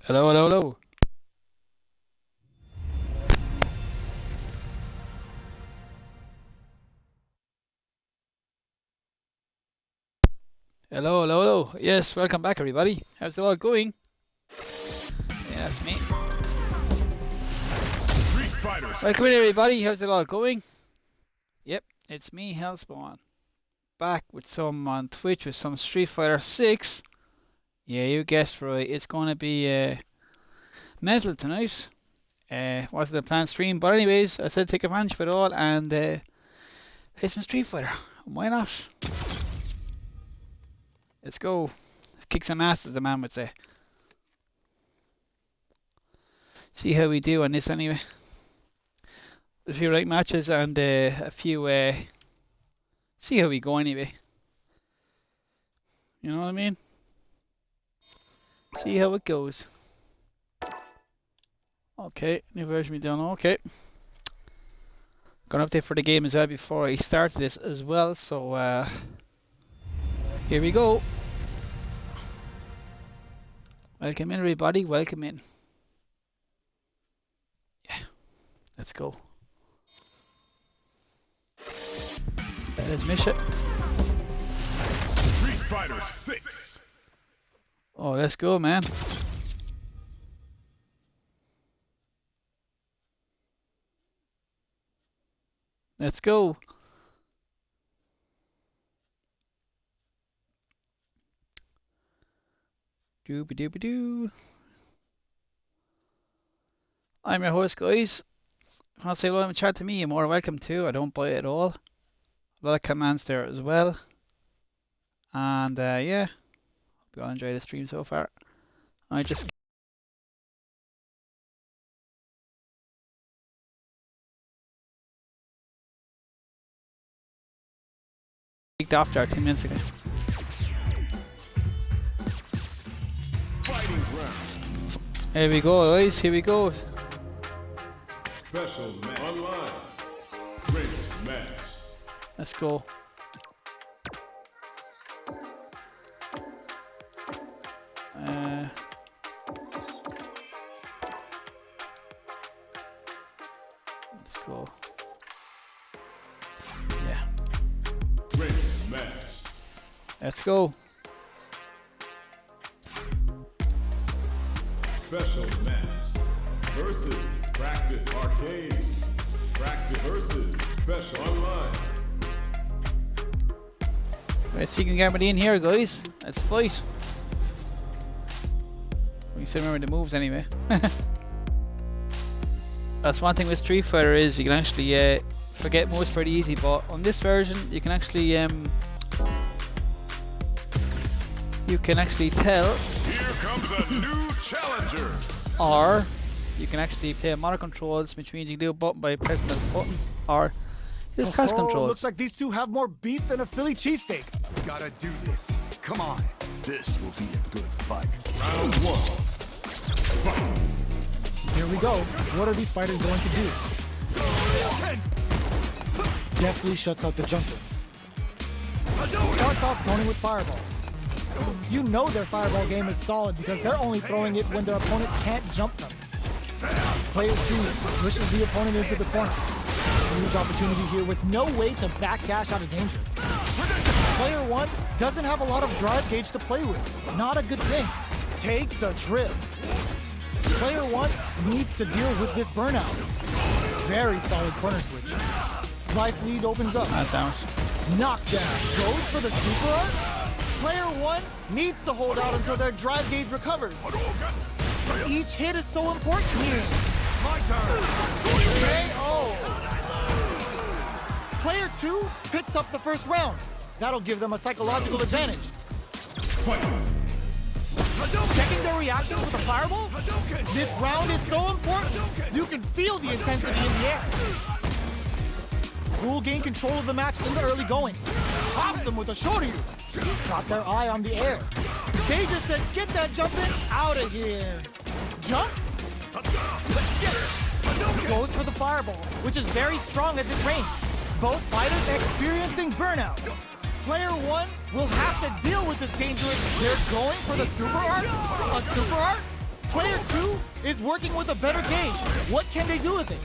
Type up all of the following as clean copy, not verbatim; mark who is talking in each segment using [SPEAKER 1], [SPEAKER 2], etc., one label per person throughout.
[SPEAKER 1] Hello, hello, hello. Hello, hello, hello. Yes, welcome back, everybody. How's it all going? Yeah, that's me.
[SPEAKER 2] Street Fighter
[SPEAKER 1] Welcome in,
[SPEAKER 2] 6.
[SPEAKER 1] everybody. How's it all going? Yep, it's me, Hellspawn. Back with some on Twitch with some Street Fighter 6. Yeah, you guessed right. It's going to be mental tonight. Wasn't a planned stream, but anyways, I said take advantage of it all and play some Street Fighter. Why not? Let's go. Kick some ass, as the man would say. See how we do on this anyway. A few right matches and a few see how we go anyway. You know what I mean? See how it goes. Okay, new version we done. Okay. Gonna update for the game as well before I start this as well, so here we go. Welcome in, everybody, welcome in. Yeah, let's go. Let's miss it.
[SPEAKER 2] Street Fighter 6.
[SPEAKER 1] Oh, let's go, man. Let's go. Doobie doobie doo. I'm your host, guys. I'll say hello in the chat to me. You're more welcome too. I don't bite at all. A lot of commands there as well. And yeah, hope you all enjoy the stream so far. I just kicked off there 10 minutes ago.
[SPEAKER 2] Fighting round.
[SPEAKER 1] Here we go, guys. Here we go.
[SPEAKER 2] Special match. Online. Great match.
[SPEAKER 1] Let's go. Let's go. Yeah.
[SPEAKER 2] Great match.
[SPEAKER 1] Let's go.
[SPEAKER 2] Special match. Versus Practice Arcade. Practice versus Special Online.
[SPEAKER 1] Let's see if we can get everybody in here, guys. Let's fight. We still remember the moves anyway. That's one thing with Street Fighter is you can actually forget moves pretty easy, but on this version you can actually tell,
[SPEAKER 2] Here comes a new challenger.
[SPEAKER 1] or you can actually play mono controls, which means you can do a button by pressing the button, or just task controls.
[SPEAKER 3] Looks like these two have more beef than a Philly cheesesteak.
[SPEAKER 4] Gotta do this. Come on. This will be a good fight.
[SPEAKER 2] Round 1. Fight.
[SPEAKER 3] Here we go. What are these fighters going to do? Deftly shuts out the jumper. Starts off zoning with fireballs. You know their fireball game is solid because they're only throwing it when their opponent can't jump them. Player 2 pushes the opponent into the corner. Huge opportunity here with no way to backdash out of danger. Player 1 doesn't have a lot of drive gauge to play with. Not a good thing. Takes a trip. Player 1 needs to deal with this burnout. Very solid corner switch. Life lead opens up.
[SPEAKER 1] Down.
[SPEAKER 3] Knockdown. Goes for the super art. Player 1 needs to hold out until their drive gauge recovers. Each hit is so important here.
[SPEAKER 2] My turn.
[SPEAKER 3] KO. Player 2 picks up the first round. That'll give them a psychological advantage.
[SPEAKER 2] Fight.
[SPEAKER 3] Checking their reactions with a fireball? This round is so important. You can feel the intensity in the air. Will gain control of the match in the early going. Pops them with a shoryu. Got their eye on the air. They just said, get that jump in out of here. Jumps? Let's get it. Goes for the fireball, which is very strong at this range. Both fighters experiencing burnout. Player 1 will have to deal with this dangerous. They're going for the super art. A super art? Player 2 is working with a better gauge. What can they do with it?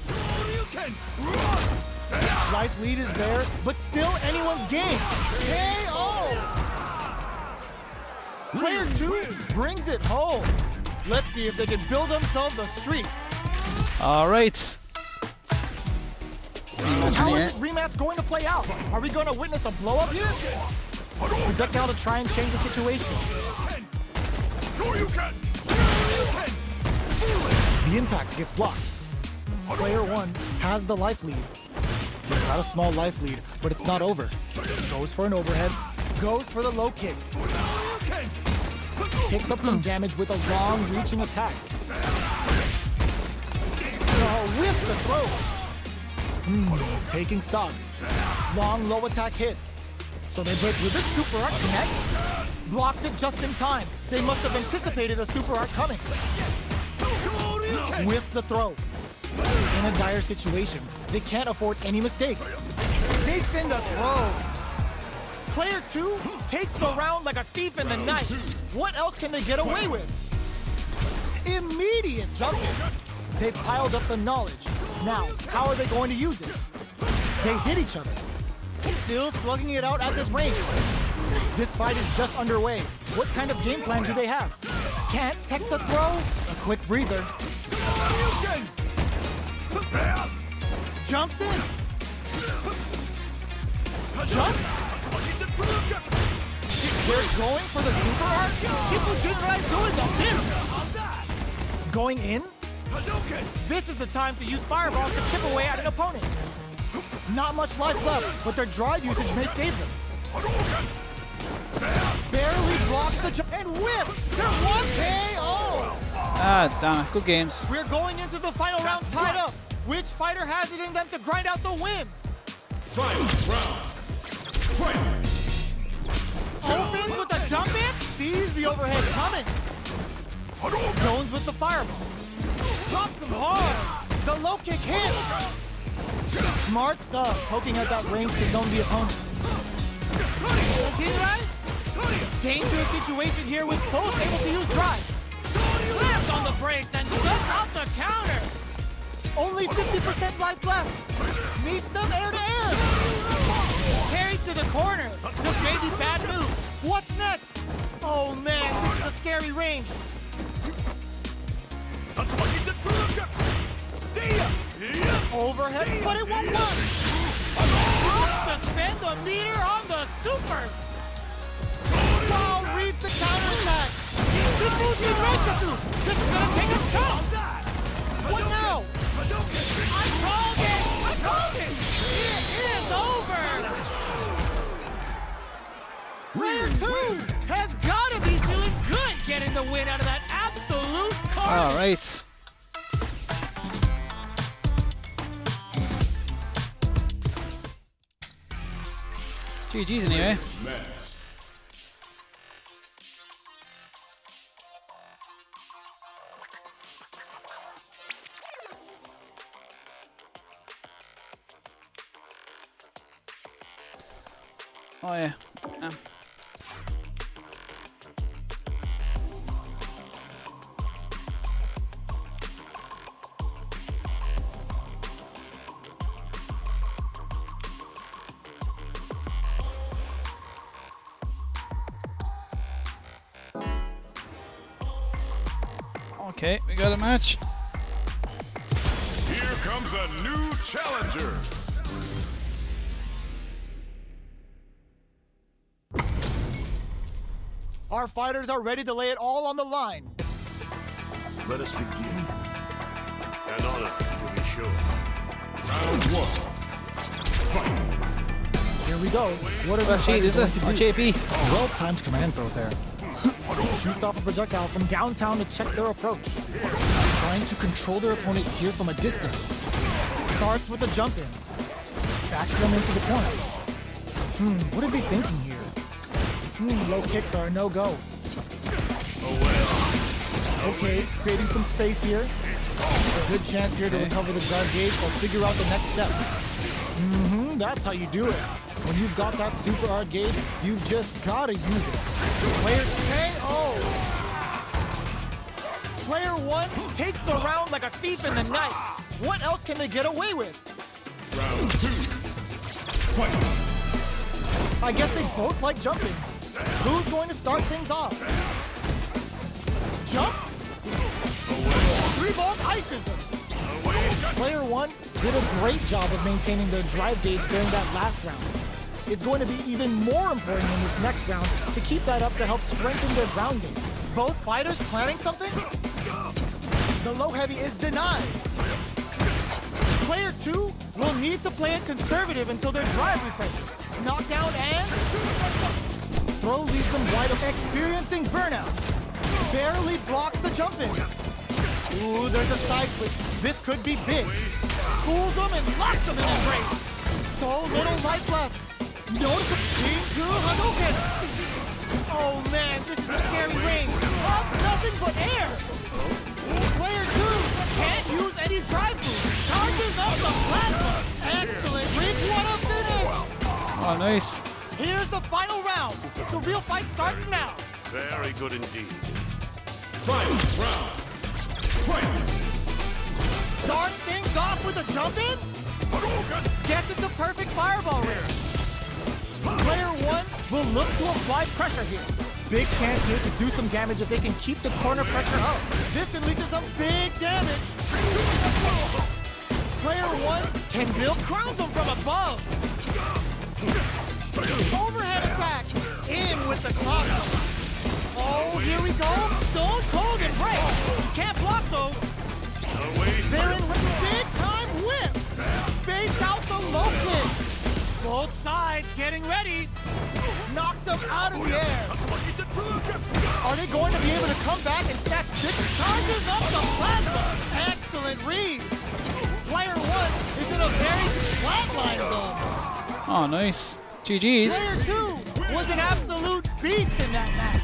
[SPEAKER 3] Life lead is there, but still anyone's game. KO! Player 2 brings it home. Let's see if they can build themselves a streak.
[SPEAKER 1] All right.
[SPEAKER 3] How is this rematch going to play out? Are we going to witness a blow up here? Projectile to try and change the situation. The impact gets blocked. Player 1 has the life lead. He's got a small life lead, but it's not over. Goes for an overhead, goes for the low kick. Picks up some damage with a long reaching attack. Whiff the throw. Taking stock. Long low attack hits. So they break with a super art connect. Blocks it just in time. They must have anticipated a super art coming. Whiffs the throw. In a dire situation, they can't afford any mistakes. Sneaks in the throw. Player 2 takes the round like a thief in the night. What else can they get away with? Immediate jump in. They've piled up the knowledge. Now, how are they going to use it? They hit each other. Still slugging it out at this range. This fight is just underway. What kind of game plan do they have? Can't tech the throw? A quick breather. Jumps in. Jumps. They're going for the super art. Shippujinrai doing the business. Going in. This is the time to use fireballs to chip away at an opponent. Not much life left, but their drive usage may save them. Barely blocks the jump and whips. They're 1 KO.
[SPEAKER 1] Ah, damn it. Good games.
[SPEAKER 3] We're going into the final round tied up. Which fighter has it in them to grind out the win?
[SPEAKER 2] Final round. Fight.
[SPEAKER 3] Opens with a jump in, sees the overhead coming. Zones with the fireball. Drops him hard. The low kick hits. Smart stuff, poking at that range to zone the opponent. Dangerous situation here with both able to use drive. Slams on the brakes and shuts out the counter. Only 50% life left. Meets them air to air. Carried to the corner. This may be bad news. What's next? Oh man, this is a scary range. Overhead, but it won't work. Suspend the meter on the super. Wow, reads the counterattack. This is gonna take a chop. What now? I called it! I called it! It is over! Player 2 has gotta be feeling good getting the win out of that absolute carnage.
[SPEAKER 1] All right. GG's anyway. Oh yeah. Okay, we got a match.
[SPEAKER 2] Here comes a new challenger.
[SPEAKER 3] Our fighters are ready to lay it all on the line.
[SPEAKER 4] Let us begin. An honor to be sure.
[SPEAKER 2] Round 1. Fight.
[SPEAKER 3] Here we go. What are the
[SPEAKER 1] Well,
[SPEAKER 3] fighters
[SPEAKER 1] is
[SPEAKER 3] going
[SPEAKER 1] it?
[SPEAKER 3] to do?
[SPEAKER 1] JP.
[SPEAKER 3] Well-timed command throw there. Shoots off a projectile from downtown to check their approach. Trying to control their opponent here from a distance. Starts with a jump in. Backs them into the corner. What are they thinking here? Low kicks are a no-go. Okay, creating some space here. A good chance here to recover the guard gauge or figure out the next step. That's how you do it. When you've got that super hard gauge, you've just gotta use it. Player KO! Player 1 takes the round like a thief in the night. What else can they get away with?
[SPEAKER 2] Round 2. Fight.
[SPEAKER 3] I guess they both like jumping. Who's going to start things off? Jumps? 3-volt ices him. Player 1 did a great job of maintaining their drive gauge during that last round. It's going to be even more important in this next round to keep that up to help strengthen their ground game. Both fighters planning something? The low heavy is denied. Player 2 will need to play it conservative until their drive refreshes. Knockdown and... throw leaves them wide open, experiencing burnout. Barely blocks the jump in. Ooh, there's a side switch. This could be big. Fools them and locks them in embrace. So little life left. Notice a Jingu Hadouken. Oh man, this is a scary range. That's nothing but air. Player 2 can't use any drive boost. Charges up the plasma. Excellent. Reach, what a finish.
[SPEAKER 1] Oh, nice.
[SPEAKER 3] Here's the final round. The real fight starts now.
[SPEAKER 4] Very good indeed.
[SPEAKER 2] Final round. Fight.
[SPEAKER 3] Starts things off with a jump in. Gets it to perfect fireball range. Player 1 will look to apply pressure here. Big chance here to do some damage if they can keep the corner pressure up. This can lead to some big damage. Player 1 can build crowns them from above. Overhead attack. In with the clock. Oh, here we go. Stone cold and break. Can't block those. They're in big time whip. Base out the low kick. Both sides getting ready. Knocked them out of the air. Are they going to be able to come back and stack big charges up the plasma? Excellent read. Player 1 is in a very flatline zone.
[SPEAKER 1] Oh, nice. GG's.
[SPEAKER 3] Player 2 was an absolute beast in that match.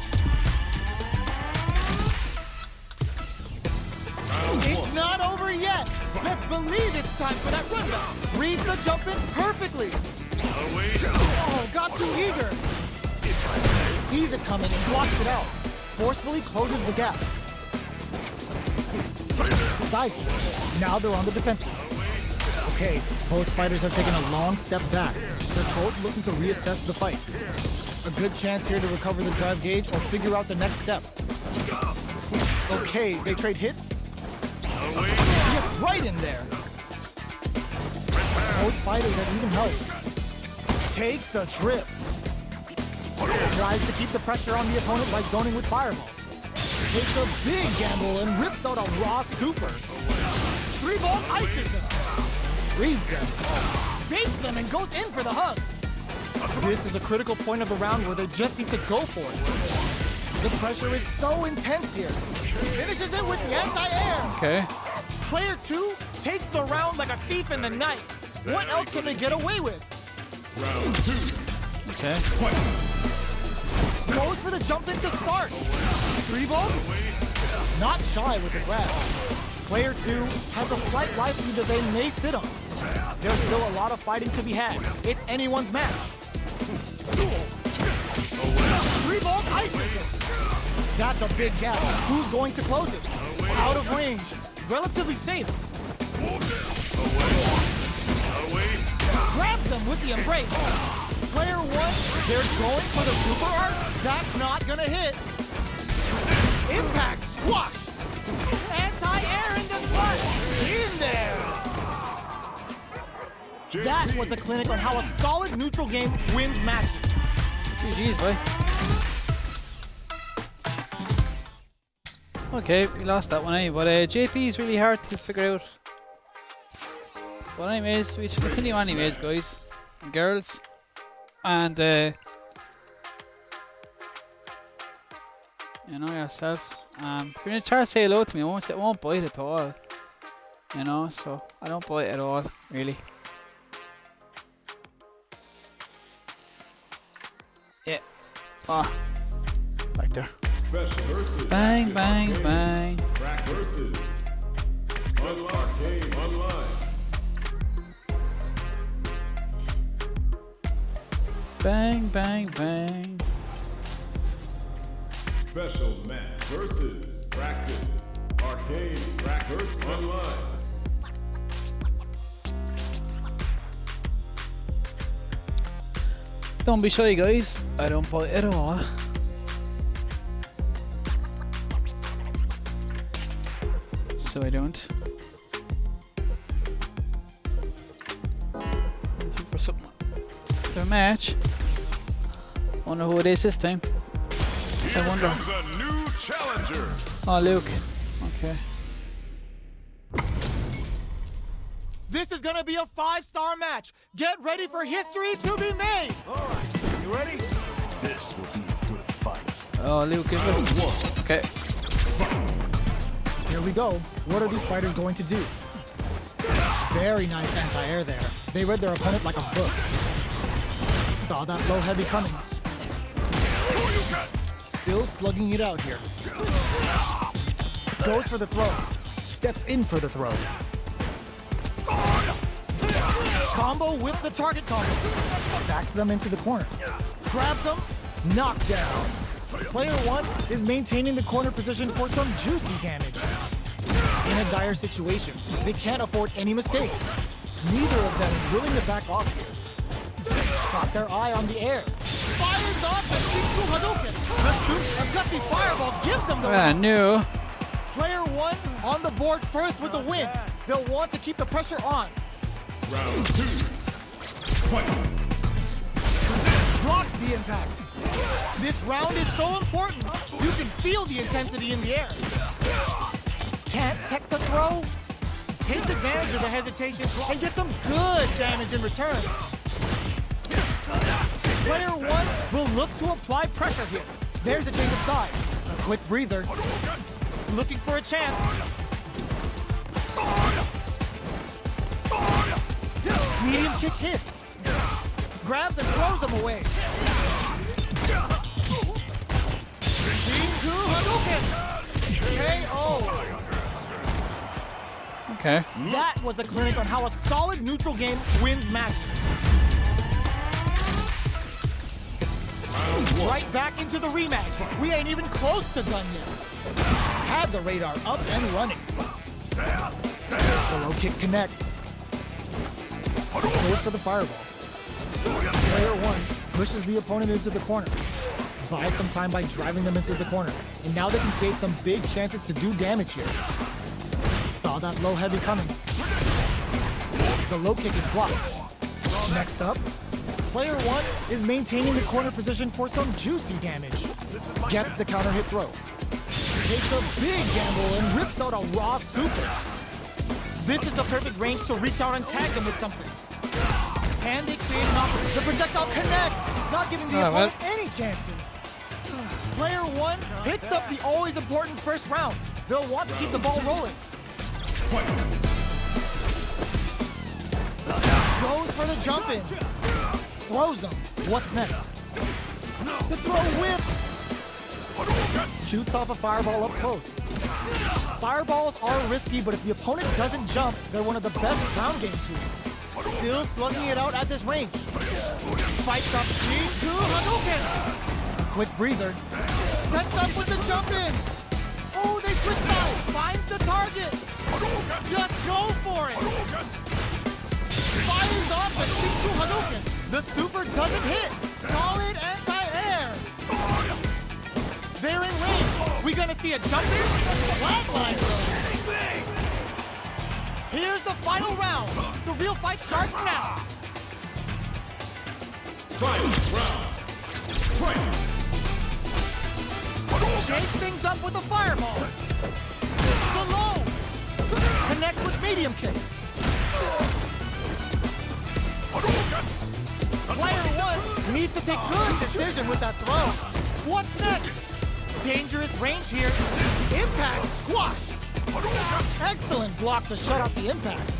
[SPEAKER 3] It's not over yet. Best believe it's time for that runback. Reads the jump in perfectly. Oh, got too eager. Sees it coming and blocks it out. Forcefully closes the gap. Side switch. Now they're on the defensive. Okay, both fighters have taken a long step back. They're both looking to reassess the fight. A good chance here to recover the drive gauge or figure out the next step. Okay, they trade hits. Get right in there. Both fighters at even health. Takes a trip. Tries to keep the pressure on the opponent by zoning with fireballs. Takes a big gamble and rips out a raw super. 3-volt ices them. Reads them. Baits them and goes in for the hug. This is a critical point of the round where they just need to go for it. The pressure is so intense here. Finishes it with the anti-air.
[SPEAKER 1] Okay.
[SPEAKER 3] Player 2 takes the round like a thief in the night. What else can they get away with?
[SPEAKER 2] Round 2.
[SPEAKER 1] Okay.
[SPEAKER 2] Fight.
[SPEAKER 3] Goes for the jump in to start. 3-volt? Not shy with the grab. Player 2 has a slight life lead that they may sit on. There's still a lot of fighting to be had. It's anyone's match. 3-volt ices him. That's a big jab. Who's going to close it? Out of range. Relatively safe. Grabs them with the embrace. Player 1, they're going for the super art. That's not gonna hit. Impact squash. Anti-air in the butt. In there. That was a clinic on how a solid neutral game wins matches.
[SPEAKER 1] GG's, boy. Okay, we lost that one, eh? But JP is really hard to figure out. But anyways, we should continue anyways, guys and girls. And you know yourself. If you're gonna try to say hello to me, I won't bite at all. You know, so I don't bite at all, really. Yeah. Ah, right there.
[SPEAKER 2] Special versus.
[SPEAKER 1] Bang, bang, bang.
[SPEAKER 2] Rack versus. Unlock game online.
[SPEAKER 1] Bang, bang, bang.
[SPEAKER 2] Special match versus practice Arcade Crackers Online.
[SPEAKER 1] Don't be shy, guys. I don't bite at all. So I don't. Looking for something. Their match. Wonder who it is this time.
[SPEAKER 4] Here
[SPEAKER 1] I wonder.
[SPEAKER 4] comes a new challenger.
[SPEAKER 1] Oh, Luke. Okay.
[SPEAKER 3] This is gonna be a 5-star match. Get ready for history to be made.
[SPEAKER 4] All right, you ready? This will be a good fight.
[SPEAKER 1] Oh, Luke is it? Okay.
[SPEAKER 3] Here we go. What are these fighters going to do? Very nice anti-air there. They read their opponent like a book. Saw that low heavy coming. Still slugging it out here. Goes for the throw. Steps in for the throw. Combo with the target combo. Backs them into the corner. Grabs them. Knockdown. Player 1 is maintaining the corner position for some juicy damage. In a dire situation, they can't afford any mistakes. Neither of them willing to back off here. Got their eye on the air. Fires off the Shinku Hadouken. The super gutsy fireball gives them the
[SPEAKER 1] I
[SPEAKER 3] round.
[SPEAKER 1] knew.
[SPEAKER 3] Player 1 on the board first with the win. They'll want to keep the pressure on.
[SPEAKER 2] Round 2. Fight.
[SPEAKER 3] Blocks the impact. This round is so important. You can feel the intensity in the air. Can't tech the throw. Takes advantage of the hesitation and gets some good damage in return. Player 1 will look to apply pressure here. There's a change of side. A quick breather. Looking for a chance. Medium kick hits. Grabs and throws him away. Shinku Hadouken! KO!
[SPEAKER 1] Okay.
[SPEAKER 3] That was a clinic on how a solid neutral game wins matches. Right back into the rematch. We ain't even close to done yet. Had the radar up and running. The low kick connects. Goes for the fireball. Player 1 pushes the opponent into the corner. Buys some time by driving them into the corner. And now they can create some big chances to do damage here. Saw that low heavy coming. The low kick is blocked. Next up, player 1 is maintaining the corner position for some juicy damage. Gets the counter hit throw. Takes a big gamble and rips out a raw super. This is the perfect range to reach out and tag them with something. And they create an opportunity. The projectile connects, not giving the opponent any chances. Player 1 hits up the always important first round. They'll want to keep the ball rolling. Goes for the jump in. Throws him. What's next? The throw whips. Shoots off a fireball up close. Fireballs are risky, but if the opponent doesn't jump, they're one of the best ground game tools. Still slugging it out at this range. Fights up Shinku Hadouken. A quick breather. Sets up with the jump in. Oh, they switch sides. Finds the target. Just go for it. Fires off the Shinku Hadouken. The super doesn't hit. Solid anti-air. They're in range. We gonna see a jump in? Flatline though. Here's the final round. The real fight starts now.
[SPEAKER 2] Final round. Fight.
[SPEAKER 3] Shakes things up with a fireball. The low. Connects with medium kick. Player 1 needs to take good decision with that throw. What's next? Dangerous range here. Impact squash. Excellent block to shut out the impact.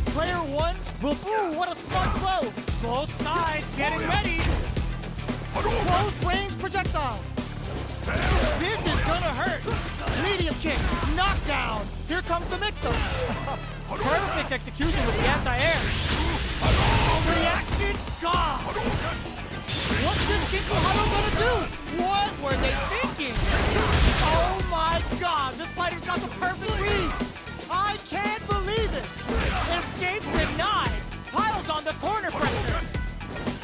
[SPEAKER 3] Player 1 will, ooh, what a smart throw. Both sides getting ready. Close range projectile. This is gonna hurt. Medium kick, knockdown. Here comes the mix-up. Perfect execution with the anti-air. reaction, God! What's this Chinkuhado gonna do? What were they thinking? Oh my God, this fighter's got the perfect read. I can't believe it. Escape denied. Piles on the corner pressure.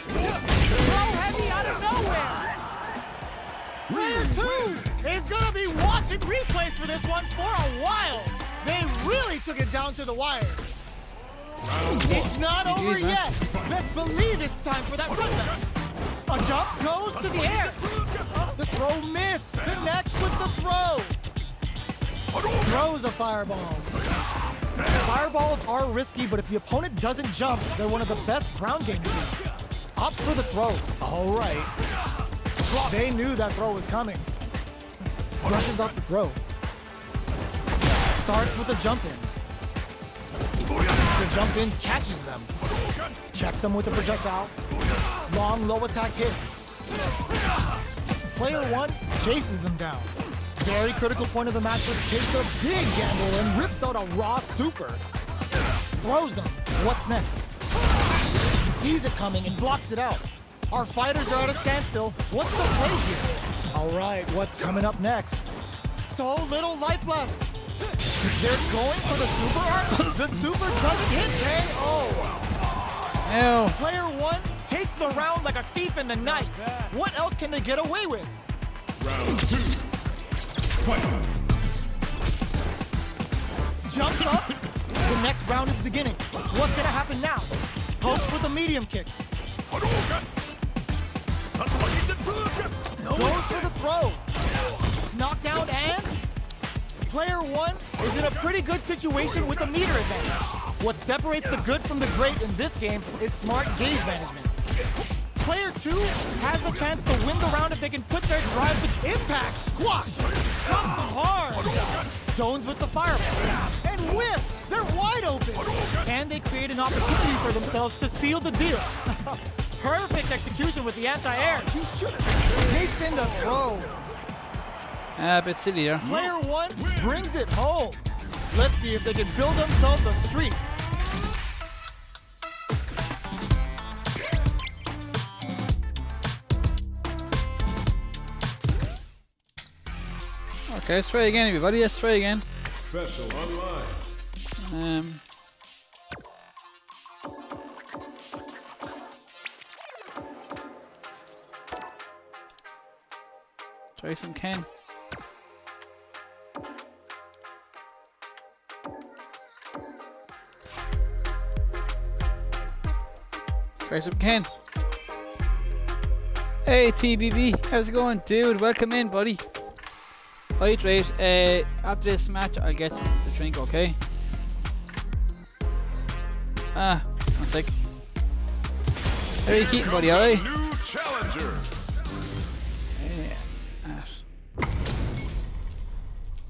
[SPEAKER 3] Throw heavy out of nowhere. Player 2 is gonna be watching replays for this one for a while. They really took it down to the wire. It's not over yet. Best believe it's time for that run. A jump goes to the air. The throw miss. Connects with the throw. Throws a fireball. Fireballs are risky, but if the opponent doesn't jump, they're one of the best ground game moves. Opts for the throw. All right. They knew that throw was coming. Brushes off the throw. Starts with a jump in. The jump in catches them. Checks them with a projectile. Long low attack hits. Player 1 chases them down. Very critical point of the match where takes a big gamble and rips out a raw super. Throws them. What's next? Sees it coming and blocks it out. Our fighters are at a standstill. What's the play here? All right, what's coming up next? So little life left. They're going for the super art. The super doesn't hit KO.
[SPEAKER 1] Ew.
[SPEAKER 3] Player 1 takes the round like a thief in the night. What else can they get away with?
[SPEAKER 2] Round 2. Fight.
[SPEAKER 3] Jumps up. The next round is beginning. What's gonna happen now? Hopes with a medium kick. Goes for the throw. Knockdown and player 1 is in a pretty good situation with the meter advantage. What separates the good from the great in this game is smart gauge management. Player 2 has the chance to win the round if they can put their drive to impact, squash, drops them hard. Zones with the fireball. And whiffs, they're wide open. And they create an opportunity for themselves to seal the deal. Perfect execution with the anti-air. Takes in the throw.
[SPEAKER 1] A bit silly there.
[SPEAKER 3] Player 1 brings it home. Let's see if they can build themselves a streak.
[SPEAKER 1] Okay, let's try again, everybody. Let's try again.
[SPEAKER 2] Special online.
[SPEAKER 1] Try some Ken. Try some Ken. Hey TBB, how's it going, dude? Welcome in, buddy. Hydrate. After this match, I'll get some to drink. Okay. One sec. How are you keeping, buddy? All right.
[SPEAKER 4] New challenger.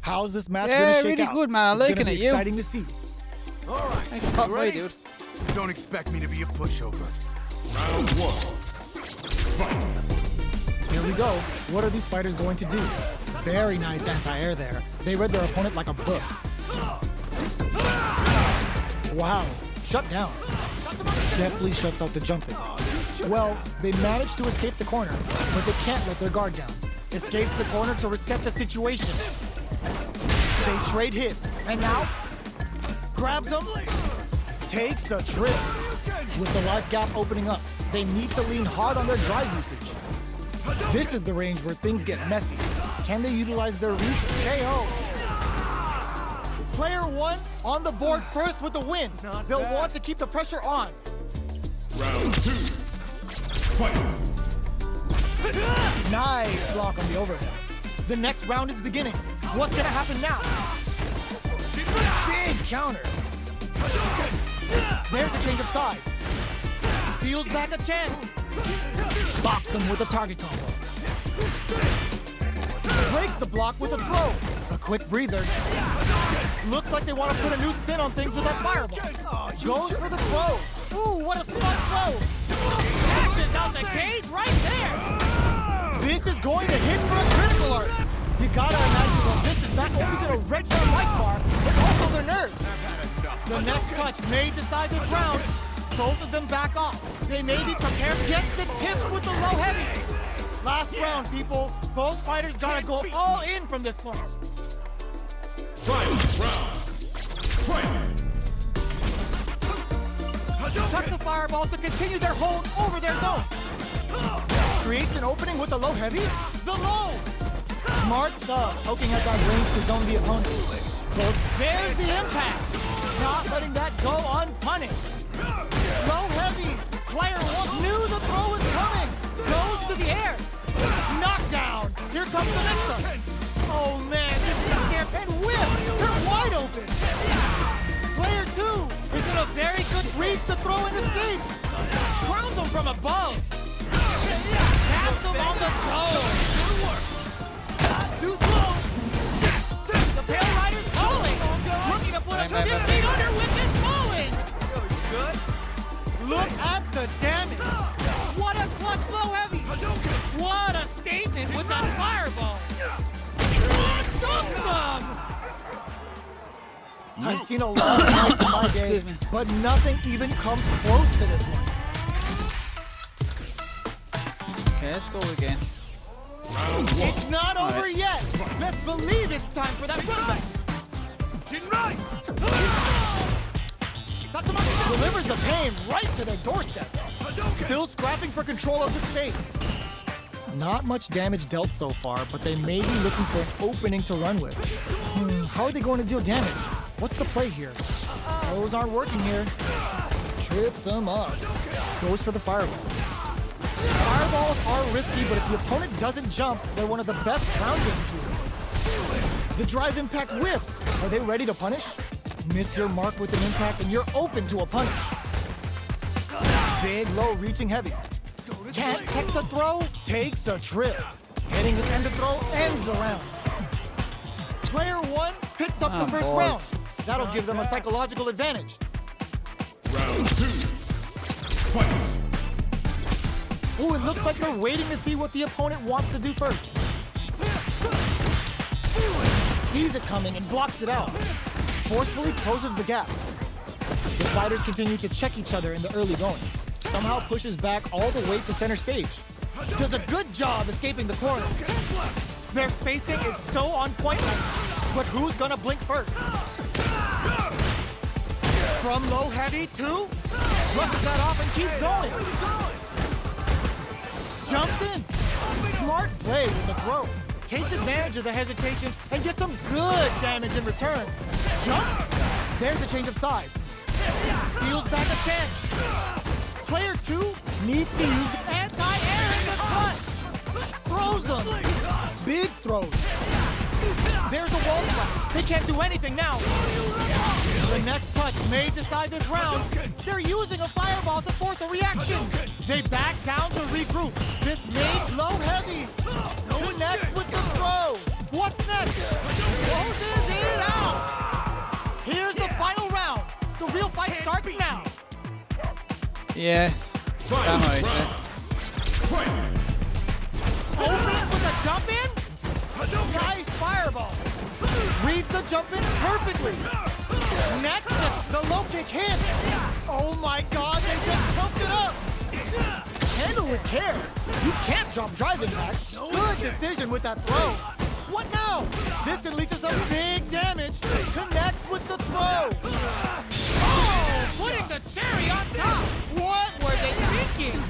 [SPEAKER 3] How's this match
[SPEAKER 1] Yeah,
[SPEAKER 3] gonna shake
[SPEAKER 1] really
[SPEAKER 3] out?
[SPEAKER 1] good, man. I'm
[SPEAKER 3] It's
[SPEAKER 1] liking
[SPEAKER 3] gonna be
[SPEAKER 1] it, you.
[SPEAKER 3] exciting to see.
[SPEAKER 4] All right.
[SPEAKER 1] Thanks for popping by,
[SPEAKER 4] Ready?
[SPEAKER 1] dude.
[SPEAKER 5] Don't expect me to be a pushover.
[SPEAKER 2] Round 1. Fight.
[SPEAKER 3] Here we go. What are these fighters going to do? Very nice anti-air there. They read their opponent like a book. Wow, shut down. Definitely shuts out the jumping. Well, they managed to escape the corner, but they can't let their guard down. Escapes the corner to reset the situation. They trade hits, and now grabs them, takes a trip. With the life gap opening up, they need to lean hard on their drive usage. This is the range where things get messy. Can they utilize their reach? KO. Player 1 on the board first with the win. They'll want to keep the pressure on.
[SPEAKER 2] Round 2. Fight.
[SPEAKER 3] Nice block on the overhead. The next round is beginning. What's gonna happen now? Big counter. There's a change of sides. Steals back a chance. Bops him with a target combo. Breaks the block with a throw. A quick breather. Looks like they want to put a new spin on things with that fireball. Goes for the throw. Ooh, what a smart throw. Dashes out the cage right there. This is going to hit for a critical art. You gotta imagine that this is not only gonna wrench their life bar, but also their nerves. The next touch may decide this round. Both of them back off. They may be prepared. Get the tips with the low heavy. Last round, people. Both fighters gotta go all in from this point.
[SPEAKER 2] Final round. Fight!
[SPEAKER 3] Chuck the fireball to continue their hold over their zone. Creates an opening with the low heavy. The low. Smart stuff. Poking at that range to zone the opponent. But there's the impact. Not letting that go unpunished. Low heavy. Player one knew the throw was coming. Goes to the air. Knockdown. Here comes the next one. Oh man, this is a scare and whip. They're wide open. Player two is in a very good reach to throw and escapes. Crowns him from above. Taps him on the toe. Too slow. The Pale Rider's falling. Looking to put a 15 under with his falling. Look at the damage. What a clutch low heavy. What a statement with that fireball. Dump them. I've seen a lot of fights in my day, but nothing even comes close to this one.
[SPEAKER 1] Okay, let's go again.
[SPEAKER 2] Round one.
[SPEAKER 3] It's not over yet. Best believe it's time for that comeback. Delivers the pain right to the doorstep. Still scrapping for control of the space. Not much damage dealt so far, but they may be looking for an opening to run with. How are they going to deal damage? What's the play here? Those aren't working here. Trips them up. Goes for the fireball. Fireballs are risky, but if the opponent doesn't jump, they're one of the best ground game tools. The drive impact whiffs. Are they ready to punish? Miss your mark with an impact and you're open to a punish. Big, low, reaching heavy. Can't take the throw, takes a trip. Hitting the end of throw ends the round. Player one picks up the first round. That'll give them a psychological advantage.
[SPEAKER 2] Round two. Fight!
[SPEAKER 3] Ooh, it looks like they're waiting to see what the opponent wants to do first. Sees it coming and blocks it out. Forcefully closes the gap. The fighters continue to check each other in the early going. Somehow pushes back all the way to center stage. Does a good job escaping the corner. Their spacing is so on point, but who's gonna blink first? From low heavy to brushes that off and keeps going. Jumps in. Smart play with the throw. Takes advantage of the hesitation and gets some good damage in return. Jumps. There's a change of sides. Steals back a chance. Player two needs to use anti-air in the clutch. Throws them. Big throws. There's a wall spot. They can't do anything now. The next touch may decide this round. They're using a fireball to force a reaction. They back down to regroup. This made low heavy. Connects with the throw. What's next? Closes it out. Here's the final round. The real fight starts now.
[SPEAKER 1] Yes.
[SPEAKER 2] Final
[SPEAKER 1] Damn right,
[SPEAKER 2] round. Fight!
[SPEAKER 3] Open with a jump in. Nice fireball. Reads the jump in perfectly. Next, the low kick hits. Oh my God, they just choked it up. Handle with care. You can't drop drive impacts. Good decision with that throw. What now? This can lead to some big damage. Connects with the throw. Oh, putting the cherry on top. What were they thinking?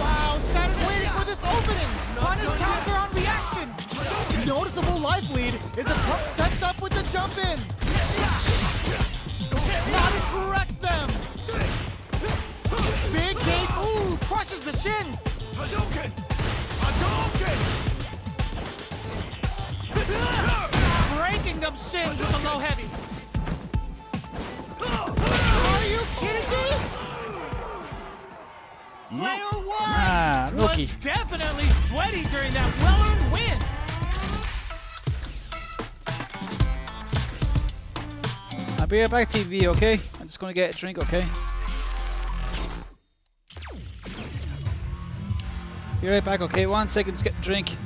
[SPEAKER 3] Wow, Saturn waiting for this opening. Punish counter on reaction. Noticeable life lead is a pump sets up with the jump in. Not corrects them. Big gate, ooh, crushes the shins.
[SPEAKER 5] Hadouken! Hadouken!
[SPEAKER 3] Breaking them shins with the low heavy. Are you kidding me? Player one
[SPEAKER 1] rookie.
[SPEAKER 3] was definitely sweaty during that well-earned win.
[SPEAKER 1] I'll be right back, TV, okay? I'm just gonna get a drink, okay? Be right back, okay? 1 second, just get a drink.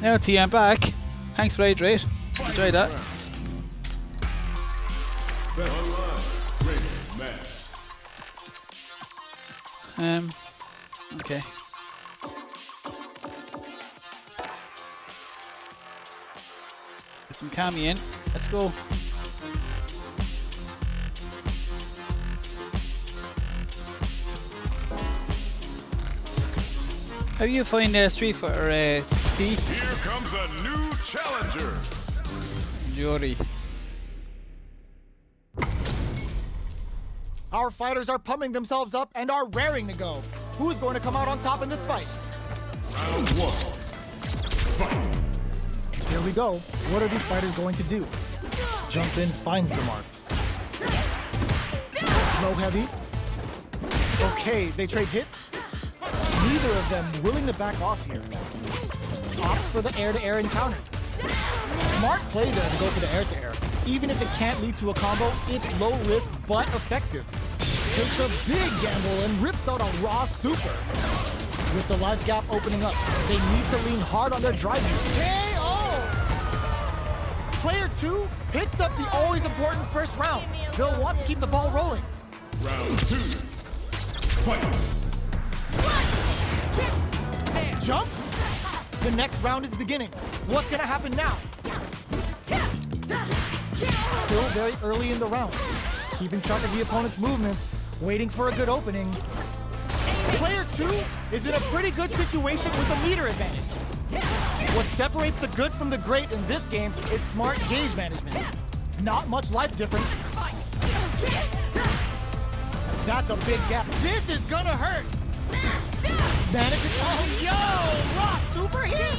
[SPEAKER 1] Now T, I'm back. Thanks for hydrate. Enjoy that.
[SPEAKER 2] Online. Ready. Match.
[SPEAKER 1] Okay. Get some Kami in. Let's go. How you find Street Fighter T?
[SPEAKER 2] Here comes a new challenger.
[SPEAKER 1] Jory.
[SPEAKER 3] Our fighters are pumping themselves up and are raring to go. Who's going to come out on top in this fight?
[SPEAKER 2] Round 1. Fight.
[SPEAKER 3] Here we go. What are these fighters going to do? Jump in finds the mark. Low heavy. Okay, they trade hits. Neither of them willing to back off here. Opts for the air-to-air encounter. Smart play there to go for the air-to-air. Even if it can't lead to a combo, it's low risk but effective. Takes a big gamble and rips out a raw super. With the life gap opening up, they need to lean hard on their drive use. KO! Player 2 picks up the always important first round. They'll want to keep the ball rolling.
[SPEAKER 2] Round 2. Fight.
[SPEAKER 3] Jump. The next round is beginning. What's gonna happen now? Still very early in the round. Keeping track of the opponent's movements, waiting for a good opening. Player 2 is in a pretty good situation with a meter advantage. What separates the good from the great in this game is smart gauge management. Not much life difference. That's a big gap. This is gonna hurt. Manages. Oh, yo! Raw super hit!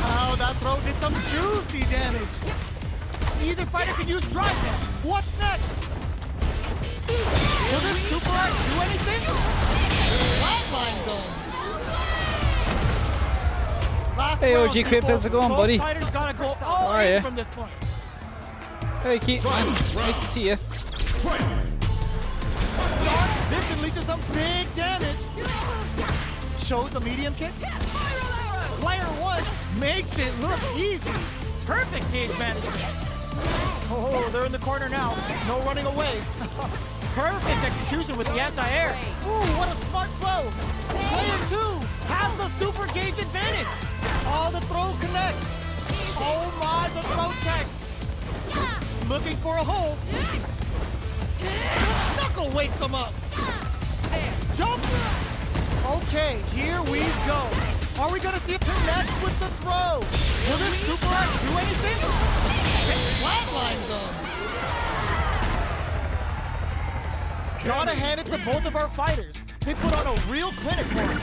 [SPEAKER 3] Oh, that throw did some juicy damage. Either fighter can use drive now. What's next? Will this super art do anything? Flatline zone. Last
[SPEAKER 1] Hey,
[SPEAKER 3] round,
[SPEAKER 1] OG Crypt, how's it going,
[SPEAKER 3] both
[SPEAKER 1] buddy?
[SPEAKER 3] Fighters gotta go all
[SPEAKER 1] How are
[SPEAKER 3] in
[SPEAKER 1] ya?
[SPEAKER 3] from this point.
[SPEAKER 1] Hey, Keith, man. Nice to see you.
[SPEAKER 2] Fight.
[SPEAKER 3] This can lead to some big damage. Shows a medium kick. Player 1 makes it look easy. Perfect gauge management. Oh, they're in the corner now. No running away. Perfect execution with the anti-air. Ooh, what a smart throw. Player 2 has the super gauge advantage. Oh, the throw connects. Oh my, the throw tech. Looking for a hole. Knuckle wakes them up. Jump. Okay, here we go. Are we gonna see it connect with the throw? Will this super art do anything? It flatlines them. Gotta hand it to both of our fighters. They put on a real clinic for us.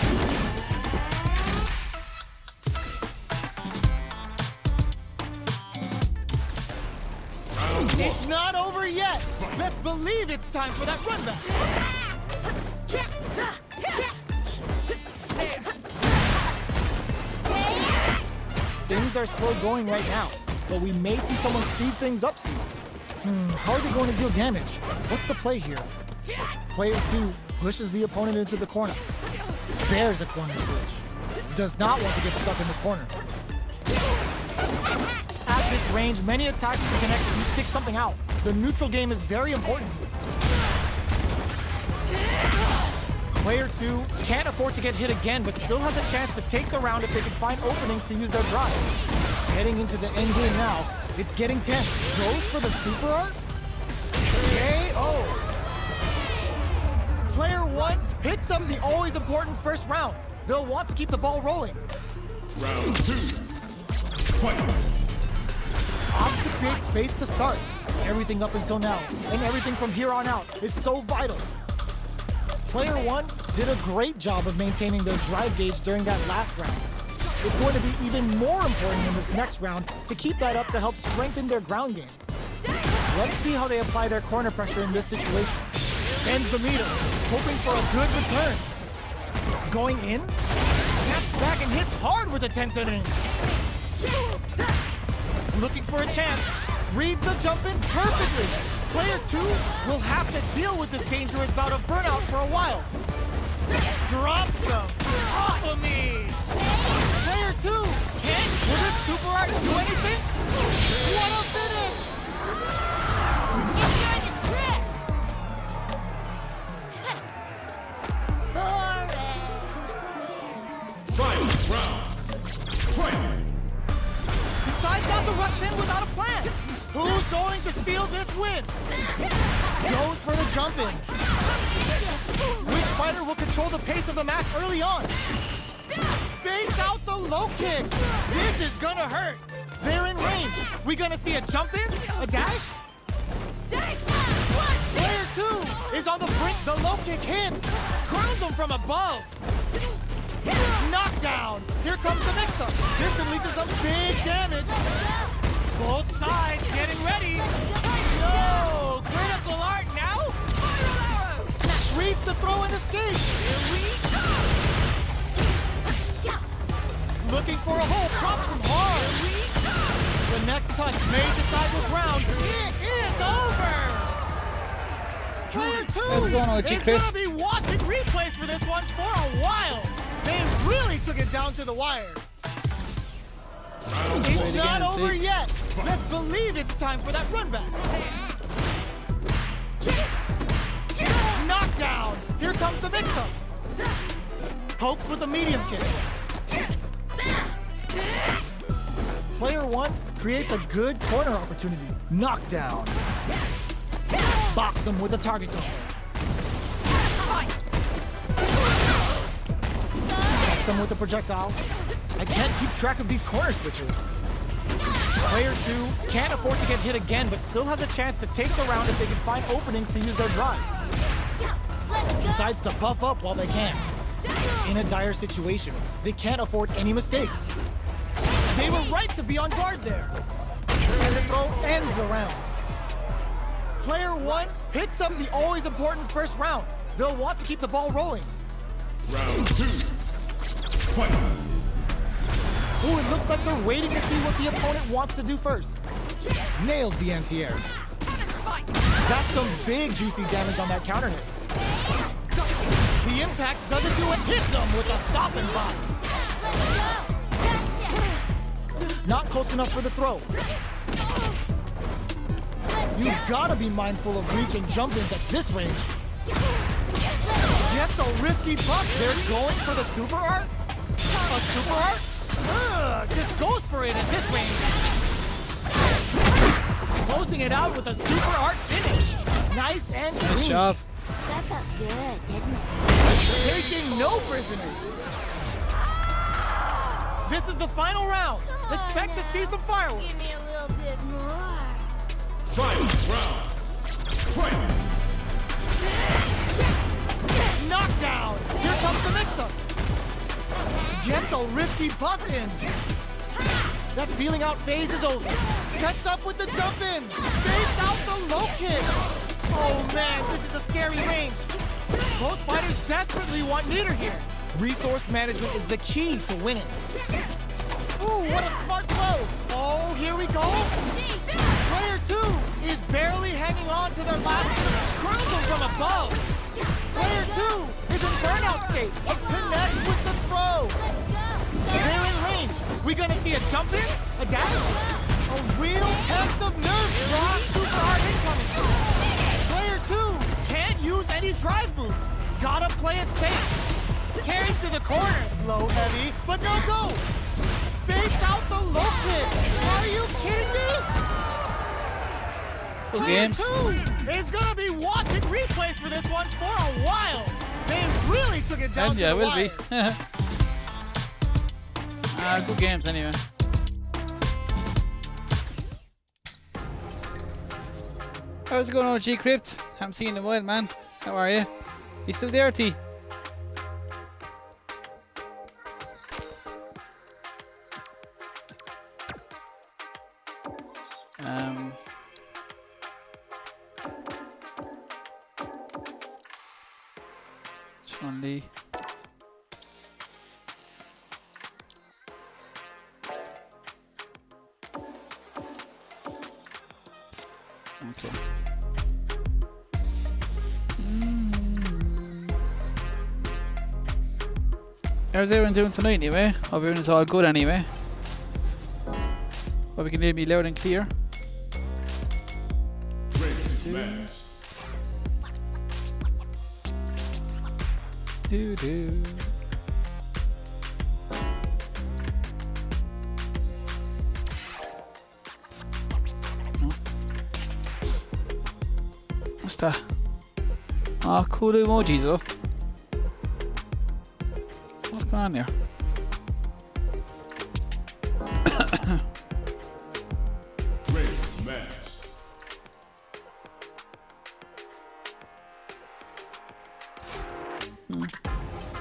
[SPEAKER 3] It's not over yet. Best believe it's time for that run back. Things are slow going right now, but we may see someone speed things up soon. How are they going to deal damage? What's the play here? Player 2 pushes the opponent into the corner. There's a corner switch. Does not want to get stuck in the corner. At this range, many attacks can connect if you stick something out. The neutral game is very important. Player 2 can't afford to get hit again, but still has a chance to take the round if they can find openings to use their drive. Heading into the end game now. It's getting tense. Goes for the super art? KO. Player 1 picks up the always important first round. They'll want to keep the ball rolling.
[SPEAKER 2] Round 2. Fight.
[SPEAKER 3] Opts to create space to start. Everything up until now, and everything from here on out, is so vital. Player 1 did a great job of maintaining their drive gauge during that last round. It's going to be even more important in this next round to keep that up to help strengthen their ground game. Let's see how they apply their corner pressure in this situation. Ends the meter, hoping for a good return. Going in, snaps back and hits hard with a tense inning. Looking for a chance, reads the jump in perfectly. Player 2 will have to deal with this dangerous bout of burnout for a while. Drops them. Off of me. Player 2 hit with a rush in without a plan. Who's going to steal this win? Goes for the jump in. Which fighter will control the pace of the match early on? Baits out the low kick. This is gonna hurt. They're in range. We gonna see a jump in? A dash? Player 2 is on the brink. The low kick hits. Crowns him from above. Knockdown. Here comes the mix-up. This could lead to some big damage. Both sides getting ready. Yo, critical art now? Reads the throw and escape. Here we go. Looking for a hole, props him hard. The next touch may decide this round. It is over. Player 2 is going to be watching replays for this one for a while. They really took it down to the wire. It's not over yet. Let's believe it's time for that run back. Knockdown. Here comes the mix-up. Pokes with a medium kick. Player 1 creates a good corner opportunity. Knockdown. Box him with a target combo. Checks him with the projectiles. I can't keep track of these corner switches. Player 2 can't afford to get hit again, but still has a chance to take the round if they can find openings to use their drive. Decides to buff up while they can. In a dire situation, they can't afford any mistakes. They were right to be on guard there. And the throw ends the round. Player 1 picks up the always important first round. They'll want to keep the ball rolling.
[SPEAKER 2] Round 2. Fight.
[SPEAKER 3] Ooh, it looks like they're waiting to see what the opponent wants to do first. Nails the anti-air. That's some big juicy damage on that counter hit. The impact doesn't do it, hits them with a stopping body. Not close enough for the throw. You've gotta be mindful of reach and jump-ins at this range. Gets a risky puck. They're going for the super art? A super art? Just goes for it at this range. Closing it out with a super art finish. Nice and clean.
[SPEAKER 1] Nice job.
[SPEAKER 6] That felt good, didn't it?
[SPEAKER 3] Taking no prisoners. This is the final round. Expect to see some fireworks.
[SPEAKER 6] Give me a little bit more.
[SPEAKER 2] Final round. Fight.
[SPEAKER 3] Knockdown. Here comes the mix-up. Gets a risky butt in. That feeling out phase is over. Sets up with the jump in. Fades out the low kick. Oh man, this is a scary range. Both fighters desperately want meter here. Resource management is the key to winning. Ooh, what a smart throw. Oh, here we go. Player 2 is barely hanging on to their last crumble from above. Player 2 is in burnout state. Connects with the throw. They're in range. We gonna see a jump in? A dash? A real test of nerve. Rock super hard incoming. Player 2 can't use any drive moves. Gotta play it safe. Carried to the corner. Low heavy, but no go. Fakes out the low kick. Are you kidding me?
[SPEAKER 1] Good
[SPEAKER 3] Player
[SPEAKER 1] games.
[SPEAKER 3] 2 is gonna be watching replays for this one for a while. They really took it down
[SPEAKER 1] And
[SPEAKER 3] to
[SPEAKER 1] yeah,
[SPEAKER 3] the
[SPEAKER 1] will
[SPEAKER 3] wire.
[SPEAKER 1] be. Good games anyway. How's it going, OG Crypt? Haven't seen you in a while, man. How are you? You still there, T? Chun-Li. Okay. How's everyone doing tonight anyway? Hope everyone's all good anyway. Hope you can hear me loud and clear.
[SPEAKER 2] Ready to match.
[SPEAKER 1] Do. What's that? Oh, cool emojis though. What's going on there?
[SPEAKER 2] Great match.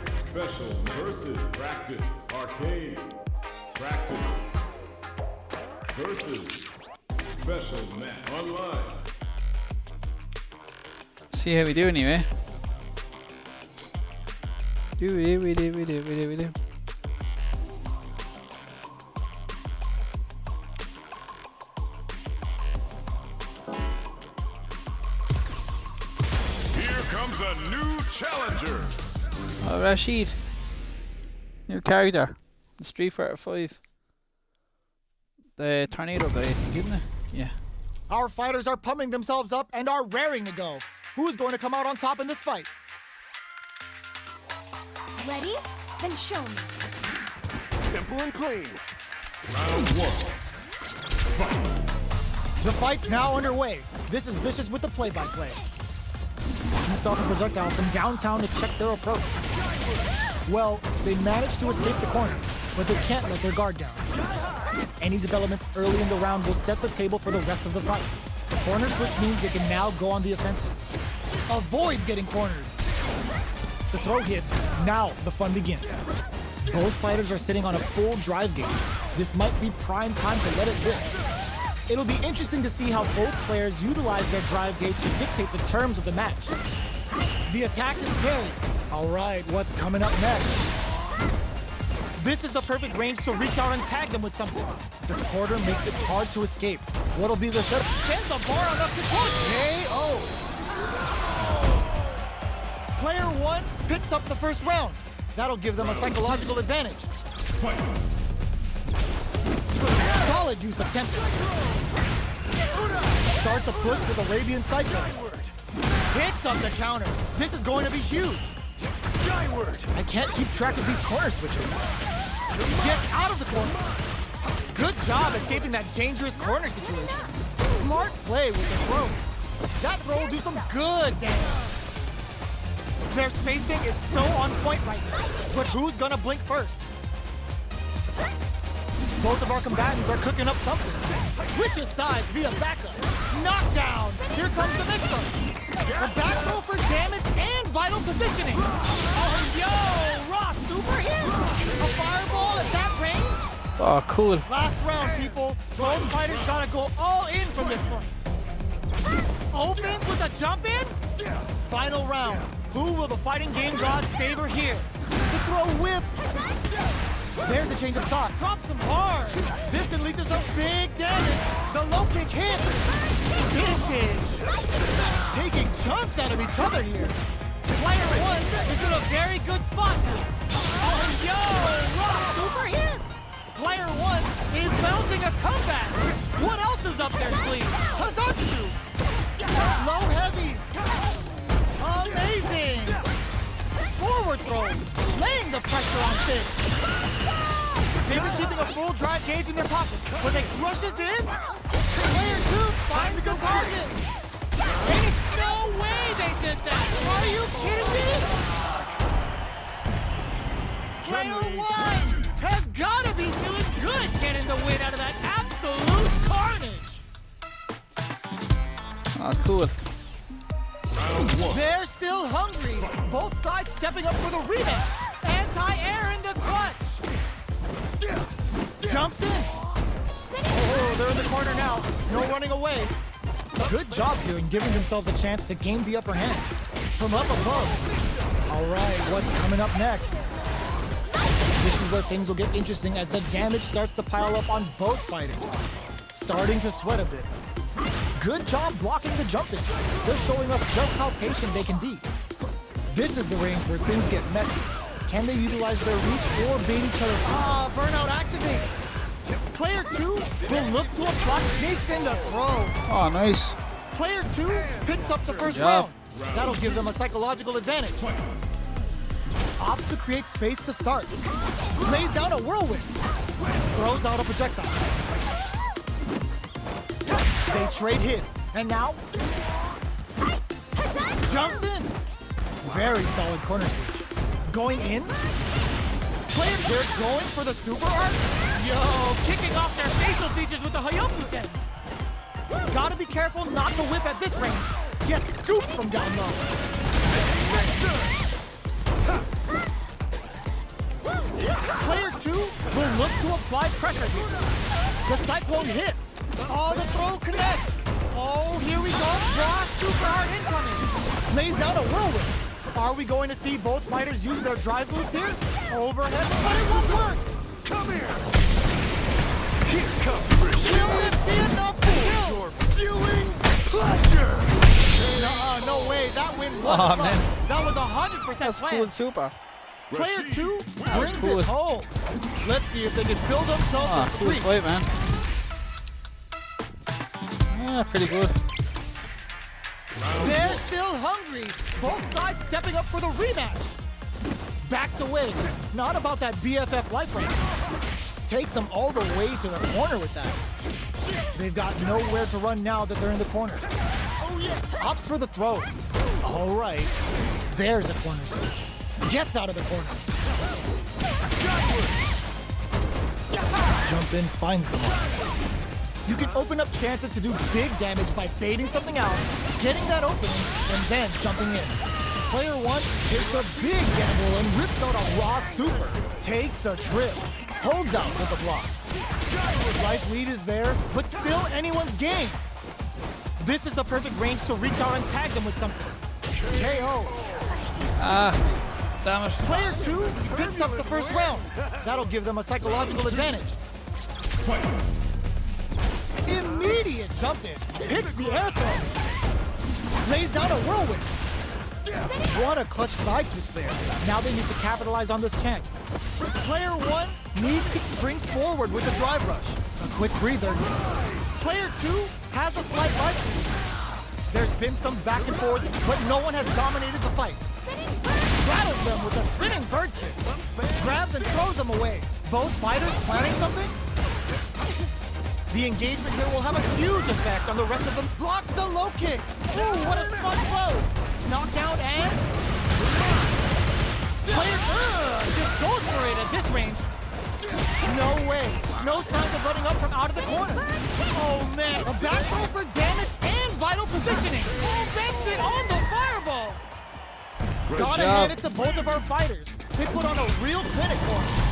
[SPEAKER 2] Special versus practice. Arcade. Practice. Versus special match. Online.
[SPEAKER 1] See how we do anyway. We do.
[SPEAKER 2] Here comes a new challenger.
[SPEAKER 1] Oh, Rashid. New character. The Street Fighter 5. The tornado guy, I think, isn't it? Yeah.
[SPEAKER 3] Our fighters are pumping themselves up and are raring to go. Who's going to come out on top in this fight?
[SPEAKER 6] Ready? Then show me.
[SPEAKER 4] Simple and clean.
[SPEAKER 2] Round one.
[SPEAKER 3] The fight's now underway. This is Vicious with the play-by-play. Shoots off a projectile from downtown to check their approach. Well, they managed to escape the corner, but they can't let their guard down. Any developments early in the round will set the table for the rest of the fight. Corner switch means they can now go on the offensive. Avoids getting cornered. The throw hits. Now the fun begins. Both fighters are sitting on a full drive gauge. This might be prime time to let it rip. It'll be interesting to see how both players utilize their drive gauge to dictate the terms of the match. The attack is parried. All right, what's coming up next? This is the perfect range to reach out and tag them with something. The quarter makes it hard to escape. What'll be the setup? Sends the bar on up to KO. Player one picks up the first round. That'll give them a psychological advantage. Solid use of tempo. Start the push with Arabian Cycle. Picks up the counter. This is going to be huge. I can't keep track of these corner switches. Get out of the corner. Good job escaping that dangerous corner situation. Smart play with the throw. That throw will do some good damage. Their spacing is so on point right now. But who's gonna blink first? Both of our combatants are cooking up something. Switches sides via backup. Knockdown. Here comes the mix-up. A back throw for damage and vital positioning. Oh, yo, raw super hit. A fireball at that range.
[SPEAKER 1] Oh, cool.
[SPEAKER 3] Last round, people. Both fighters gotta go all in from this point. Opens with a jump in. Final round. Who will the fighting game gods favor here? The throw whiffs. There's a change of side. Drops them hard. This can lead to some big damage. The low kick hit. Vintage. Taking chunks out of each other here. Player one is in a very good spot now. Oh, yo, rock super hit. Player one is mounting a comeback. What else is up their sleeve? Hazatsu. Low heavy. Amazing. Forward throw. Laying the pressure on Finn. They've been keeping a full drive gauge in their pocket, but they rushes in. Player two finds the target. Ain't no way they did that. Are you kidding me? Player one has got to be feeling good getting the win out of that absolute carnage.
[SPEAKER 1] Oh, cool.
[SPEAKER 3] They're still hungry. Both sides stepping up for the rematch. Anti-air in the clutch. Jumps in. Oh, they're in the corner now. No running away. Good job here in giving themselves a chance to gain the upper hand. From up above. All right, what's coming up next? This is where things will get interesting as the damage starts to pile up on both fighters. Starting to sweat a bit. Good job blocking the jumping. They're showing us just how patient they can be. This is the range where things get messy. Can they utilize their reach or bait each other? Ah, burnout activates. Player two will look to apply sneaks in the throw.
[SPEAKER 1] Oh, nice.
[SPEAKER 3] Player two picks up the first
[SPEAKER 1] job.
[SPEAKER 3] round. That'll give them a psychological advantage. Opts to create space to start. Lays down a whirlwind. Throws out a projectile. They trade hits. And now, Jumps in. Very solid corner switch. Going in. They're going for the super art.
[SPEAKER 5] Yo, kicking off their facial features with the Hayokusen.
[SPEAKER 3] Gotta be careful not to whiff at this range. Get scooped from down low. Player 2 will look to apply pressure here. The Cyclone hits. Oh, the throw connects. Oh, here we go. Raw super art incoming. Lays down a whirlwind. Are we going to see both fighters use their drive moves here? Overhead, but it won't work.
[SPEAKER 4] Come here! Here comes Rich.
[SPEAKER 3] Will this be enough for
[SPEAKER 4] You're spewing pleasure!
[SPEAKER 3] No way, that win
[SPEAKER 1] Oh,
[SPEAKER 3] wasn't
[SPEAKER 1] man.
[SPEAKER 3] fun. That was 100%
[SPEAKER 1] That's
[SPEAKER 3] planned.
[SPEAKER 1] cool, super.
[SPEAKER 3] Player 2
[SPEAKER 1] That was
[SPEAKER 3] brings
[SPEAKER 1] cool.
[SPEAKER 3] it home. Let's see if they can build themselves
[SPEAKER 1] Ah,
[SPEAKER 3] a
[SPEAKER 1] cool
[SPEAKER 3] streak.
[SPEAKER 1] fight, man. Yeah, pretty good.
[SPEAKER 3] They're still hungry. Both sides stepping up for the rematch. Backs away. Not about that BFF life right now. Takes them all the way to the corner with that. They've got nowhere to run now that they're in the corner. Oh yeah. Opts for the throw. All right. There's a corner switch. Gets out of the corner. Jump in, finds the mark. You can open up chances to do big damage by baiting something out, getting that opening, and then jumping in. Player 1 takes a big gamble and rips out a raw super. Takes a trip. Holds out with the block. Life lead is there, but still anyone's game. This is the perfect range to reach out and tag them with something. KO.
[SPEAKER 1] Ah, damn it.
[SPEAKER 3] Player 2 picks up the first round. That'll give them a psychological advantage. Immediate jump in. Hits the air throw. Lays down a whirlwind. What a clutch side switch there. Now they need to capitalize on this chance. Player 1 springs forward with a drive rush. A quick breather. Player 2 has a slight life lead. There's been some back and forth, but no one has dominated the fight. Rattles them with a spinning bird kick. Grabs and throws them away. Both fighters planning something? The engagement here will have a huge effect on the rest of them. Blocks the low kick. Ooh, what a smart throw. Knockdown and... Player just goes for it at this range. No way. No signs of letting up from out of the corner. Oh man, a back throw for damage and vital positioning. Bends it on the fireball. Gotta hand it to both of our fighters. They put on a real clinic for him.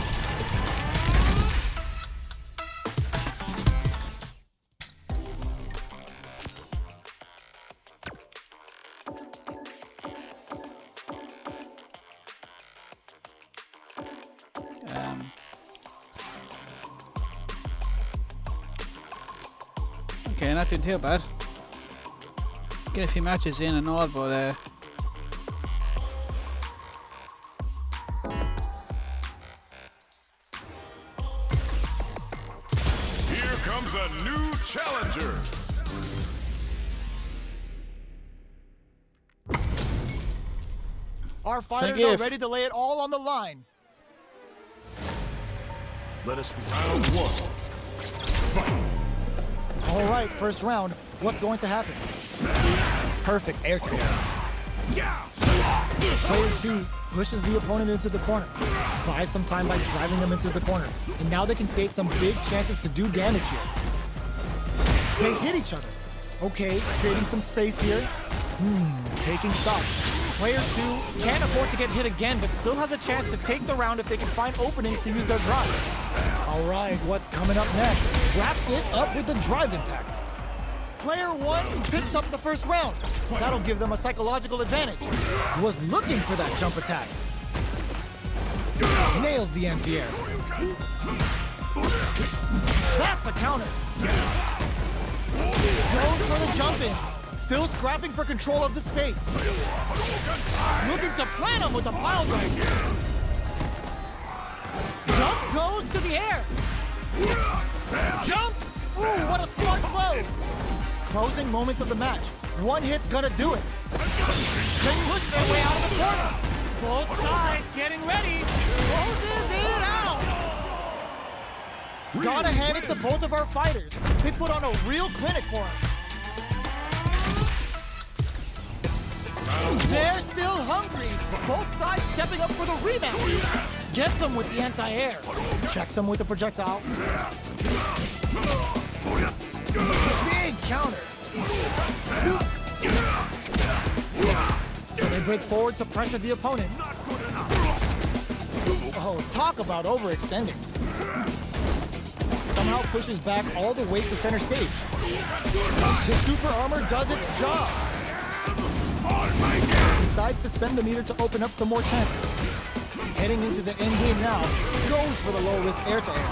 [SPEAKER 1] Okay, not doing too bad. Get a few matches in and all, but
[SPEAKER 2] Here comes a new challenger.
[SPEAKER 3] Our fighters are ready to lay it all on the line.
[SPEAKER 4] Let us begin.
[SPEAKER 2] Round 1. Fight.
[SPEAKER 3] All right, first round. What's going to happen? Perfect air to air. Player 2 pushes the opponent into the corner. Buys some time by driving them into the corner. And now they can create some big chances to do damage here. They hit each other. Okay, creating some space here. Taking stock. Player 2 can't afford to get hit again, but still has a chance to take the round if they can find openings to use their drive. All right, what's coming up next? Wraps it up with a drive impact. Player 1 picks up the first round. That'll give them a psychological advantage. Was looking for that jump attack. Nails the anti-air. That's a counter. Goes for the jump in. Still scrapping for control of the space. Looking to plant him with a pile drive. Jump goes to the air. Jumps! Ooh, what a smart throw! Closing moments of the match. One hit's gonna do it. They push their way out of the corner. Both sides getting ready. Closes it out. Gotta hand it to both of our fighters. They put on a real clinic for us. They're still hungry. Both sides stepping up for the rematch. Gets them with the anti-air. Checks them with the projectile. Big counter. So they break forward to pressure the opponent. Oh, talk about overextending. Somehow pushes back all the way to center stage. The super armor does its job. Decides to spend the meter to open up some more chances. Heading into the end game now, goes for the low-risk air-to-air.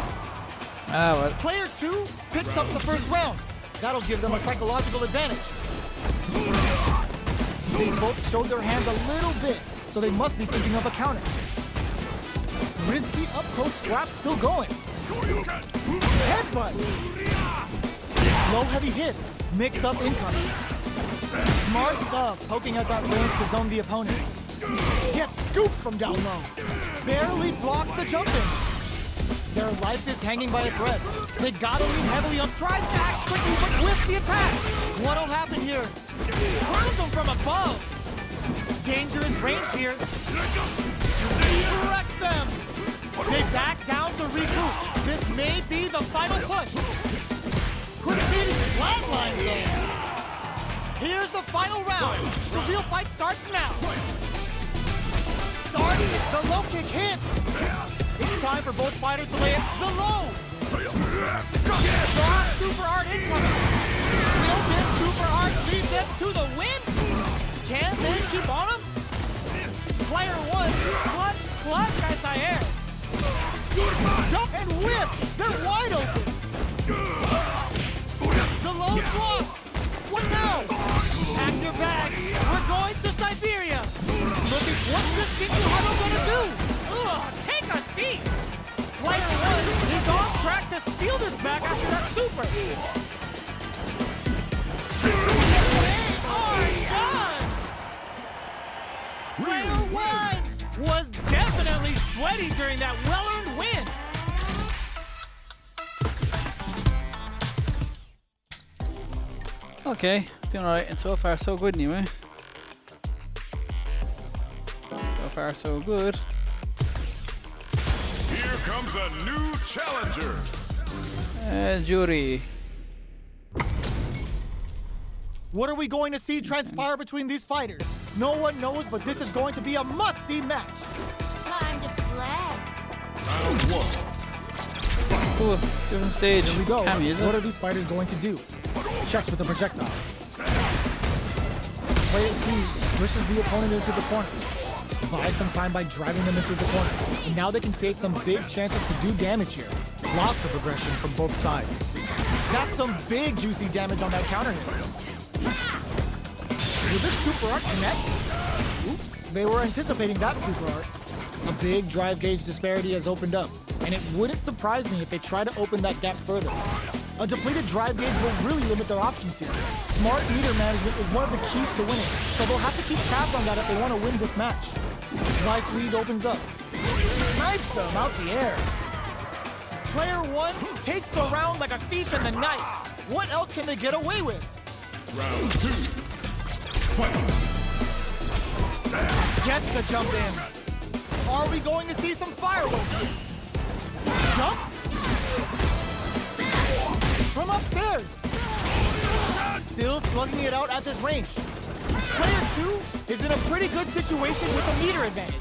[SPEAKER 1] Ah, well.
[SPEAKER 3] Player 2 picks up the first round. That'll give them a psychological advantage. They both showed their hands a little bit, so they must be thinking of a counter. Risky up-close scrap still going. Headbutt! Low heavy hits, mix up incoming. Smart stuff, poking at that range to zone the opponent. Gets scooped from down low. Barely blocks the jump in. Their life is hanging by a thread. They gotta lean heavily on, tries to act quickly, but whiffs the attack. What'll happen here? Crowns them from above. Dangerous range here. Corrects them. They back down to regroup. This may be the final push. Quick beating flatline zone. Here's the final round. The real fight starts now. Starting, the low kick hits. It's time for both fighters to lay it the low. Raw super art incoming. Will this super art lead them to the win? Can they keep on him? Player 1, clutch anti-air. Jump and whip! They're wide open! The low block! What now? Pack your bags! We're going to Siberia! Looking, what's this Jinju Huddle gonna do? Ugh, take a seat! Player 1 is on track to steal this back after that super! They are done! Player 1 was definitely sweaty during that well-earned win!
[SPEAKER 1] Okay, doing alright, and so far so good anyway. So far so good.
[SPEAKER 2] Here comes a new challenger.
[SPEAKER 1] Jury.
[SPEAKER 3] What are we going to see transpire between these fighters? No one knows, but this is going to be a must-see match.
[SPEAKER 6] Time to play.
[SPEAKER 2] Round 1.
[SPEAKER 1] Cool, different stage.
[SPEAKER 3] Here we go.
[SPEAKER 1] Cammy, is
[SPEAKER 3] What
[SPEAKER 1] it?
[SPEAKER 3] are these fighters going to do? Checks with the projectile. Player 2 pushes the opponent into the corner. Buys some time by driving them into the corner. And now they can create some big chances to do damage here. Lots of aggression from both sides. Got some big juicy damage on that counter hit. Will this super art connect? Oops, they were anticipating that super art. A big drive gauge disparity has opened up, and it wouldn't surprise me if they try to open that gap further. A depleted drive gauge will really limit their options here. Smart meter management is one of the keys to winning, so they'll have to keep tabs on that if they want to win this match. Life lead opens up. Snipes them out the air. Player 1 takes the round like a thief in the night. What else can they get away with?
[SPEAKER 2] Round 2. Fight.
[SPEAKER 3] Gets the jump in. Are we going to see some fireworks here? Jumps? From upstairs. Still slugging it out at this range. Player 2 is in a pretty good situation with a meter advantage.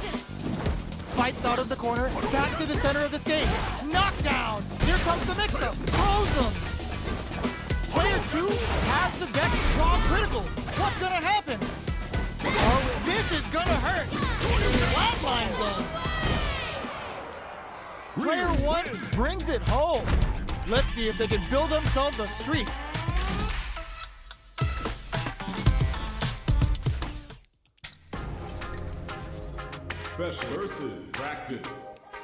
[SPEAKER 3] Fights out of the corner, back to the center of the stage. Knockdown! Here comes the mix-up. Throws them. Player 2 has the deck draw critical. What's gonna happen? Oh, this is gonna hurt. Flatline zone. Player 1 brings it home. Let's see if they can build themselves a streak.
[SPEAKER 2] Special versus practice.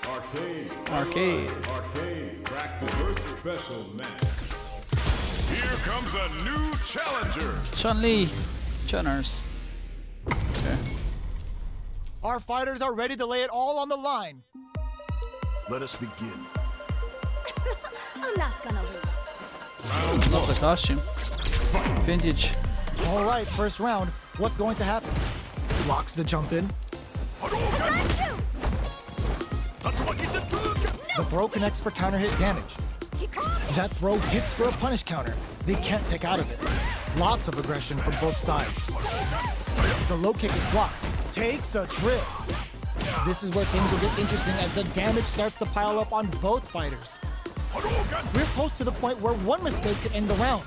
[SPEAKER 2] Arcade.
[SPEAKER 1] Arcade.
[SPEAKER 2] Arcade. Practice versus special match. Here comes a new challenger.
[SPEAKER 1] Chun-Li. Chunners. Okay.
[SPEAKER 3] Our fighters are ready to lay it all on the line.
[SPEAKER 4] Let us begin.
[SPEAKER 6] I'm not gonna lose.
[SPEAKER 2] Round
[SPEAKER 1] Love the
[SPEAKER 2] 1.
[SPEAKER 1] costume. Vintage.
[SPEAKER 3] All right, first round. What's going to happen? blocks the jump in. The throw connects for counter hit damage. That throw hits for a punish counter. They can't take out of it. Lots of aggression from both sides. The low kick is blocked. Takes a trip. This is where things will get interesting as the damage starts to pile up on both fighters. We're close to the point where one mistake could end the round.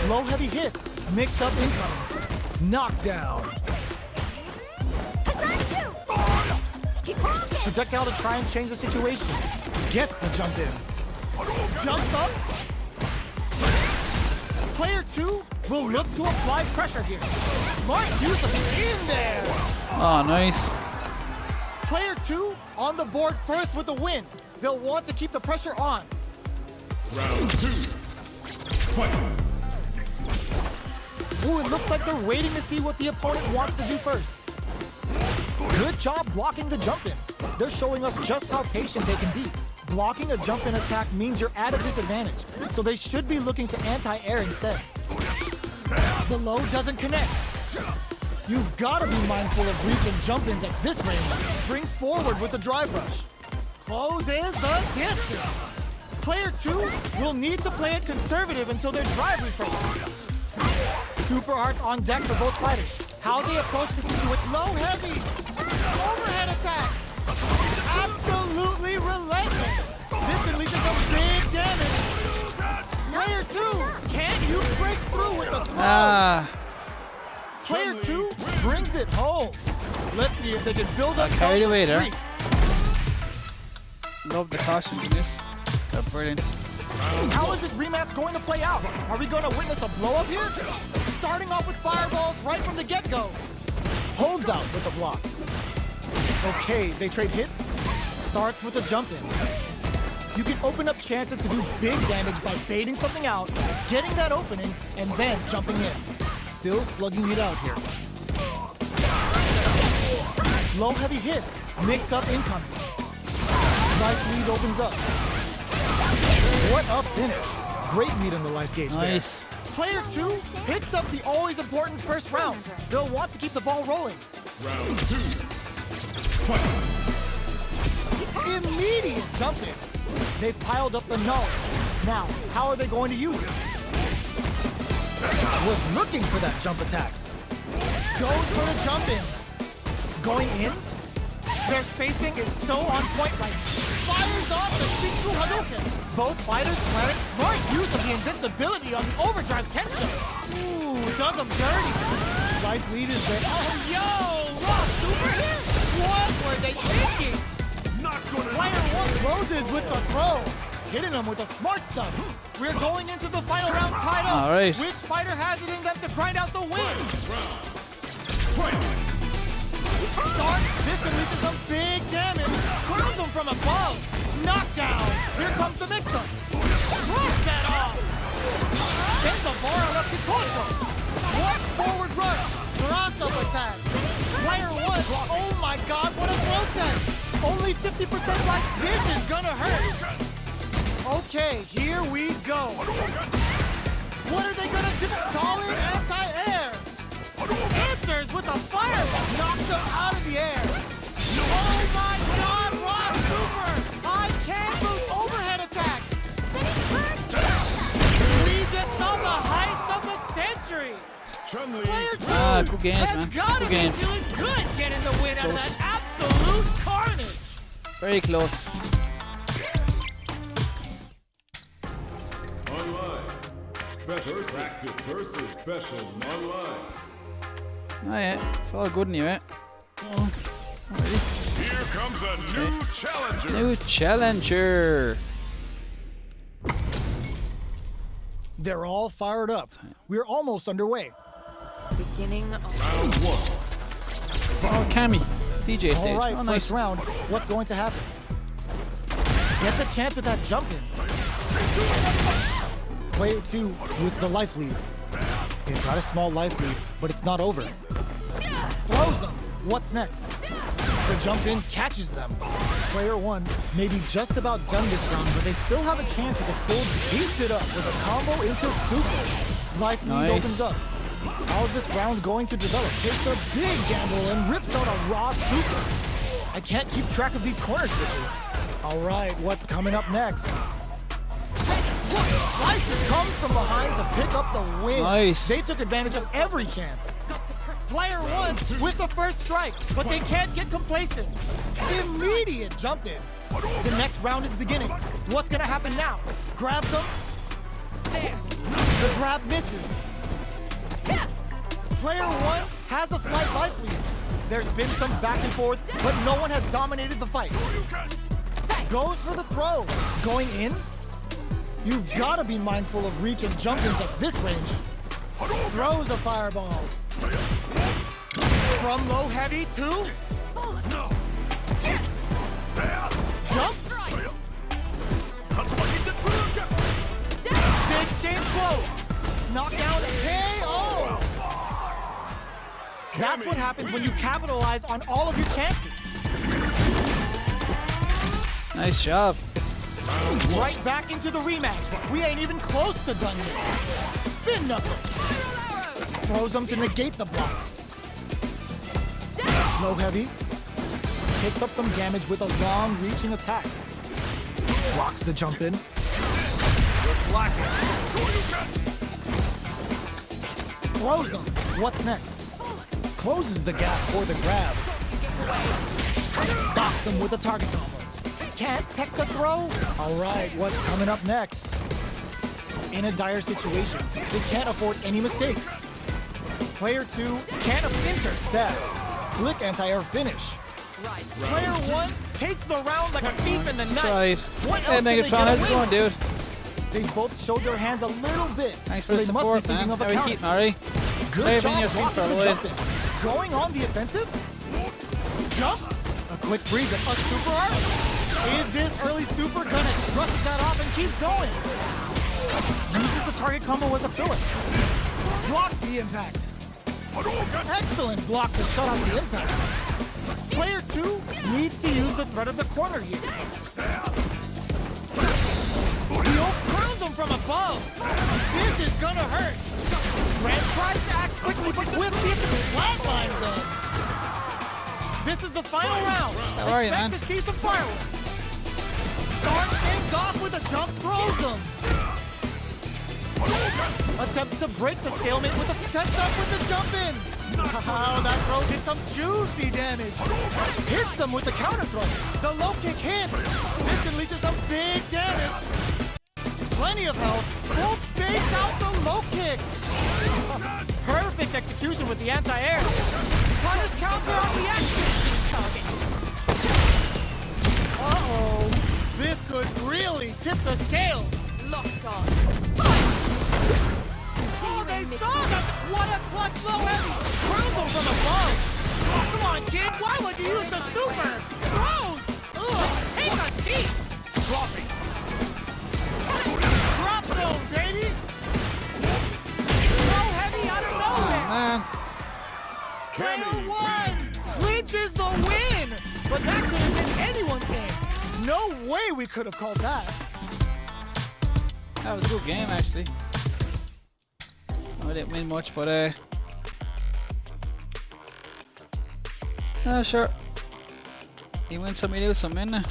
[SPEAKER 3] Low heavy hits, mix up incoming. Knockdown. Projectile to try and change the situation. Gets the jump in. Jumps up. Player 2 will look to apply pressure here. Smart use of it in there.
[SPEAKER 1] Oh, nice.
[SPEAKER 3] Player 2 on the board first with the win. They'll want to keep the pressure on.
[SPEAKER 2] Round 2. Fight.
[SPEAKER 3] Ooh, it looks like they're waiting to see what the opponent wants to do first. Good job blocking the jump in. They're showing us just how patient they can be. Blocking a jump in attack means you're at a disadvantage, so they should be looking to anti-air instead. The low doesn't connect. You've got to be mindful of reaching jump-ins at this range. Springs forward with the drive rush. Closes the distance. Player 2 will need to play it conservative until their drive refreshes. Super Hearts on deck for both fighters. How they approach the situation. Low heavy. Overhead attack. Absolutely relentless. This can lead to some big damage. Player 2, can you break through with the throw? Player 2 brings it home. Let's see if they can build up
[SPEAKER 1] Carried
[SPEAKER 3] some
[SPEAKER 1] away there.
[SPEAKER 3] streak.
[SPEAKER 1] Love the costumes in this. They're brilliant.
[SPEAKER 3] How is this rematch going to play out? Are we going to witness a blow up here? Starting off with fireballs right from the get-go. Holds out with the block. Okay, they trade hits. Starts with a jump in. You can open up chances to do big damage by baiting something out, getting that opening, and then jumping in. Still slugging it out here. Low heavy hits, mix up incoming. Life lead opens up. What a finish. Great meat on the life gauge
[SPEAKER 1] Nice.
[SPEAKER 3] there. Player 2 picks up the always important first round. They'll want to keep the ball rolling.
[SPEAKER 2] Round 2. Fight.
[SPEAKER 3] Immediate jump in. They've piled up the knowledge. Now, how are they going to use it? Was looking for that jump attack. Goes for the jump in. Going in. Their spacing is so on point right now. Fires off the Shinku Hadouken. Both fighters planning smart use of the invincibility on the overdrive tension. Ooh, does them dirty. Life lead is there. Oh, yo! Raw super hit! What were they thinking?
[SPEAKER 2] Not gonna.
[SPEAKER 3] Player 1 closes with the throw. Hitting them with the smart stuff. We're going into the final round tied up.
[SPEAKER 1] All right.
[SPEAKER 3] Which fighter has it in them to grind out the win?
[SPEAKER 2] Fight.
[SPEAKER 3] Start. This can lead to some big damage. Crowns him from above. Knockdown. Here comes the mix-up. Drops that off. Then the bar left his torso. What forward rush. Cross-up attack. Player 1. Oh my god, what a throw tech. Only 50% life. This is gonna hurt. Okay, here we go. What are they gonna do? Solid anti-air. Answers with a fireball. Knocks them out of the air. Oh my god, Raw Super. I can't move overhead attack. We just saw the heist of the century.
[SPEAKER 2] Chun-Li.
[SPEAKER 3] Player 2
[SPEAKER 1] good games,
[SPEAKER 3] has
[SPEAKER 1] man.
[SPEAKER 3] gotta
[SPEAKER 1] Good
[SPEAKER 3] be
[SPEAKER 1] games.
[SPEAKER 3] feeling good getting the win out of
[SPEAKER 1] Close.
[SPEAKER 3] that absolute carnage.
[SPEAKER 1] Very close.
[SPEAKER 2] Online. Special active versus special online.
[SPEAKER 1] Oh yeah, it's all good anyway. Oh, alrighty.
[SPEAKER 2] Here comes a new challenger.
[SPEAKER 1] New challenger.
[SPEAKER 3] They're all fired up. We're almost underway.
[SPEAKER 5] Beginning of
[SPEAKER 2] Round 1.
[SPEAKER 1] Oh, Cammy. DJ stage.
[SPEAKER 3] All right,
[SPEAKER 1] Oh,
[SPEAKER 3] first
[SPEAKER 1] nice.
[SPEAKER 3] round. What's going to happen? Gets a chance with that jump in. Player 2 with the life lead. They've got a small life lead, but it's not over. Throws them. What's next? The jump in catches them. Player 1 may be just about done this round, but they still have a chance at the full. Beats it up with a combo into super. Life lead
[SPEAKER 1] Nice.
[SPEAKER 3] opens up. How's this round going to develop? Takes a big gamble and rips out a raw super. I can't keep track of these corner switches. All right, what's coming up next? Slicer comes from behind to pick up the win.
[SPEAKER 1] Nice.
[SPEAKER 3] They took advantage of every chance. Player one with the first strike, but they can't get complacent. Immediate jump in. The next round is beginning. What's gonna happen now? Grabs him. The grab misses. Player one has a slight life lead. There's been some back and forth, but no one has dominated the fight. Goes for the throw. Going in? You've gotta be mindful of reach and jump-ins at this range. Throws a fireball. From low heavy to... Jumps. The exchange close. Knockdown KO. That's what happens when you capitalize on all of your chances.
[SPEAKER 1] Nice job.
[SPEAKER 3] Right back into the rematch. We ain't even close to done yet. Spin knuckle. Throws him to negate the block. Low heavy. Picks up some damage with a long reaching attack. Blocks the jump in. Throws him. What's next? Closes the gap for the grab. Stops him with a target combo. Can't tech the throw? All right, what's coming up next? In a dire situation, they can't afford any mistakes. Player two can't intercepts. Slick anti-air finish. Player one takes the round like a thief in the
[SPEAKER 1] That's
[SPEAKER 3] night.
[SPEAKER 1] right.
[SPEAKER 3] What
[SPEAKER 1] Hey
[SPEAKER 3] else can they
[SPEAKER 1] Megatron,
[SPEAKER 3] get
[SPEAKER 1] how's it
[SPEAKER 3] away
[SPEAKER 1] going,
[SPEAKER 3] with?
[SPEAKER 1] dude?
[SPEAKER 3] They both showed their hands a little bit.
[SPEAKER 1] Thanks
[SPEAKER 3] so
[SPEAKER 1] for the
[SPEAKER 3] they must be
[SPEAKER 1] support,
[SPEAKER 3] thinking
[SPEAKER 1] man.
[SPEAKER 3] of a
[SPEAKER 1] How are you
[SPEAKER 3] counter.
[SPEAKER 1] keeping, Ari?
[SPEAKER 3] Good
[SPEAKER 1] Saving
[SPEAKER 3] job
[SPEAKER 1] your feet
[SPEAKER 3] blocking
[SPEAKER 1] for
[SPEAKER 3] the
[SPEAKER 1] a
[SPEAKER 3] jump in. Going on the offensive? Jumps? A quick breather. A super art? Is this early super gonna trust that off and keeps going? Uses the target combo as a filler. Blocks the impact. Excellent block to shut out the impact. Player two needs to use the threat of the corner here. Leo crowns him from above. This is gonna hurt. Grant tries to act quickly, but with the flatlines in. This is the final round.
[SPEAKER 1] How are you,
[SPEAKER 3] Expect
[SPEAKER 1] man?
[SPEAKER 3] to see some fireworks. Starts things off with a jump, throws him. Attempts to break the stalemate with a sets up with the jump in. Oh, that throw did some juicy damage. Hits them with the counter throw. The low kick hits. This can lead to some big damage. Plenty of health. Both fakes out the low kick. Perfect execution with the anti-air. Punish counter on the action. Uh-oh. This could really tip the scales.
[SPEAKER 6] Locked on.
[SPEAKER 3] Oh, they saw that! What a clutch low heavy! Throws him from above! Oh, come on, kid! Why would you use the super? Throws! Ugh, take a seat! Dropping. Drop zone, baby! Low heavy out of nowhere!
[SPEAKER 1] Man.
[SPEAKER 3] Player one clinches the win! But that could have been anyone's game. No way we could have called that.
[SPEAKER 1] That was a good game, actually. I didn't win much, but sure. You win some, you lose some, innit?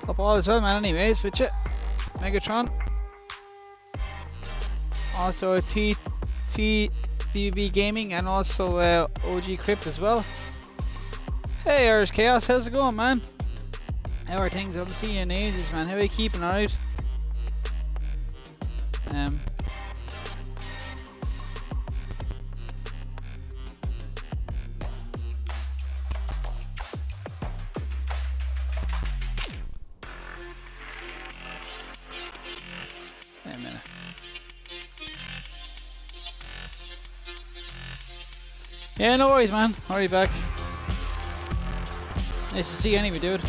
[SPEAKER 1] Hope all is well, man. Anyways, with you, Megatron. Also TVB Gaming and also OG Crypt as well. Hey, Irish Chaos, how's it going, man? How are things? I haven't seen you in ages, man. How are you keeping, alright? Wait a minute. Yeah, no worries, man. Already back. Nice to see you anyway, dude.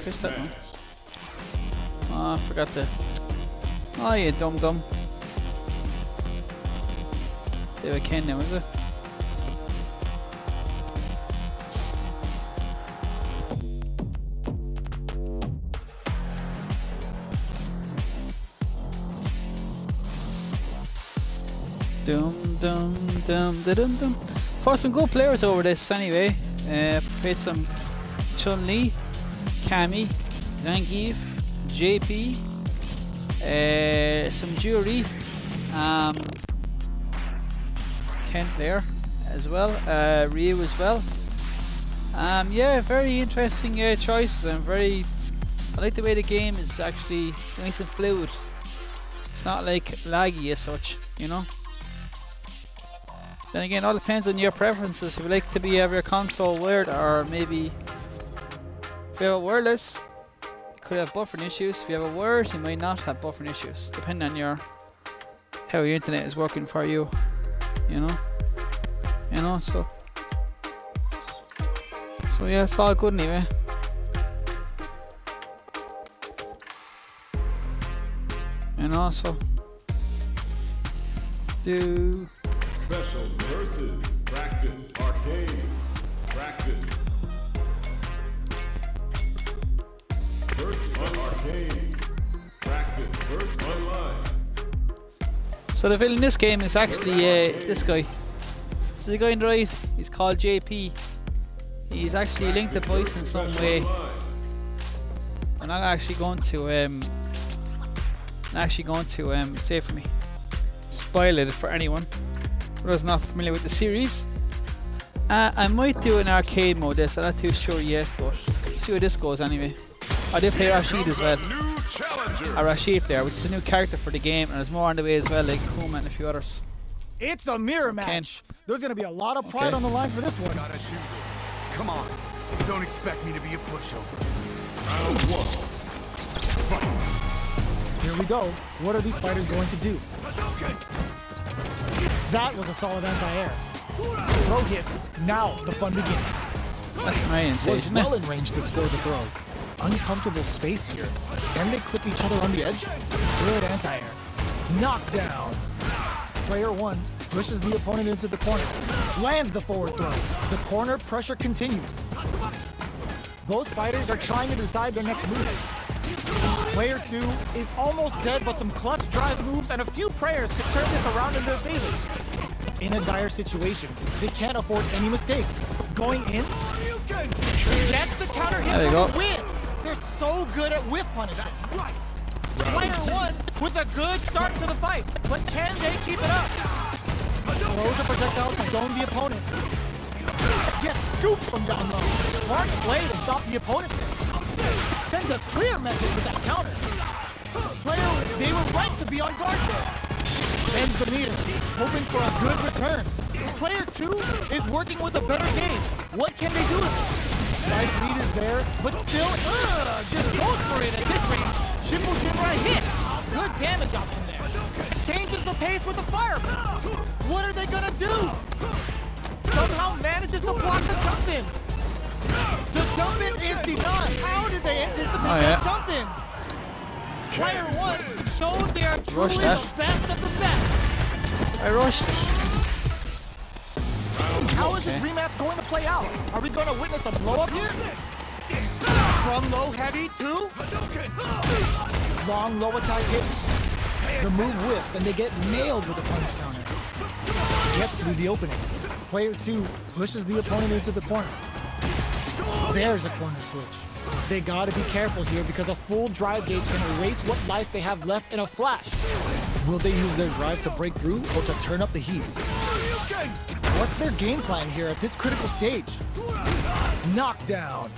[SPEAKER 1] Fish that one. Oh, I forgot to. Oh, you dumb dumb. They were Ken now, is it? Dum dum dum da dum dum. For some good players over this anyway. Played some Chun-Li, Cammy, Zangief, JP, some Jury, Kent there as well, Ryu as well. Yeah, very interesting choices. I like the way the game is actually nice and fluid. It's not like laggy as such, you know. Then again, all depends on your preferences. If you like to have your console wired, or maybe if you have a wireless, you could have buffering issues. If you have a wired, you might not have buffering issues, depending on how your internet is working for you. You know, so yeah, it's all good anyway. You know, so do.
[SPEAKER 2] Special versus practice arcade. Practice. Versus arcade. Practice. Versus online.
[SPEAKER 1] So the villain in this game is actually this guy. So the guy on the right, he's called JP. He's actually linked to Voice in some way. I'm not actually going to say for me, spoil it for anyone who's not familiar with the series. I might do an arcade mode this, I'm not too sure yet, but see where this goes anyway. I did play Rashid as well. Rashid there, which is a new character for the game, and there's more on the way as well, like Kuma and a few others.
[SPEAKER 3] It's a mirror match. There's gonna be a lot of pride on the line for this one.
[SPEAKER 4] Gotta do this. Come on. Don't expect me to be a pushover.
[SPEAKER 2] Round one. Fight.
[SPEAKER 3] Here we go. What are these fighters going to do? That was a solid anti-air. Throw hits. Now the fun begins.
[SPEAKER 1] That's Marion stage,
[SPEAKER 3] Was
[SPEAKER 1] isn't
[SPEAKER 3] well
[SPEAKER 1] it?
[SPEAKER 3] in range to score the throw. Uncomfortable space here. Can they clip each other on the edge? Good anti-air. Knockdown. Player one pushes the opponent into the corner. Lands the forward throw. The corner pressure continues. Both fighters are trying to decide their next move. Player two is almost dead, but some clutch drive moves and a few prayers could turn this around in their favor. In a dire situation, they can't afford any mistakes. Going in, gets the counter hit
[SPEAKER 1] There you
[SPEAKER 3] for
[SPEAKER 1] go.
[SPEAKER 3] the win. They're so good at whiff punishes. Player one with a good start to the fight, but can they keep it up? Throws a projectile to zone the opponent. Gets scooped from down low. Smart play to stop the opponent. Sends a clear message with that counter. Player, they were right to be on guard there. Ends the meter, hoping for a good return. Player two is working with a better game. What can they do with it? Life lead is there, but still, just goes for it at this range. Shimbo Jinrai hits. Good damage option there. Changes the pace with the fireball. What are they gonna do? Somehow manages to block the jump in. The jump in is denied. How did they anticipate that jump in? Player one showed they are truly the best of the best.
[SPEAKER 1] I rushed.
[SPEAKER 3] How is this rematch going to play out? Are we going to witness a blow up here? From low heavy to long low attack hit. The move whiffs and they get nailed with a punish counter. Gets through the opening. Player two pushes the opponent into the corner. There's a corner switch. They gotta be careful here because a full drive gauge can erase what life they have left in a flash. Will they use their drive to break through or to turn up the heat? What's their game plan here at this critical stage? Knockdown.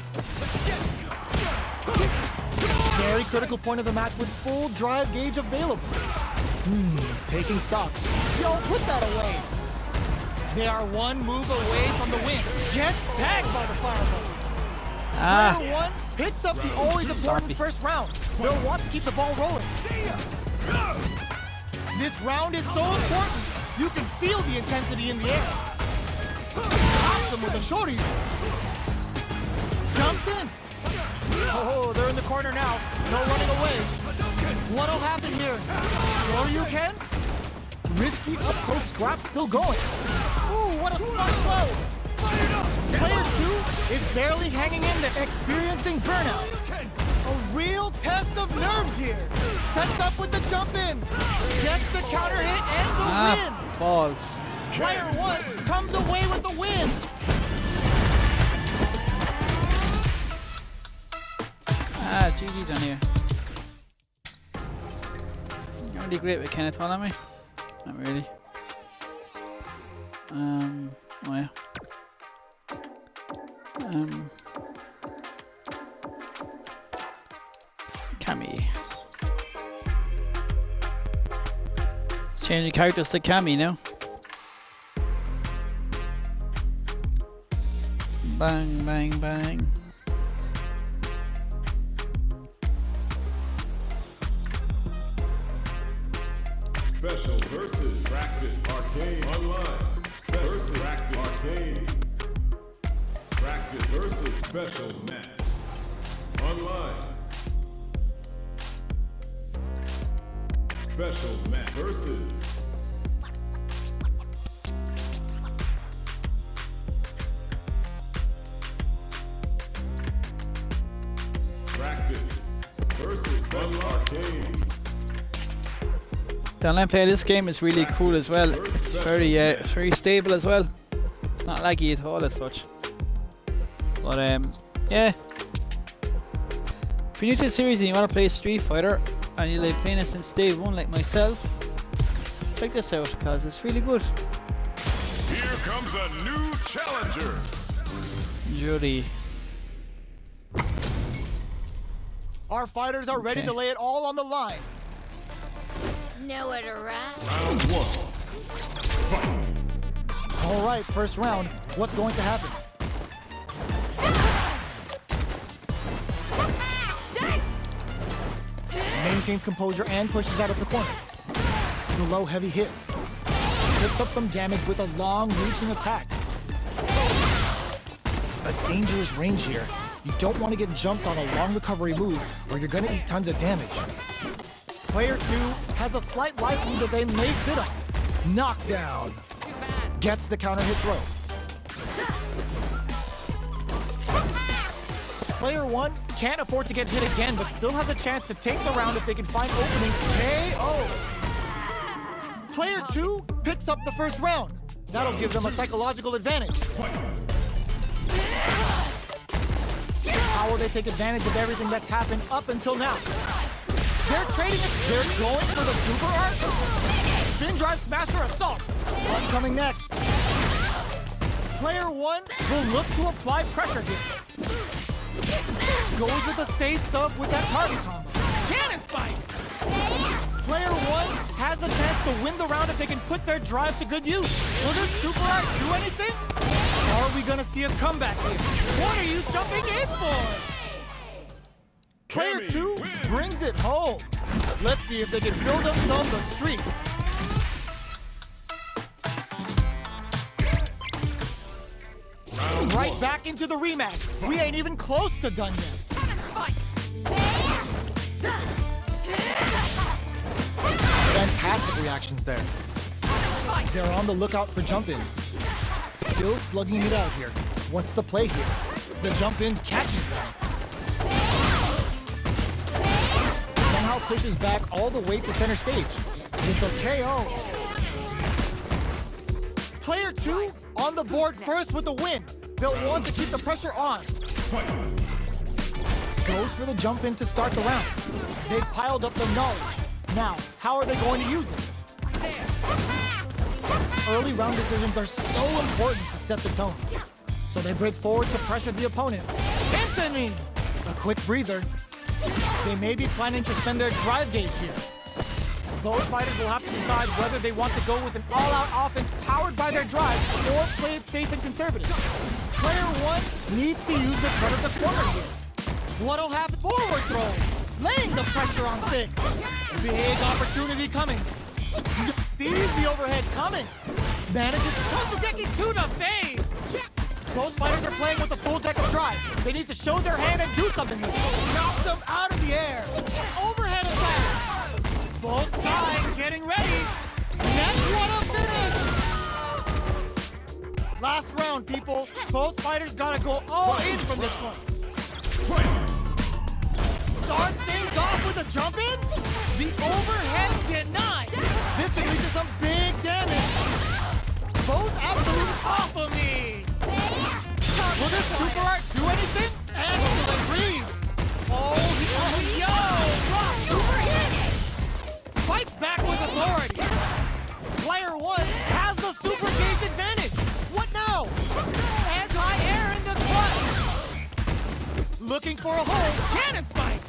[SPEAKER 3] very critical point of the match with full drive gauge available. Taking stock. Yo, put that away. They are one move away from the win. Gets tagged by the fireball. Player one picks up the always important first round. They'll want to keep the ball rolling. This round is so important. You can feel the intensity in the air. Chops him with a shorty. Jumps in. Oh, they're in the corner now. No running away. What'll happen here? Sure you can? Risky up-close scrap still going. Ooh, what a smart blow. Player two is barely hanging in there, experiencing burnout. A real test of nerves here. Sets up with the jump in. Gets the counter hit and the win.
[SPEAKER 1] Balls.
[SPEAKER 3] Player one comes away with the win.
[SPEAKER 1] GG's on here. You're really great with Kenneth, what am I? Not really. Oh yeah. Cammy. Changing characters to Cammy now. Bang, bang, bang.
[SPEAKER 2] Special versus Practice Arcade Online. Versus Practice Arcade. Practice versus Special Match Online. Special Match versus Practice versus Special Arcade.
[SPEAKER 1] The online play of this game is really cool as well. It's very stable as well. It's not laggy at all as such. But yeah. If you're new to the series and you want to play Street Fighter and you've been playing it since day one like myself, check this out because it's really good.
[SPEAKER 2] Here comes a new challenger.
[SPEAKER 1] Judy.
[SPEAKER 3] Our fighters are ready to lay it all on the line.
[SPEAKER 6] Nowhere to run.
[SPEAKER 2] Round one.
[SPEAKER 3] All right, first round. What's going to happen? Maintains composure and pushes out of the corner. The low heavy hits. Picks up some damage with a long reaching attack. A dangerous range here. You don't want to get jumped on a long recovery move or you're going to eat tons of damage. Player two has a slight life lead that they may sit on. Knockdown. Gets the counter hit throw. Player one can't afford to get hit again, but still has a chance to take the round if they can find openings. KO. Player two picks up the first round. That'll give them a psychological advantage. How will they take advantage of everything that's happened up until now? They're trading it. They're going for the super art. Spin drive smasher assault. What's coming next? Player one will look to apply pressure here. Goes with the safe stuff with that target combo. Cannon spike! Player one has the chance to win the round if they can put their drive to good use. Will this super art do anything? Or are we gonna see a comeback here? What are you jumping in for? Player two brings it home. Let's see if they can build up some the streak. Right back into the rematch. We ain't even close to done yet. Fantastic reactions there. They're on the lookout for jump-ins. Still slugging it out here. What's the play here? The jump-in catches them. Somehow pushes back all the way to center stage with the KO. Player two on the board first with the win. They'll want to keep the pressure on. Goes for the jump in to start the round. They've piled up the knowledge. Now, how are they going to use it? Early round decisions are so important to set the tone. So they break forward to pressure the opponent. Anthony! A quick breather. They may be planning to spend their drive gauge here. Both fighters will have to decide whether they want to go with an all-out offense powered by their drive or play it safe and conservative. Player 1 needs to use the front of the corner here. What'll happen? Forward throw, laying the pressure on Thick. Big opportunity coming. Sees the overhead coming. Manages
[SPEAKER 5] To the face!
[SPEAKER 3] Both fighters are playing with a full deck of drive. They need to show their hand and do something with it. Knocks them out of the air. Overhead attack. Both sides getting ready. Next one up finish. Last round, people. Both fighters gotta go all in from this one. Starts things off with a jump in. The overhead denied. This could lead to some big damage. Both absolute off of me. Will this super art do anything? And will it breathe? Yo! Super hit! Fights back with authority. Player 1 has the super gauge advantage. What now? Anti-air in the clutch. Looking for a hole. Cannon spike.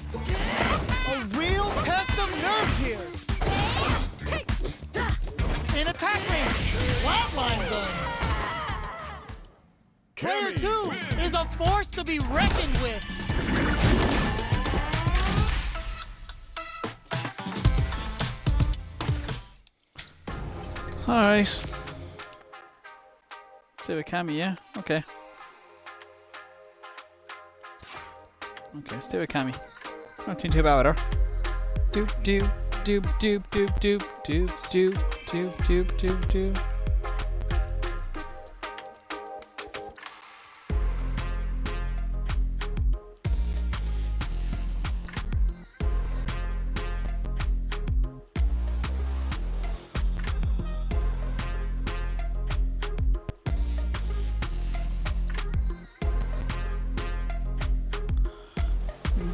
[SPEAKER 3] A real test of nerves here. In attack range. Flatline zone. Player 2 is a force to be reckoned with.
[SPEAKER 1] Alright. See with Cammy, yeah? Okay. Okay, stay with Cammy. Not too about her. Doop doop doop doop doop doop doop doop doop doop doop doop.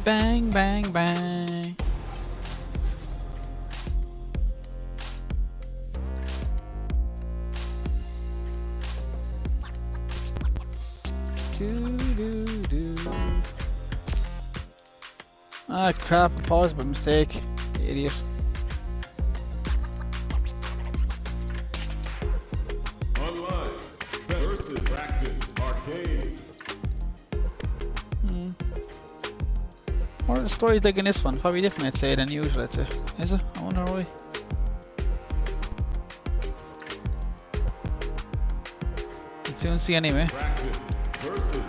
[SPEAKER 1] Bang, bang, bang. Do, do, do. Ah, crap. I paused by mistake. Idiot.
[SPEAKER 2] Online versus practice arcade.
[SPEAKER 1] What are the stories like in this one? Probably different, I'd say, than usual, I'd say. Is it? I wonder why. Let's soon see anyway.
[SPEAKER 2] Practice versus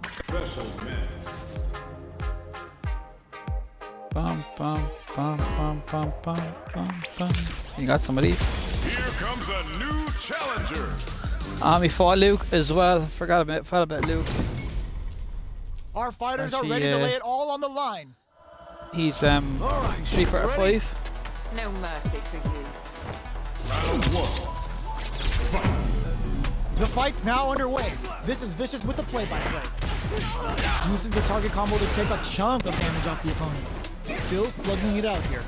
[SPEAKER 2] special match.
[SPEAKER 1] Bum, bum, bum, bum, bum, bum, bum, bum. You got somebody?
[SPEAKER 2] Here comes a new challenger.
[SPEAKER 1] We fought Luke as well. Forgot about Luke.
[SPEAKER 3] Our fighters are
[SPEAKER 1] Actually,
[SPEAKER 3] ready to lay it all on the line.
[SPEAKER 1] He's Street Fighter 5.
[SPEAKER 6] No mercy for you.
[SPEAKER 2] Round 1.
[SPEAKER 3] The fight's now underway. This is Vicious with the play-by-play. Uses the target combo to take a chunk of damage off the opponent. Still slugging it out here.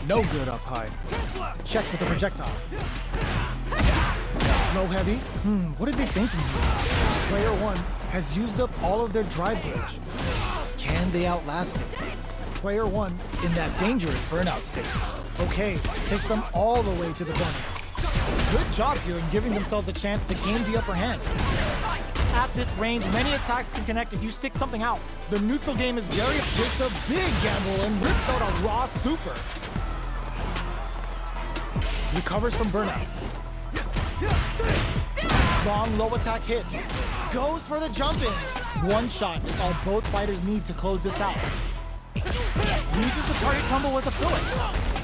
[SPEAKER 3] No good up high. Checks with the projectile. Low heavy? What are they thinking here? Player 1 has used up all of their drive gauge. Can they outlast it? Player 1 in that dangerous burnout state. Okay, takes them all the way to the burnout. Good job here in giving themselves a chance to gain the upper hand. At this range, many attacks can connect if you stick something out. The neutral game is very takes a big gamble and rips out a raw super. Recovers from burnout. Long low attack hit. Goes for the jump in. One shot is all both fighters need to close this out. Uses the target combo as a filler.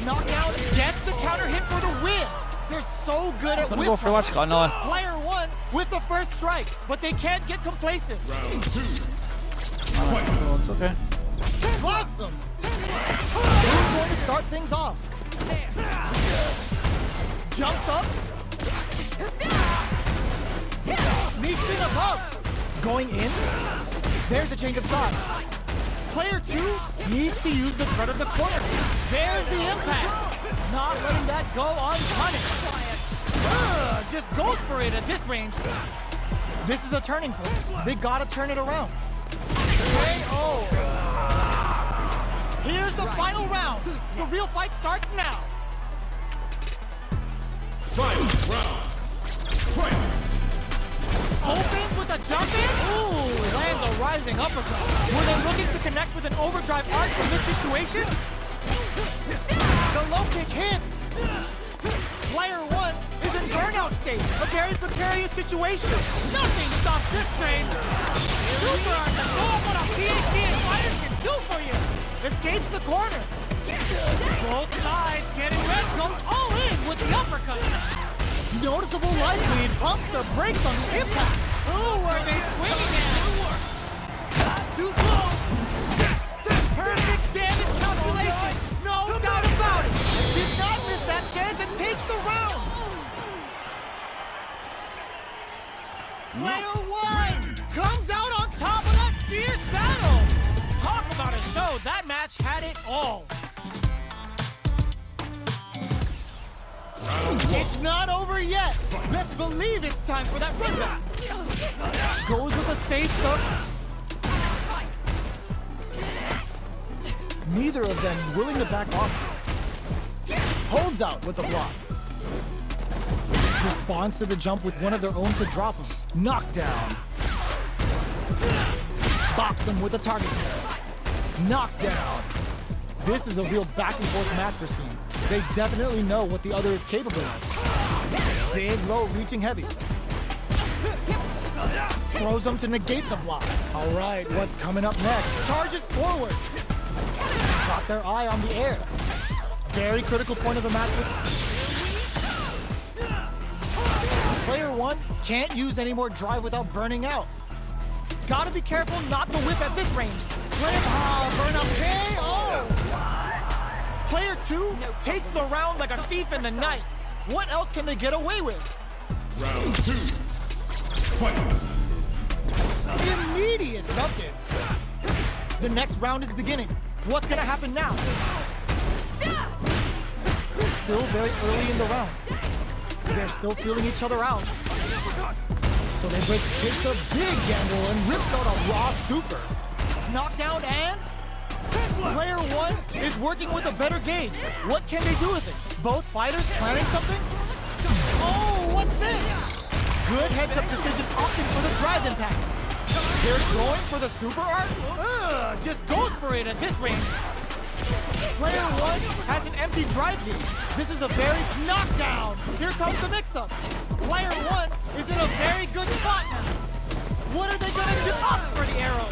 [SPEAKER 3] Knockdown gets the counter hit for the win. They're so good at
[SPEAKER 1] Go for watch got no.
[SPEAKER 3] Player 1 with the first strike, but they can't get complacent.
[SPEAKER 2] Round 2.
[SPEAKER 1] Well, it's okay.
[SPEAKER 3] Awesome! Who's going to start things off? Jumps up. Sneaks in above. Going in. There's a change of sides. Player 2 needs to use the front of the corner. There's the impact. Not letting that go unpunished. Just goes for it at this range. This is a turning point. They gotta turn it around. KO. Final round. The real fight starts now.
[SPEAKER 2] Final round. Fight!
[SPEAKER 3] Opens with a jump in. Ooh, lands a rising uppercut. Were they looking to connect with an overdrive arc from this situation? The low kick hits. Player one is in burnout state. A very precarious situation.
[SPEAKER 5] Nothing stops this train. Super Art to show up what a PhD and fighters can do for you.
[SPEAKER 3] Escapes the corner.
[SPEAKER 5] Both sides getting red goes all in with the uppercut.
[SPEAKER 3] Noticeable light lead pumps the brakes on the impact.
[SPEAKER 5] Ooh, are they swinging at? Too slow.
[SPEAKER 3] Perfect damage calculation. No doubt about it. Did not miss that chance and takes the round. Player one comes out on top of that fierce battle.
[SPEAKER 5] Talk about a show. That match had it all.
[SPEAKER 3] It's not over yet. Let's believe it's time for that run back. Goes with a safe start. Neither of them willing to back off. Holds out with the block. Responds to the jump with one of their own to drop him. Knockdown. Box him with a target hit. Knockdown. This is a real back and forth match we're seeing. They definitely know what the other is capable of. Big, low, reaching heavy. Throws them to negate the block. All right, what's coming up next? Charges forward. Got their eye on the air. Very critical point of the match. Player one can't use any more drive without burning out. Gotta be careful not to whip at this range. Burnout KO! Player two takes the round like a thief in the night. What else can they get away with?
[SPEAKER 2] Round two. Fight!
[SPEAKER 3] Immediate jump in. The next round is beginning. What's gonna happen now? Still very early in the round. They're still feeling each other out. So they break, takes a big gamble and rips out a raw super. Knockdown and player one is working with a better gauge. What can they do with it? Both fighters planning something? Oh, what's this? Good heads-up decision opting for the drive impact. They're going for the super art? Just goes for it at this range. Player one has an empty drive gauge. This is a very knockdown. Here comes the mix-up. Player one is in a very good spot now. What are they gonna do? Opts for the arrow.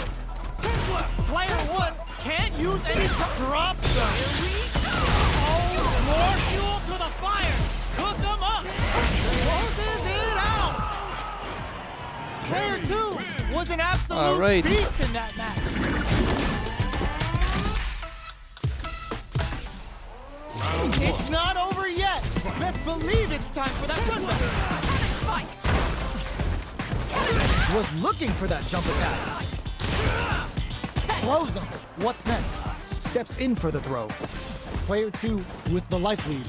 [SPEAKER 3] Player one can't use any drops them. Oh, more fuel to the fire. Cook them up. Closes it out. Player two was an absolute beast in that match. It's not over yet. Best believe it's time for that run back. Was looking for that jump attack. Blows him. What's next? Steps in for the throw. Player two with the life lead.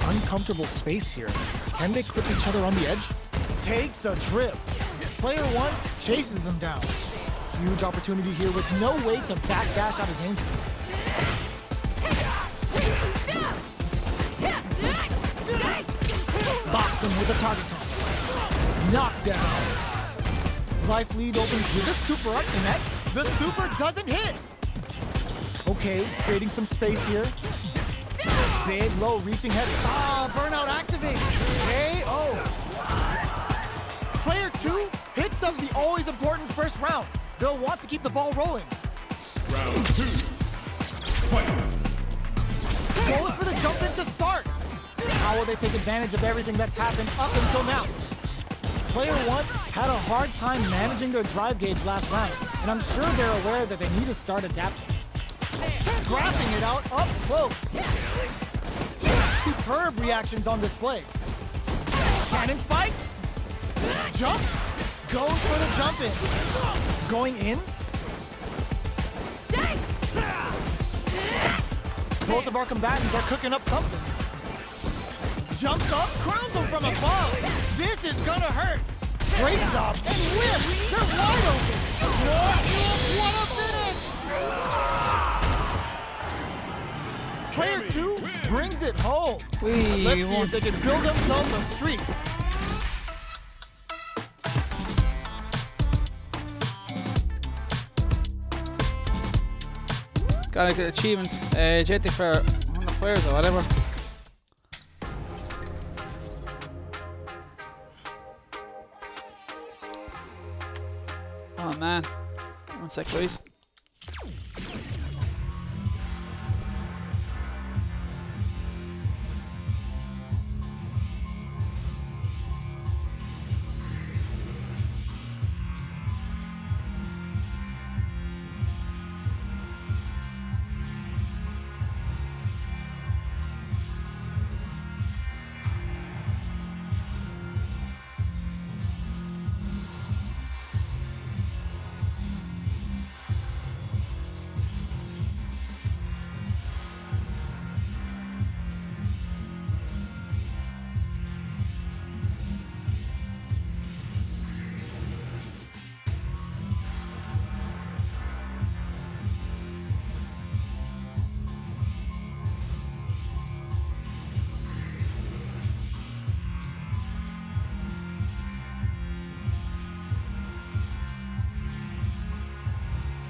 [SPEAKER 3] Uncomfortable space here. Can they clip each other on the edge? Takes a trip. Player one chases them down. Huge opportunity here with no way to backdash out of danger. Box him with a target pump. Knockdown. Life lead opens with a super up connect. The super doesn't hit. Okay, creating some space here. Big, low, reaching heavy. Burnout activates. KO. Player two picks up the always important first round. They'll want to keep the ball rolling.
[SPEAKER 2] Round two. Fight!
[SPEAKER 3] Goes for the jump in to start. How will they take advantage of everything that's happened up until now? Player one had a hard time managing their drive gauge last round, and I'm sure they're aware that they need to start adapting. Scrapping it out up close. Superb reactions on display. Cannon spike. Jump. Goes for the jump in. Going in. Both of our combatants are cooking up something. Jumps up, crowns him from above. This is gonna hurt. Great job. And whip. They're wide open. What a finish. brings it home.
[SPEAKER 1] We
[SPEAKER 3] Let's see if
[SPEAKER 1] won't.
[SPEAKER 3] they can build themselves a streak.
[SPEAKER 1] Got a good achievement. JT for 100 players or whatever. Oh man. One sec, please.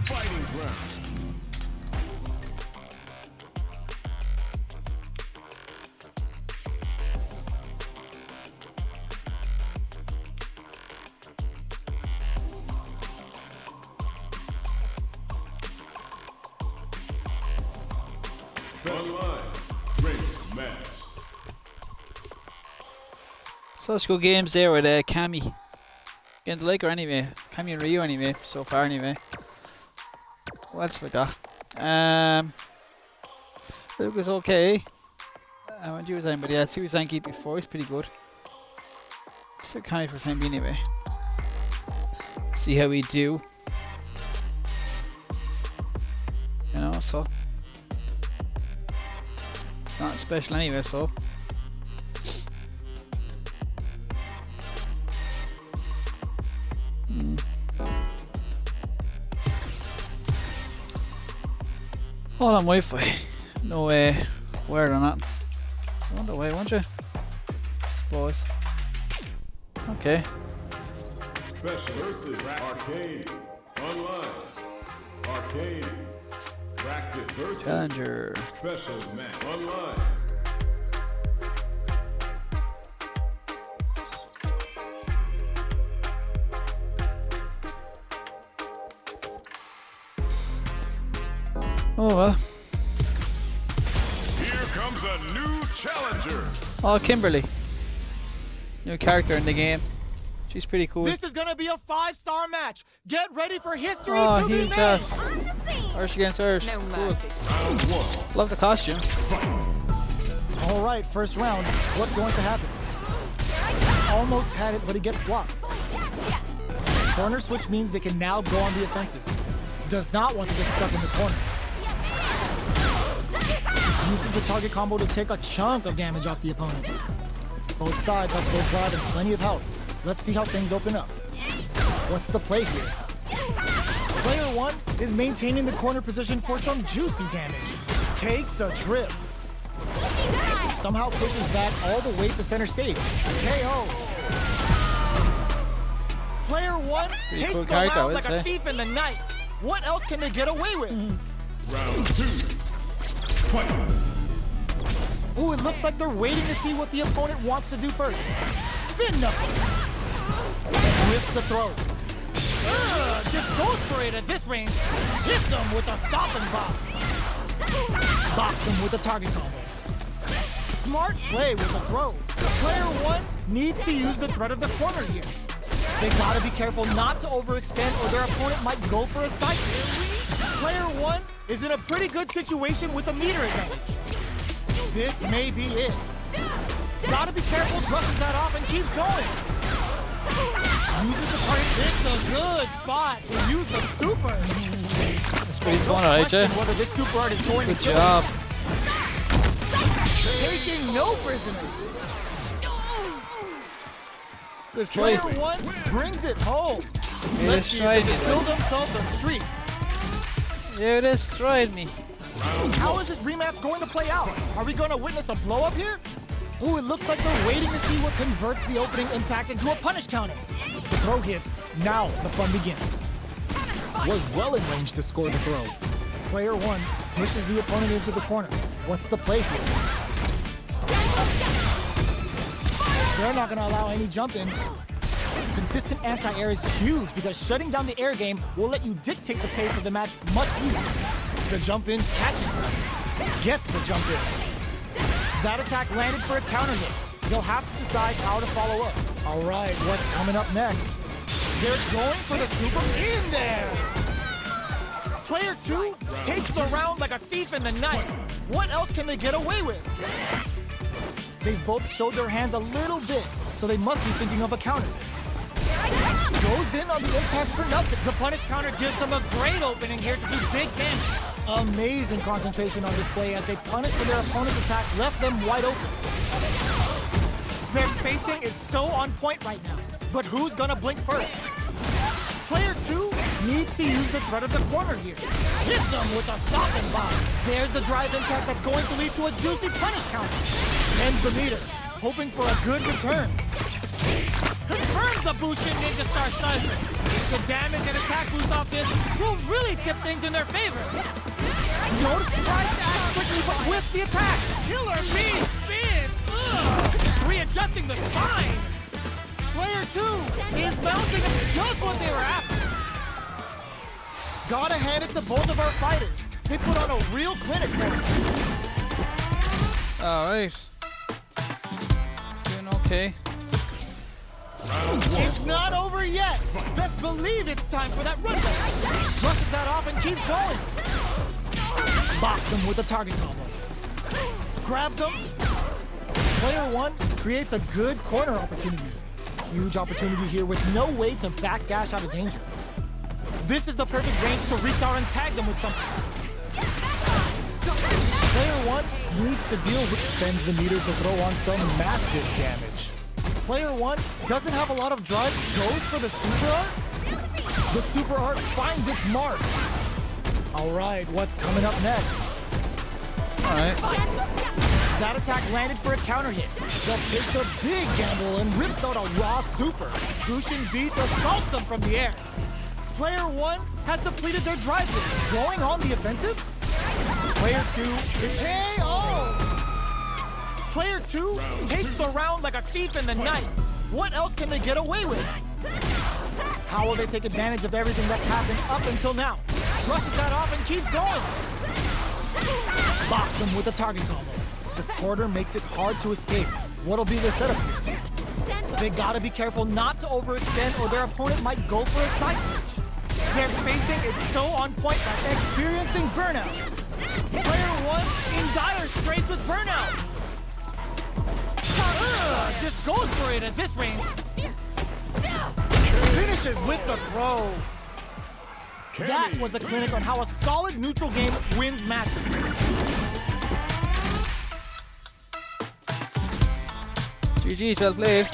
[SPEAKER 2] Fighting ground. Online. Ranked match.
[SPEAKER 1] Such good games there with Cammy. Getting the Laker anyway. Cammy and Ryu anyway, so far anyway. What else we got? Luke was okay. I won't use him, but yeah, see was keep before, he's pretty good. Still Cammy for the time being anyway. See how we do. You know, so it's not special anyway, so hold on Wi-Fi. No word on that. On the way, won't you? Suppose. Okay.
[SPEAKER 2] Special versus arcade. Online. Arcade. Bracket versus
[SPEAKER 1] Challenger.
[SPEAKER 2] special match. Online.
[SPEAKER 1] Oh well.
[SPEAKER 2] Here comes a new challenger.
[SPEAKER 1] Oh, Kimberly. New character in the game. She's pretty cool.
[SPEAKER 3] This is gonna be a 5-star match. Get ready for history
[SPEAKER 1] Oh,
[SPEAKER 3] to be
[SPEAKER 1] huge
[SPEAKER 3] made.
[SPEAKER 1] ass. Irish against Irish.
[SPEAKER 6] No
[SPEAKER 1] Cool.
[SPEAKER 6] mercy.
[SPEAKER 2] Round one.
[SPEAKER 1] Love the costume.
[SPEAKER 3] All right, first round. What's going to happen? Almost had it, but he gets blocked. Corner switch means they can now go on the offensive. Does not want to get stuck in the corner. Uses the target combo to take a chunk of damage off the opponent. Both sides have full drive and plenty of health. Let's see how things open up. What's the play here? Player one is maintaining the corner position for some juicy damage. Takes a trip. Somehow pushes back all the way to center stage. KO. Player one
[SPEAKER 1] Pretty
[SPEAKER 3] takes
[SPEAKER 1] cool
[SPEAKER 3] the
[SPEAKER 1] character, I
[SPEAKER 3] round
[SPEAKER 1] would
[SPEAKER 3] like a
[SPEAKER 1] say.
[SPEAKER 3] thief in the night. What else can they get away with?
[SPEAKER 2] Round two. Fight.
[SPEAKER 3] Ooh, it looks like they're waiting to see what the opponent wants to do first. Spin knuckle. Whips the throw. Just goes for it at this range. Hits him with a stop and pop. Bops him with a target combo. Smart play with the throw. Player one needs to use the threat of the corner here. They gotta be careful not to overextend or their opponent might go for a side kick. Player one is in a pretty good situation with a meter advantage. This may be it. Gotta be careful, brushes that off and keeps going. Uses the target. It's a good spot to use the super.
[SPEAKER 1] That's pretty fun, alright, Jay.
[SPEAKER 3] Question whether this super art is going
[SPEAKER 1] Good
[SPEAKER 3] to kill
[SPEAKER 1] job.
[SPEAKER 3] him. Taking no prisoners.
[SPEAKER 1] Good
[SPEAKER 3] Player
[SPEAKER 1] fight.
[SPEAKER 3] one brings it home.
[SPEAKER 1] You
[SPEAKER 3] Let's see if they
[SPEAKER 1] destroyed
[SPEAKER 3] can
[SPEAKER 1] me.
[SPEAKER 3] build themselves a streak.
[SPEAKER 1] You destroyed me.
[SPEAKER 3] How is this rematch going to play out? Are we going to witness a blow up here? Ooh, it looks like they're waiting to see what converts the opening impact into a punish counter. The throw hits, now the fun begins. Was well in range to score the throw. Player one pushes the opponent into the corner. What's the play here? They're not going to allow any jump-ins. Consistent anti-air is huge because shutting down the air game will let you dictate the pace of the match much easier. The jump-in catches them, gets the jump-in. That attack landed for a counter hit. They'll have to decide how to follow up. All right, what's coming up next? They're going for the super in there. Player two takes the round like a thief in the night. What else can they get away with? They've both showed their hands a little bit, so they must be thinking of a counter. Goes in on the impact for nothing. The punish counter gives them a great opening here to do big damage. Amazing concentration on display as they punish when their opponent's attack left them wide open. Their spacing is so on point right now, but who's gonna blink first? Player two needs to use the threat of the corner here. Hits them with a stopping bomb. There's the drive impact that's going to lead to a juicy punish counter. Ends the meter, hoping for a good return. Confirms the Bushin Ninja Star Slicer. The damage and attack boost off this will really tip things in their favor. Notice tries to act quickly but with the attack. Killer bee spin. Readjusting the spine. Player two is bouncing just what they were after. Gotta hand it to both of our fighters. They put on a real clinic for us.
[SPEAKER 1] Alright. Doing okay.
[SPEAKER 3] It's not over yet. Best believe it's time for that run back. Brushes that off and keeps going. Box him with a target combo. Grabs him. Player one creates a good corner opportunity. Huge opportunity here with no way to backdash out of danger. This is the perfect range to reach out and tag them with something. Player one needs to deal with spends the meter to throw on some massive damage. Player one doesn't have a lot of drive, goes for the super art. The super art finds its mark. All right, what's coming up next?
[SPEAKER 1] All right.
[SPEAKER 3] That attack landed for a counter hit. That takes a big gamble and rips out a raw super. Bushin beats assaults them from the air. Player one has depleted their drive hit. Going on the offensive? Player two, KO! Player two takes the round like a thief in the night. What else can they get away with? How will they take advantage of everything that's happened up until now? Brushes that off and keeps going. Box him with a target combo. The quarter makes it hard to escape. What'll be the setup here? They gotta be careful not to overextend or their opponent might go for a side switch. Their spacing is so on point by experiencing burnout. Player one in dire straits with burnout. Just goes for it at this range. Finishes with the throw. That was a clinic on how a solid neutral game wins matches.
[SPEAKER 1] GG's, well played.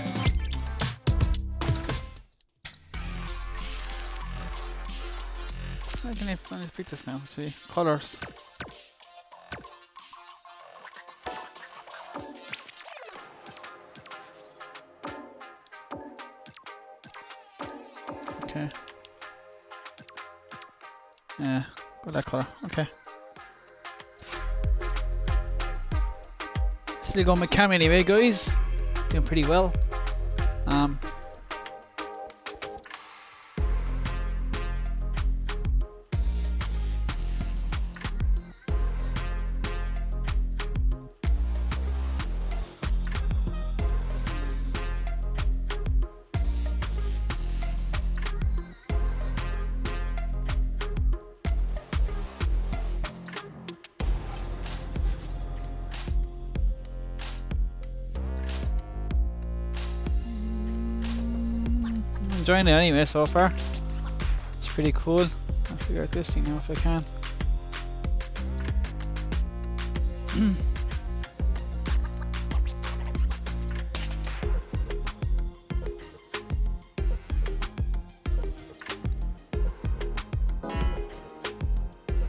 [SPEAKER 1] How can I pick this now? See, colors. Okay. Yeah, got that color. Okay. Still going with Cam anyway, guys. Doing pretty well. Enjoying it anyway so far. It's pretty cool. I'll figure out this thing now if I can.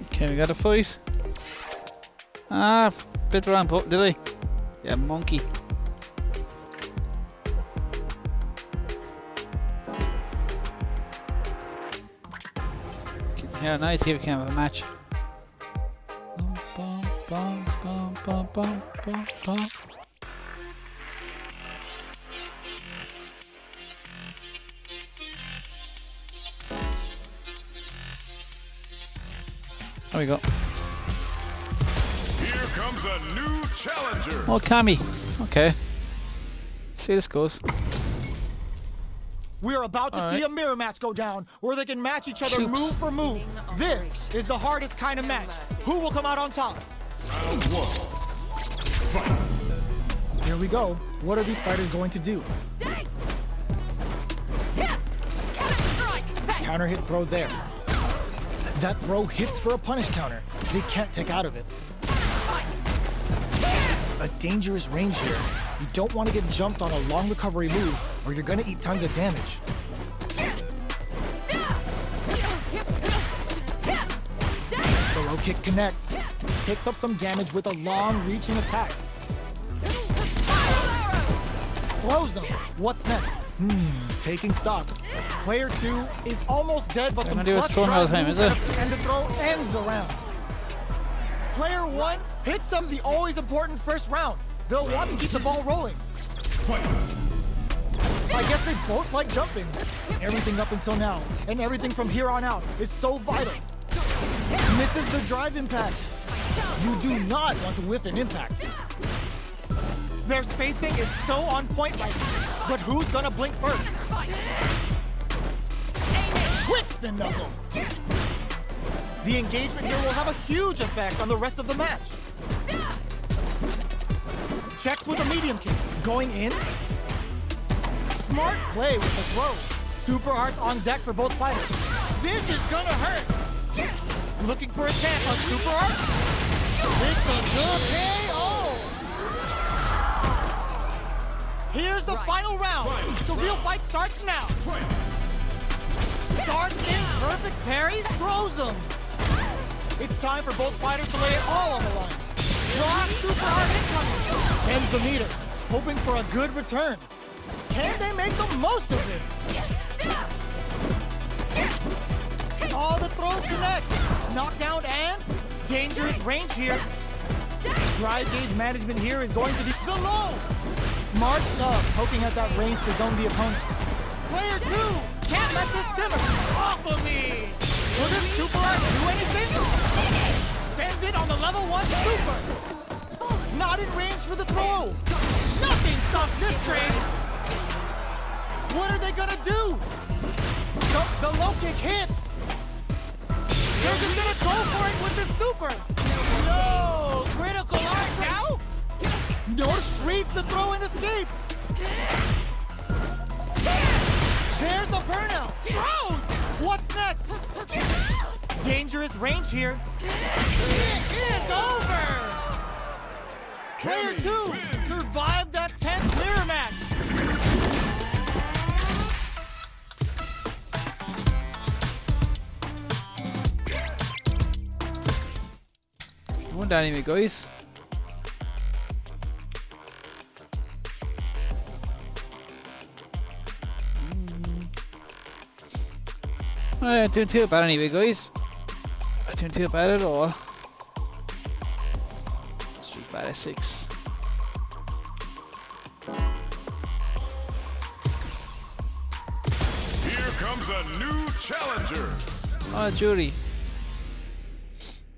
[SPEAKER 1] Okay, we got a fight. Ah, bit the wrong button, did I? Yeah, monkey. Yeah, nice. Here we can have a match. Bum, bum, bum, bum, bum, bum, bum. There we go.
[SPEAKER 2] Here comes a new challenger.
[SPEAKER 1] Oh, Cammy. Okay. See how this goes.
[SPEAKER 3] We're about to see a mirror match go down where they can match each other
[SPEAKER 1] Shoots.
[SPEAKER 3] move for move. This is the hardest kind of match. Who will come out on top?
[SPEAKER 2] Round one. Fight.
[SPEAKER 3] Here we go. What are these fighters going to do? Counter hit throw there. That throw hits for a punish counter. They can't take out of it. A dangerous range here. You don't want to get jumped on a long recovery move or you're going to eat tons of damage. The low kick connects. Picks up some damage with a long reaching attack. Blows him. What's next? Taking stock. Player 2 is almost dead, but some
[SPEAKER 1] gonna do a
[SPEAKER 3] clutch
[SPEAKER 1] throw all the
[SPEAKER 3] drive
[SPEAKER 1] time,
[SPEAKER 3] moves
[SPEAKER 1] is it?
[SPEAKER 3] and the throw ends the round. Player 1 picks up the always important first round. They'll want to keep the ball rolling. I guess they both like jumping. Everything up until now, and everything from here on out, is so vital. Misses the drive impact. You do not want to whiff an impact. Their spacing is so on point right now, but who's gonna blink first? Quick spin knuckle. The engagement here will have a huge effect on the rest of the match. Checks with a medium kick. Going in. Smart play with the throw. Super arts on deck for both fighters. This is gonna hurt. Looking for a chance on super art. It's a good KO. Here's the final round. The real fight starts now. Starts in, perfect parry, throws him. It's time for both fighters to lay it all on the line. Draw super hard incoming. Ends the meter, hoping for a good return. Can they make the most of this? All the throw connects. Knockdown and dangerous range here. Drive gauge management here is going to be the low. Smart stuff, poking at that range to zone the opponent. Player 2 can't let this simmer. Off of me. Will this super art do anything? Spends it on the level 1 super. Not in range for the throw. Nothing stops this train. What are they gonna do? The low kick hits. They're just gonna go for it with the super. No, critical art now. Norse reads the throw and escapes. There's a burnout. Throws. What's next? Dangerous range here. It is over. Player 2 survived that tense mirror match.
[SPEAKER 1] One down anyway, guys. I ain't doing too bad anyway, guys. Not doing too bad at all. Street Fighter 6.
[SPEAKER 2] Here comes a new challenger.
[SPEAKER 1] Oh, Judy.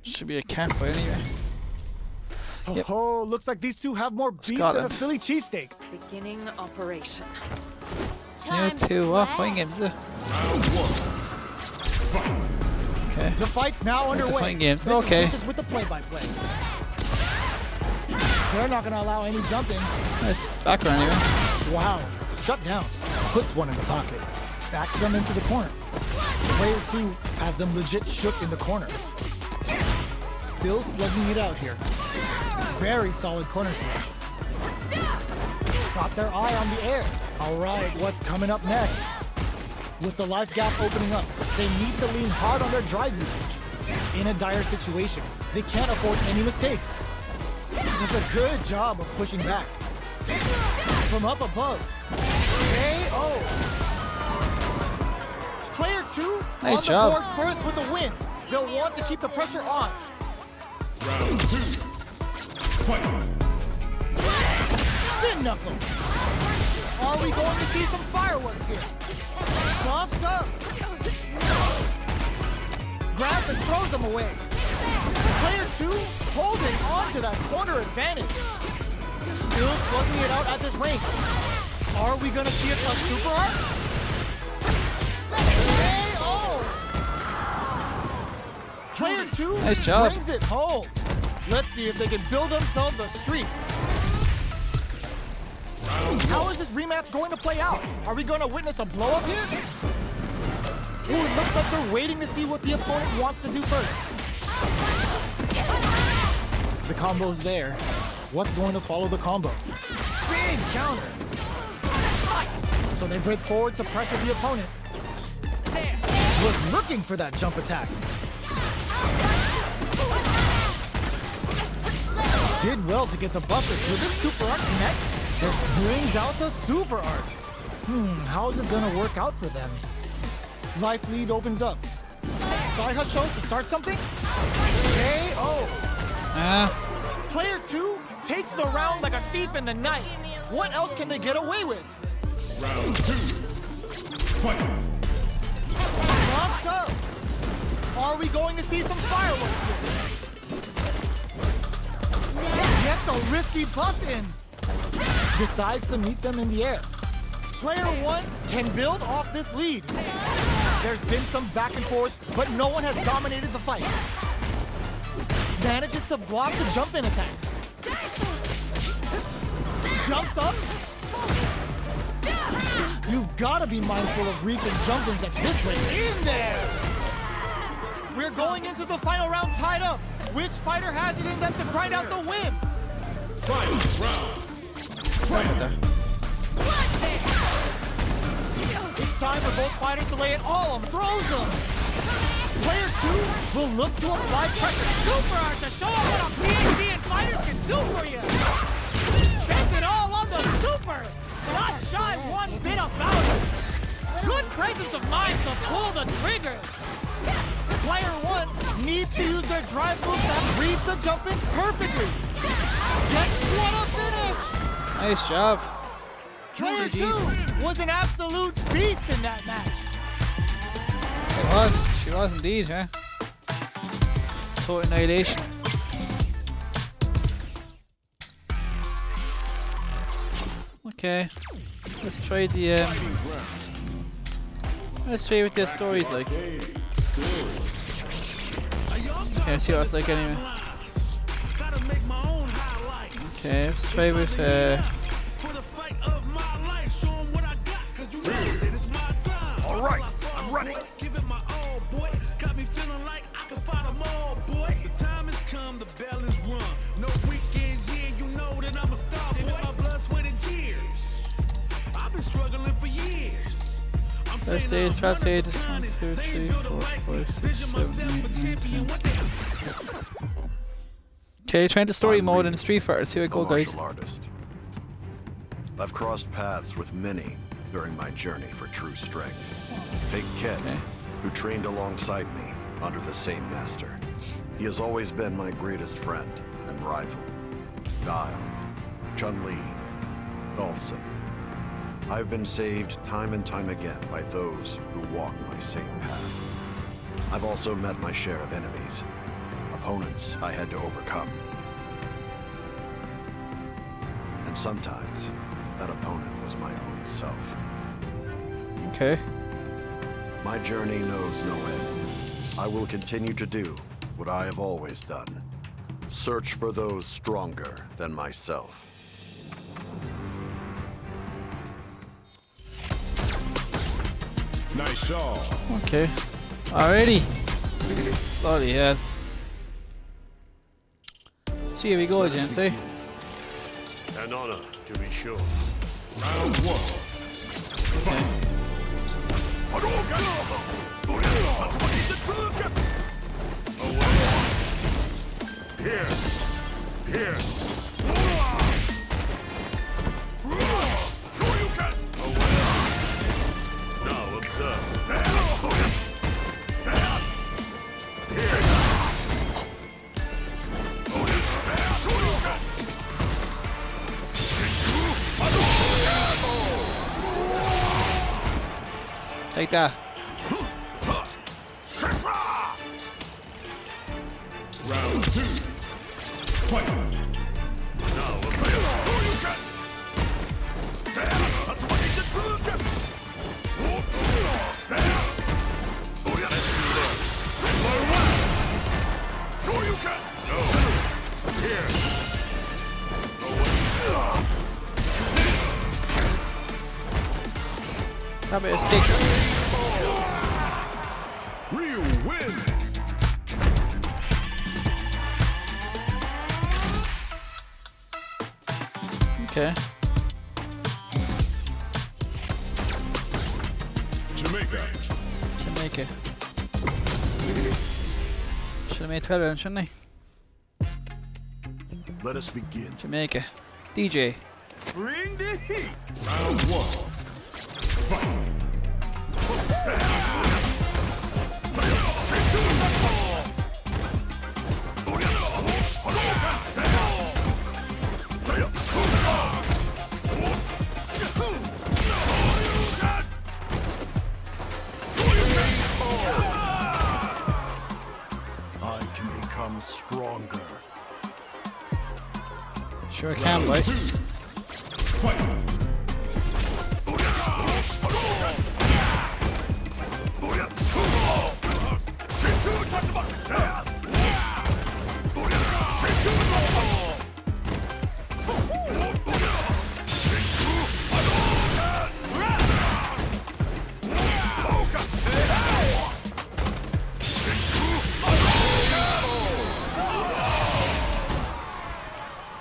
[SPEAKER 1] Should be a camper anyway. Yep.
[SPEAKER 3] Oh, looks like these two have more beef than a
[SPEAKER 1] Scotland.
[SPEAKER 3] Philly cheesesteak.
[SPEAKER 6] Beginning operation.
[SPEAKER 1] You two what? Fighting games, is it?
[SPEAKER 2] Round one. Fight.
[SPEAKER 1] Okay.
[SPEAKER 3] The fight's now underway.
[SPEAKER 1] playing games.
[SPEAKER 3] This
[SPEAKER 1] Okay.
[SPEAKER 3] is Vicious with the play-by-play. They're not gonna allow any jumping.
[SPEAKER 1] Nice background anyway.
[SPEAKER 3] Wow, shut down. Puts one in the pocket. Backs them into the corner. Player 2 has them legit shook in the corner. Still slugging it out here. Very solid corner switch. Got their eye on the air. All right, what's coming up next? With the life gap opening up, they need to lean hard on their drive usage. In a dire situation, they can't afford any mistakes. Does a good job of pushing back. From up above. KO. Player 2
[SPEAKER 1] Nice
[SPEAKER 3] on the
[SPEAKER 1] job.
[SPEAKER 3] board first with the win. They'll want to keep the pressure on.
[SPEAKER 2] Round 2. Fight.
[SPEAKER 3] Spin knuckle. Are we going to see some fireworks here? Buffs up. Grabs and throws them away. Player 2 holding on to that corner advantage. Still slugging it out at this range. Are we going to see a super art? KO! Player 2
[SPEAKER 1] Nice job.
[SPEAKER 3] brings it home. Let's see if they can build themselves a streak. How is this rematch going to play out? Are we going to witness a blow-up here? Ooh, it looks like they're waiting to see what the opponent wants to do first. The combo's there. What's going to follow the combo? Big counter. So they break forward to pressure the opponent. Was looking for that jump attack. Did well to get the buffer. Will this super art connect? Just brings out the super art. How is this gonna work out for them? Life lead opens up. Side hustle to start something? KO. Player 2 takes the round like a thief in the night. What else can they get away with?
[SPEAKER 2] Round 2. Fight.
[SPEAKER 3] Props up. Are we going to see some fireworks here? Gets a risky buff in. Decides to meet them in the air. Player 1 can build off this lead. There's been some back and forth, but no one has dominated the fight. Manages to block the jump-in attack. Jumps up. You've got to be mindful of reach and jump-ins at this rate. In there! We're going into the final round tied up. Which fighter has it in them to grind out the win?
[SPEAKER 2] Final round.
[SPEAKER 3] It's time for both fighters to lay it all on throws them. Player 2 will look to apply pressure.
[SPEAKER 5] Super art to show off what a PhD and fighters can do for you. Spends it all on the super. Not shy one bit about it. Good presence of mind to pull the trigger.
[SPEAKER 3] Player 1 needs to use their drive moves that reads the jump in perfectly. Gets what a finish.
[SPEAKER 1] Nice job.
[SPEAKER 3] Player 2 was an absolute beast in that match.
[SPEAKER 1] It was. She was indeed, huh? Total annihilation. Okay. Let's try the let's try with the stories like. Okay, see what it's like anyway. Okay, let's try with
[SPEAKER 4] All right, I'm ready.
[SPEAKER 1] first stage, trap stage, 1, 2, 3, 4, 5, 6, 7, 8, 9, 10. Okay, trying to story mode in Street Fighter. See how it goes, guys.
[SPEAKER 4] Martial artist. I've crossed paths with many during my journey for true strength. Take Ken,
[SPEAKER 1] Okay.
[SPEAKER 4] who trained alongside me under the same master. He has always been my greatest friend and rival. Guile, Chun-Li, Dhalsim. I've been saved time and time again by those who walk my same path. I've also met my share of enemies, opponents I had to overcome. And sometimes, that opponent was my own self.
[SPEAKER 1] Okay.
[SPEAKER 4] My journey knows no end. I will continue to do what I have always done. Search for those stronger than myself.
[SPEAKER 2] Nice shot.
[SPEAKER 1] Okay. Alrighty. Bloody hell. See, here we go, gents, eh?
[SPEAKER 4] An honor, to be sure.
[SPEAKER 2] Round 1.
[SPEAKER 4] Here.
[SPEAKER 2] Here. Now observe.
[SPEAKER 1] Take that.
[SPEAKER 2] Round 2. Fight. Now observe.
[SPEAKER 1] Grab it a stick.
[SPEAKER 2] Ryu wins.
[SPEAKER 1] Okay.
[SPEAKER 2] Jamaica.
[SPEAKER 1] Jamaica. Should have made 12 rounds, shouldn't I?
[SPEAKER 4] Let us begin.
[SPEAKER 1] Jamaica. DJ.
[SPEAKER 2] Bring the heat. Round 1. Fight.
[SPEAKER 4] I can become stronger.
[SPEAKER 1] Sure can, boy.
[SPEAKER 2] 2. Fight.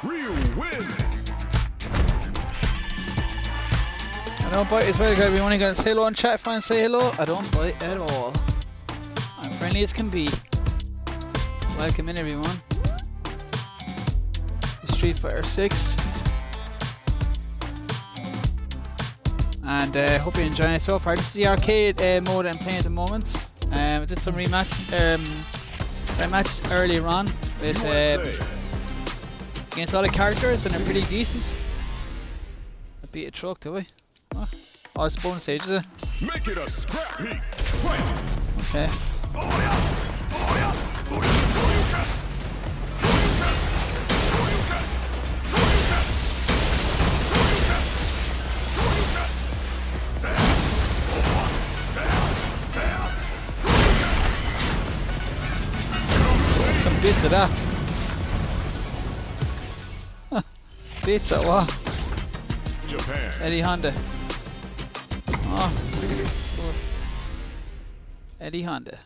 [SPEAKER 2] Ryu wins.
[SPEAKER 1] I don't bite as well, guys. We only got to say hello in chat. Fine, say hello. I don't bite at all. I'm friendly as can be. Welcome in, everyone. Street Fighter 6. And hope you're enjoying it so far. This is the arcade mode I'm playing at the moment. I did some rematches earlier on with against all the characters, and they're pretty decent. I beat a truck, do I? Oh, it's bonus stage, is it?
[SPEAKER 2] Make it a scrap heap. Fight.
[SPEAKER 1] Okay. Some bits of that. Bits of what?
[SPEAKER 2] Japan.
[SPEAKER 1] Eddie Honda. Oh. Good. Eddie Honda.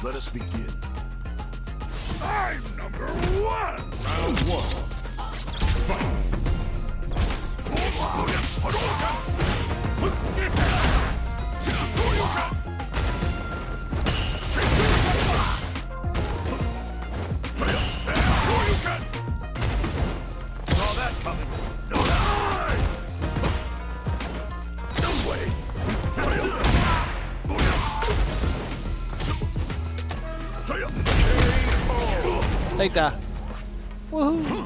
[SPEAKER 4] Let us begin.
[SPEAKER 2] I'm number 1. Round 1. Fight. Saw that coming. No way.
[SPEAKER 1] Take that. Woohoo.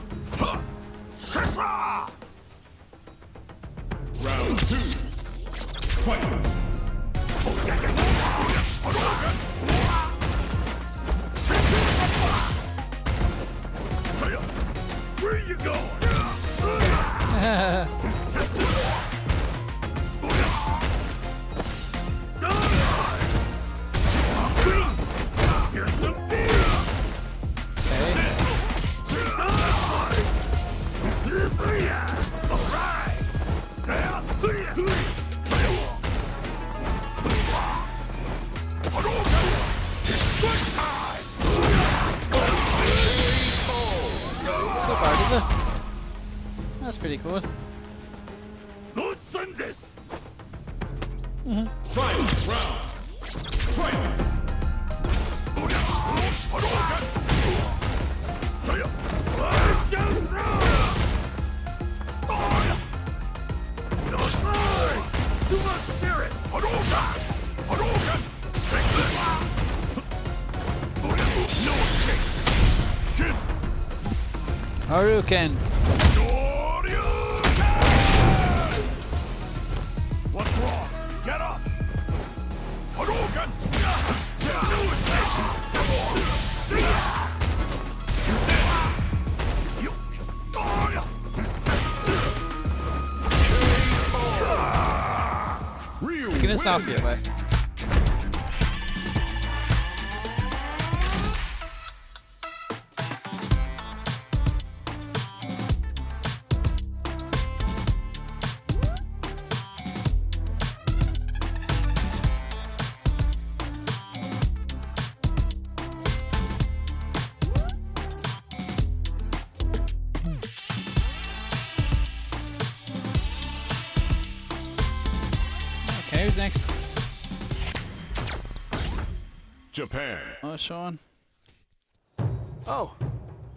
[SPEAKER 2] Round 2. Fight. Where you going? Here's some beer.
[SPEAKER 1] So far, did it? That's pretty cool.
[SPEAKER 2] Don't send this. Fight round. Fight.
[SPEAKER 1] Haruken.
[SPEAKER 2] What's wrong? Get up! Hadouken! Ryu
[SPEAKER 1] Can it stop
[SPEAKER 2] wins.
[SPEAKER 1] you, mate? Okay, who's next?
[SPEAKER 2] Japan.
[SPEAKER 1] Oh, Sean.
[SPEAKER 7] Oh,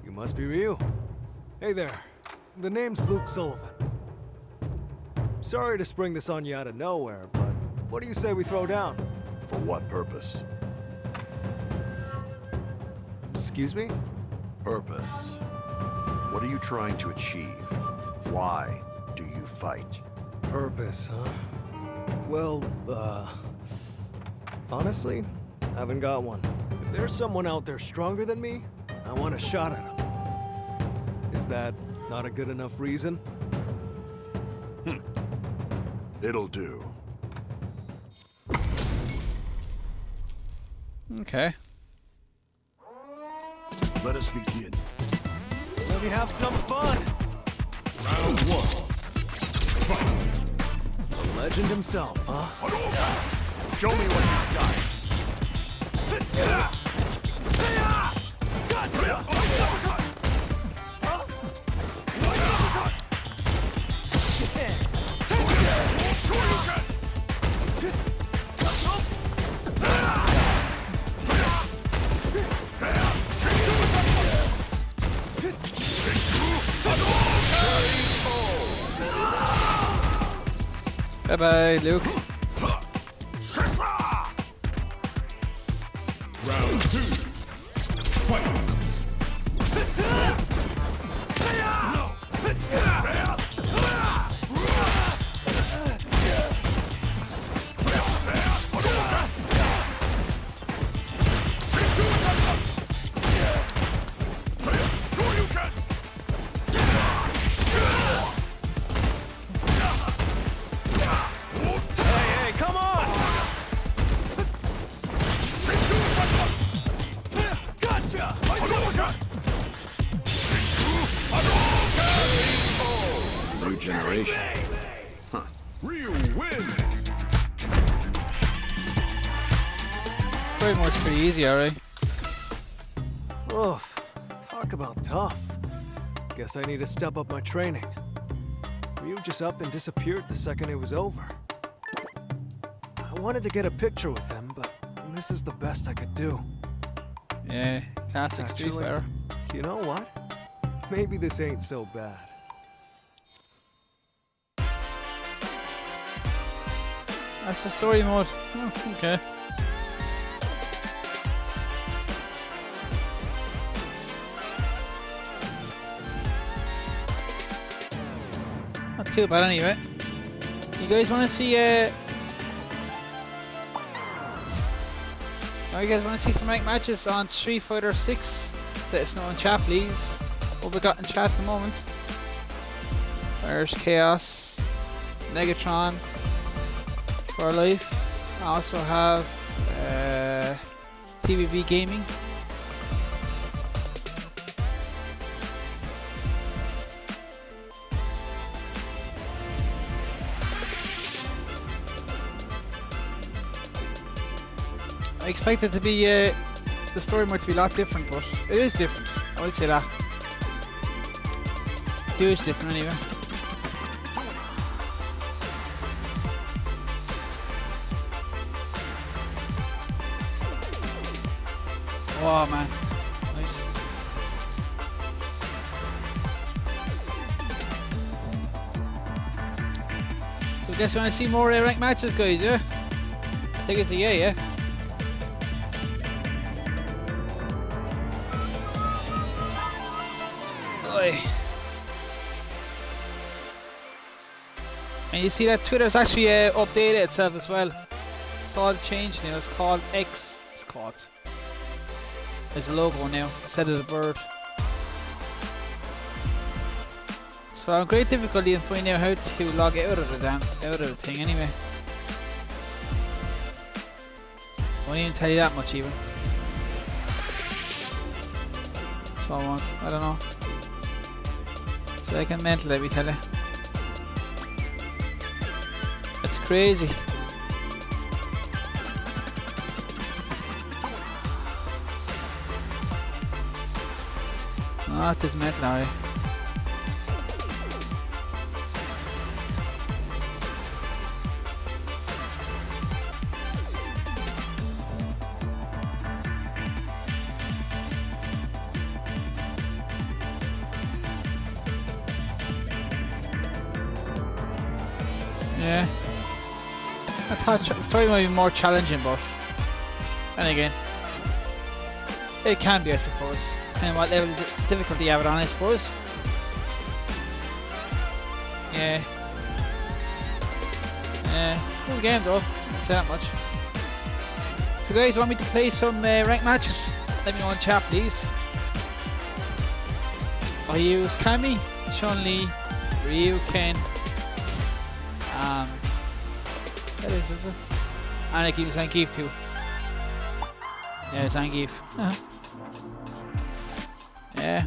[SPEAKER 7] you must be Ryu. Hey there. The name's Luke Sullivan. Sorry to spring this on you out of nowhere, but what do you say we throw down?
[SPEAKER 4] For what purpose?
[SPEAKER 7] Excuse me?
[SPEAKER 4] Purpose. What are you trying to achieve? Why do you fight?
[SPEAKER 7] Purpose, huh? Well, honestly, I haven't got one. If there's someone out there stronger than me, I want a shot at him. Is that not a good enough reason?
[SPEAKER 4] It'll do.
[SPEAKER 1] Okay.
[SPEAKER 4] Let us begin.
[SPEAKER 7] Let me have some fun!
[SPEAKER 2] Round one. Fight.
[SPEAKER 7] The legend himself, huh?
[SPEAKER 2] Hadouken! Show me what you've got.
[SPEAKER 1] Bye bye, Luke.
[SPEAKER 2] Round two. Fight.
[SPEAKER 7] Hey, come on! Gotcha!
[SPEAKER 4] New generation.
[SPEAKER 2] Ryu wins.
[SPEAKER 1] Story mode's pretty easy, alright.
[SPEAKER 7] Oof, talk about tough. Guess I need to step up my training. Ryu just up and disappeared the second it was over. I wanted to get a picture with him, but this is the best I could do.
[SPEAKER 1] Yeah, classic Street
[SPEAKER 7] Actually,
[SPEAKER 1] Fighter.
[SPEAKER 7] You know what? Maybe this ain't so bad.
[SPEAKER 1] That's the story mode. Oh, okay. Not too bad anyway. You guys want to see you guys want to see some ranked matches on Street Fighter 6? Let us know in chat, please. What we got in chat at the moment? There's Chaos, Megatron, For Life. I also have TVB Gaming. I expect it to be the story mode to be a lot different, but it is different. I would say that. Huge different anyway. Oh man, nice. So I guess you want to see more ranked matches, guys, yeah? I think it's a yeah. Oi. And you see that Twitter's actually updated itself as well. It's all changed now. It's called X. It's called. There's a logo now instead of the bird. So I'm great difficulty in finding out how to log out of the thing anyway. Won't even tell you that much even. So I don't know. So I can mental, let me tell you. It's crazy. Oh, it is mental now. Yeah. I thought the story might be more challenging, but and again, it can be, I suppose. And what level of difficulty you have it on, I suppose. Yeah. Cool game though. I'll say that much. If you guys want me to play some ranked matches, let me know in chat, please. I use Cammy, Chun-Li, Ryu, Ken. That is it? And I keep Zangief too. Yeah, Zangief. Yeah.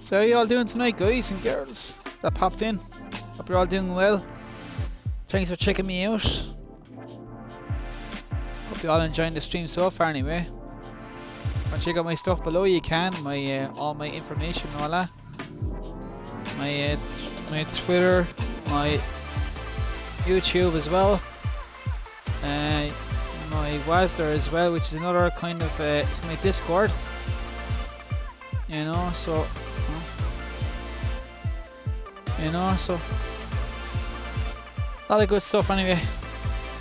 [SPEAKER 1] So how are you all doing tonight, guys and girls that popped in? Hope you're all doing well. Thanks for checking me out. Hope you're all enjoying the stream so far anyway. Want to check out my stuff below, you can. My all my information and all that. My Twitter, my YouTube as well, my Wasder as well, which is another kind of it's my Discord, so so a lot of good stuff anyway.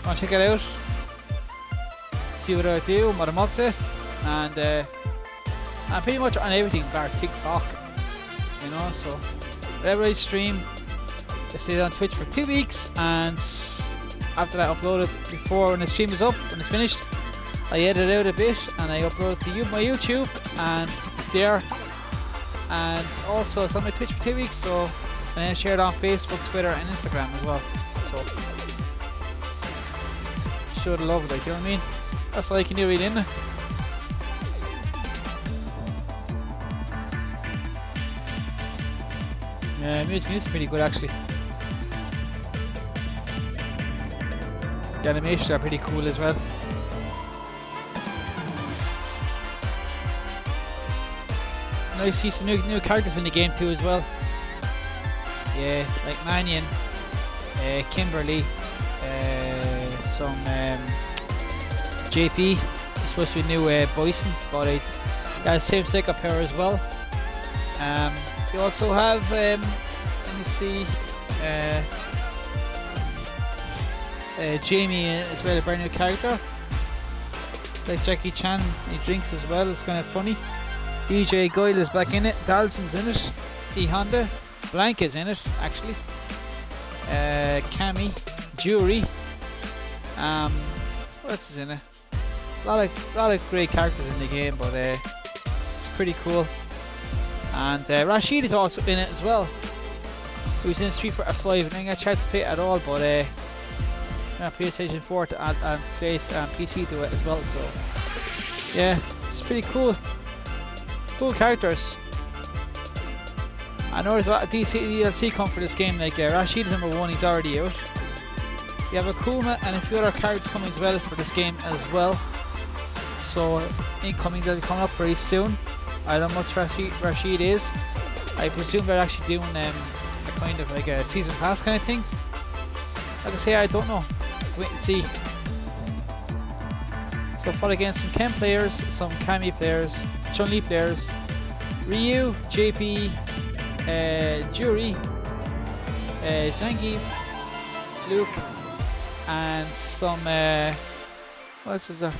[SPEAKER 1] Want to check it out, see what I do, what I'm up to, and I'm pretty much on everything bar TikTok, so whenever I stream, I stay on Twitch for 2 weeks, and after I upload it before when the stream is up, when it's finished, I edit it out a bit and I upload it to my YouTube, and it's there, and also it's on my Twitch for 2 weeks, so and then I share it on Facebook, Twitter and Instagram as well, so show the love, like, you know what I mean? That's all I can do really, isn't it? Yeah, music is pretty good actually. The animations are pretty cool as well. Nice to see some new characters in the game too as well. Yeah, like Mannion, Kimberly, some JP. It's supposed to be new Bison, but it has same psycho power as well. You also have, let me see, Jamie as well, a brand new character. Like Jackie Chan, he drinks as well, it's kind of funny. EJ Guile is back in it, Dalson's in it, E Honda, Blanca's in it actually. Cammy, Jury, what else is in it? A lot of great characters in the game, but it's pretty cool. And Rashid is also in it as well. He was in Street Fighter 5. I didn't get a chance to play it at all, but PlayStation 4 to add and PC to it as well. So yeah, it's pretty cool. Cool characters. I know there's a lot of DLC come for this game. Like Rashid is number 1, he's already out. You have Akuma and a few other characters coming as well for this game as well. So incoming, they'll be coming up very soon. I don't know what Rashid is. I presume they're actually doing a kind of like a season pass kind of thing. Like I say, I don't know. Wait and see. So fought against some Ken players, some Cammy players, Chun-Li players, Ryu, JP, Jury, Zangief, Luke, and some what else is there?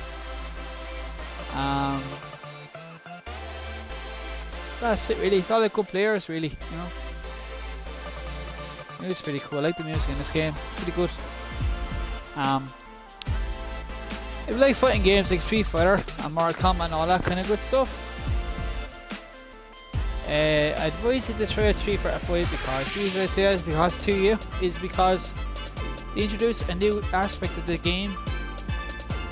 [SPEAKER 1] that's it really. It's all the good players really, you know. It was pretty cool. I like the music in this game. It's pretty good. If you like fighting games like Street Fighter and Mortal Kombat and all that kind of good stuff, I advise you to try out Street Fighter 5 because the reason I say that is because to you is because they introduced a new aspect of the game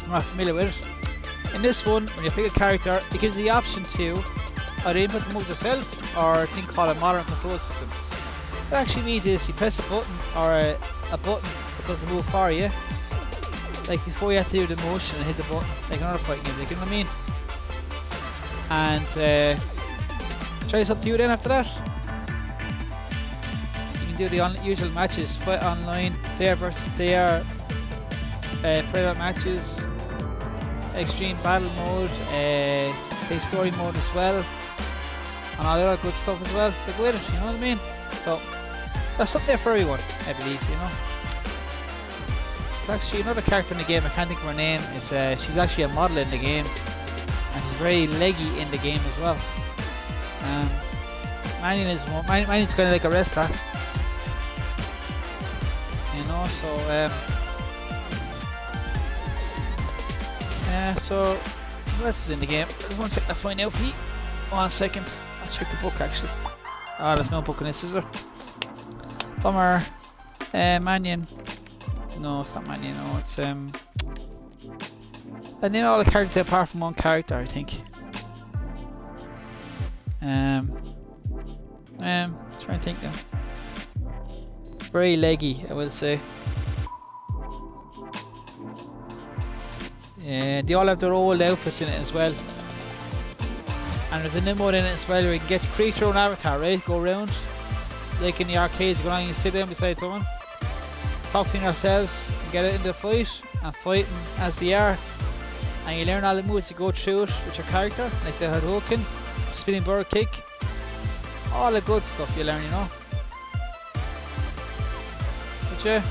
[SPEAKER 1] I'm not familiar with it. In this one, when you pick a character, it gives you the option to either input the moves yourself or a thing called a modern control system. What it actually means is you press a button or a button that does the move for you. Like before you have to do the motion and hit the button, like another fighting game, you know what I mean? And try something new then after that. You can do the usual matches, fight online, player versus player, private matches, extreme battle mode, play story mode as well, and all the other good stuff as well. Like with it, you know what I mean? So that's something there for everyone, I believe, you know. There's actually another character in the game, I can't think of her name. It's she's actually a model in the game, and she's very leggy in the game as well. Manion's kind of like a wrestler, you know. So what else is in the game? Just 1 second, I'll find out for you. 1 second, I'll check the book actually. Oh, there's no book in this, is there? Bummer. Manion. No, it's not Manion, no, it's I name all the characters apart from one character, I think. Trying to think now. Very leggy, I will say. Yeah, they all have their old outfits in it as well. And there's an emote in it as well where you can get to create your own avatar, right? Go around. Like in the arcades, go on, you sit down beside someone. Talk between ourselves and get it into the fight and fighting as they are. And you learn all the moves to go through it with your character, like the Hadouken, spinning bird kick. All the good stuff you learn, you know. But yeah,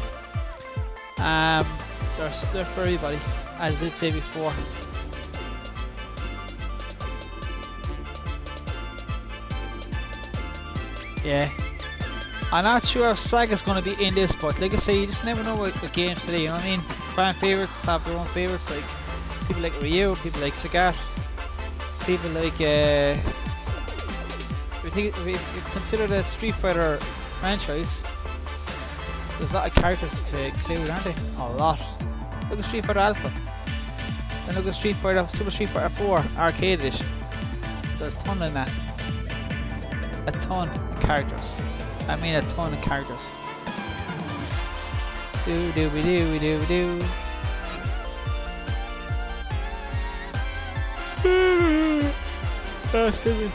[SPEAKER 1] they're for everybody, as I did say before. Yeah, I'm not sure if Saga's going to be in this, but like I say, you just never know with games today, you know what I mean? Fan favourites have their own favourites, like people like Ryu, people like Sagat, people like if you consider the Street Fighter franchise, there's a lot of characters to include, aren't they? A lot. Look at Street Fighter Alpha. Then look at Super Street Fighter 4 Arcade Edition. There's a ton in that. A ton of characters. I mean a ton of characters. Do do we do we do we do. Oh, excuse me.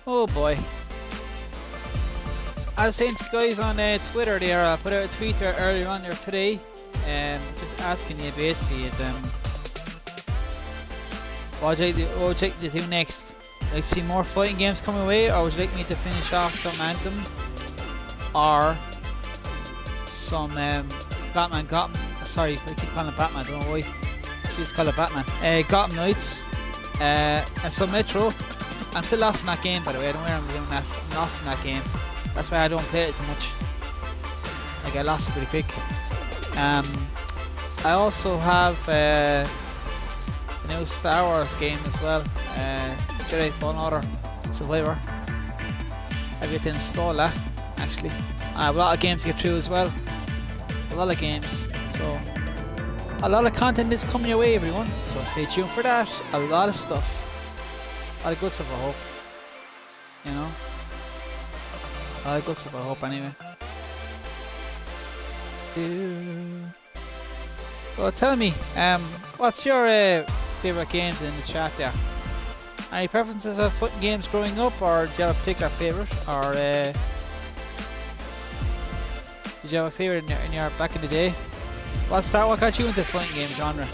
[SPEAKER 1] Oh boy. I was saying to you guys on Twitter there, I put out a tweet there earlier on there today, just asking you basically is what would you like to do next? Like see more fighting games coming away, or would you like me to finish off some Anthem or some Batman Gotham? Sorry, I keep calling it Batman, don't know why. Just call it Batman. Gotham Knights, and some Metro. I'm still lost in that game, by the way. I don't know where I'm doing that. I'm lost in that game. That's why I don't play it so much. I get lost pretty quick. I also have the new Star Wars game as well. Jedi Fallen Order Survivor. I get to install that actually. I have a lot of games to get through as well. A lot of games. So a lot of content is coming your way, everyone. So stay tuned for that. A lot of stuff. A lot of good stuff, I hope. You know? A lot of good stuff, I hope, anyway. Well, tell me, what's your favourite games in the chat there. Any preferences of fighting games growing up, or do you have a particular favourite, or did you have a favourite in your back in the day? What got you into the fighting game genre?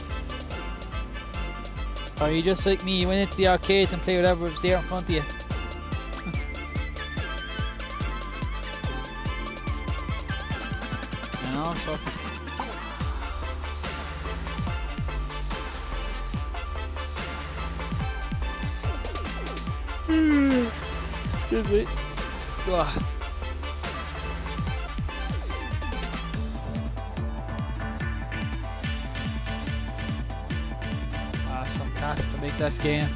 [SPEAKER 1] Or are you just like me, you went into the arcades and played whatever was there in front of you? You know, so excuse me. Ugh. Some cast to make that game.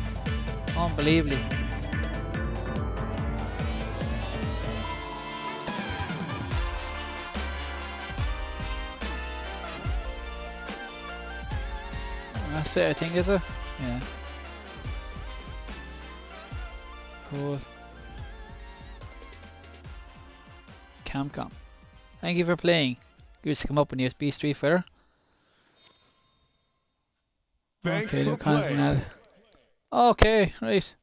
[SPEAKER 1] Unbelievably. That's it, I think, is it? Yeah. Cool. Camcom. Thank you for playing. You used to come up when you used to be Street Fighter.
[SPEAKER 2] Thanks
[SPEAKER 1] Okay,
[SPEAKER 2] for
[SPEAKER 1] they're kind of
[SPEAKER 2] playing.
[SPEAKER 1] mad. Okay, right.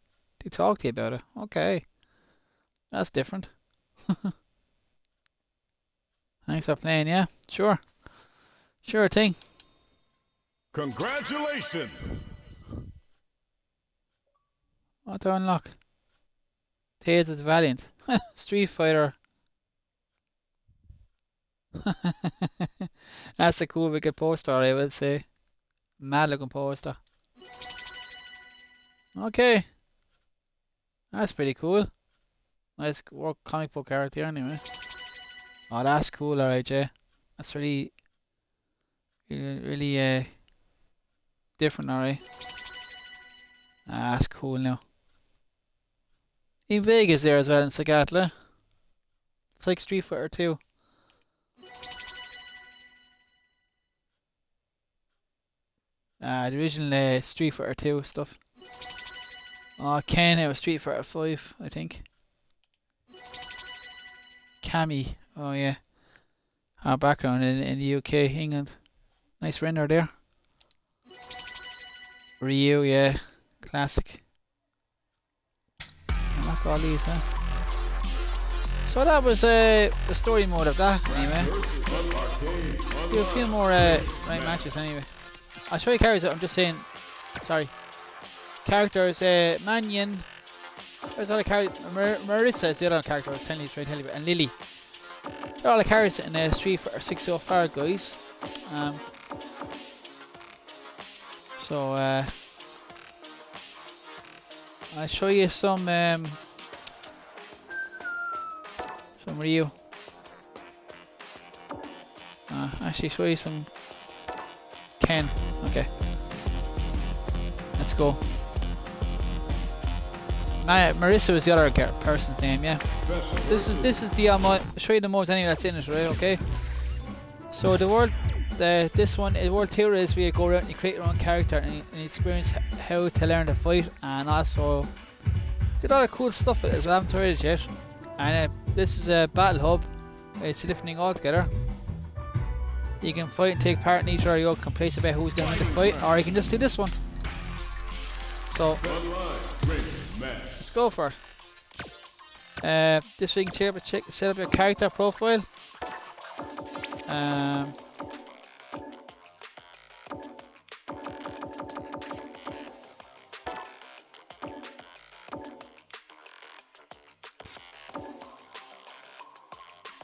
[SPEAKER 1] They talk to you about it. Okay. That's different. Thanks for playing, yeah? Sure. Sure thing.
[SPEAKER 2] Congratulations!
[SPEAKER 1] What to unlock? Tales of the Valiant. Street Fighter. That's a cool wicked poster, I will say. Mad looking poster. Okay. That's pretty cool. Nice work comic book character anyway. Oh, that's cool, alright, Jay. That's really different, alright. That's cool now. In Vegas there as well in Sagatla. It's like Street Fighter 2. The original Street Fighter 2 stuff. Oh, Ken, it was Street Fighter 5, I think. Cammy, oh yeah. Our background in the UK, England. Nice render there. Ryu, yeah. Classic. Unlock all these, huh? So that was the story mode of that, anyway. Do a few more right matches, anyway. I'll show you characters, I'm just saying. Sorry. Characters, Mannion. There's other characters. Marissa is the other character I was trying to tell you about. And Lily. They're all the characters in Street Fighter 6 so far, guys. So, I'll show you some Ryu. Actually show you some Ken. Okay. Let's go. Marissa was the other person's name, yeah. This is the I'll show you the modes anyway that's in it, right? Okay. So the world, the world tour is where you go around and you create your own character and experience how to learn to fight, and also do a lot of cool stuff with it as well. I haven't tried it yet. And this is a battle hub. It's a different thing altogether. You can fight and take part in each area. You can place about who's going to win the fight, or you can just do this one. So let's go for it. This way you can set up your character profile.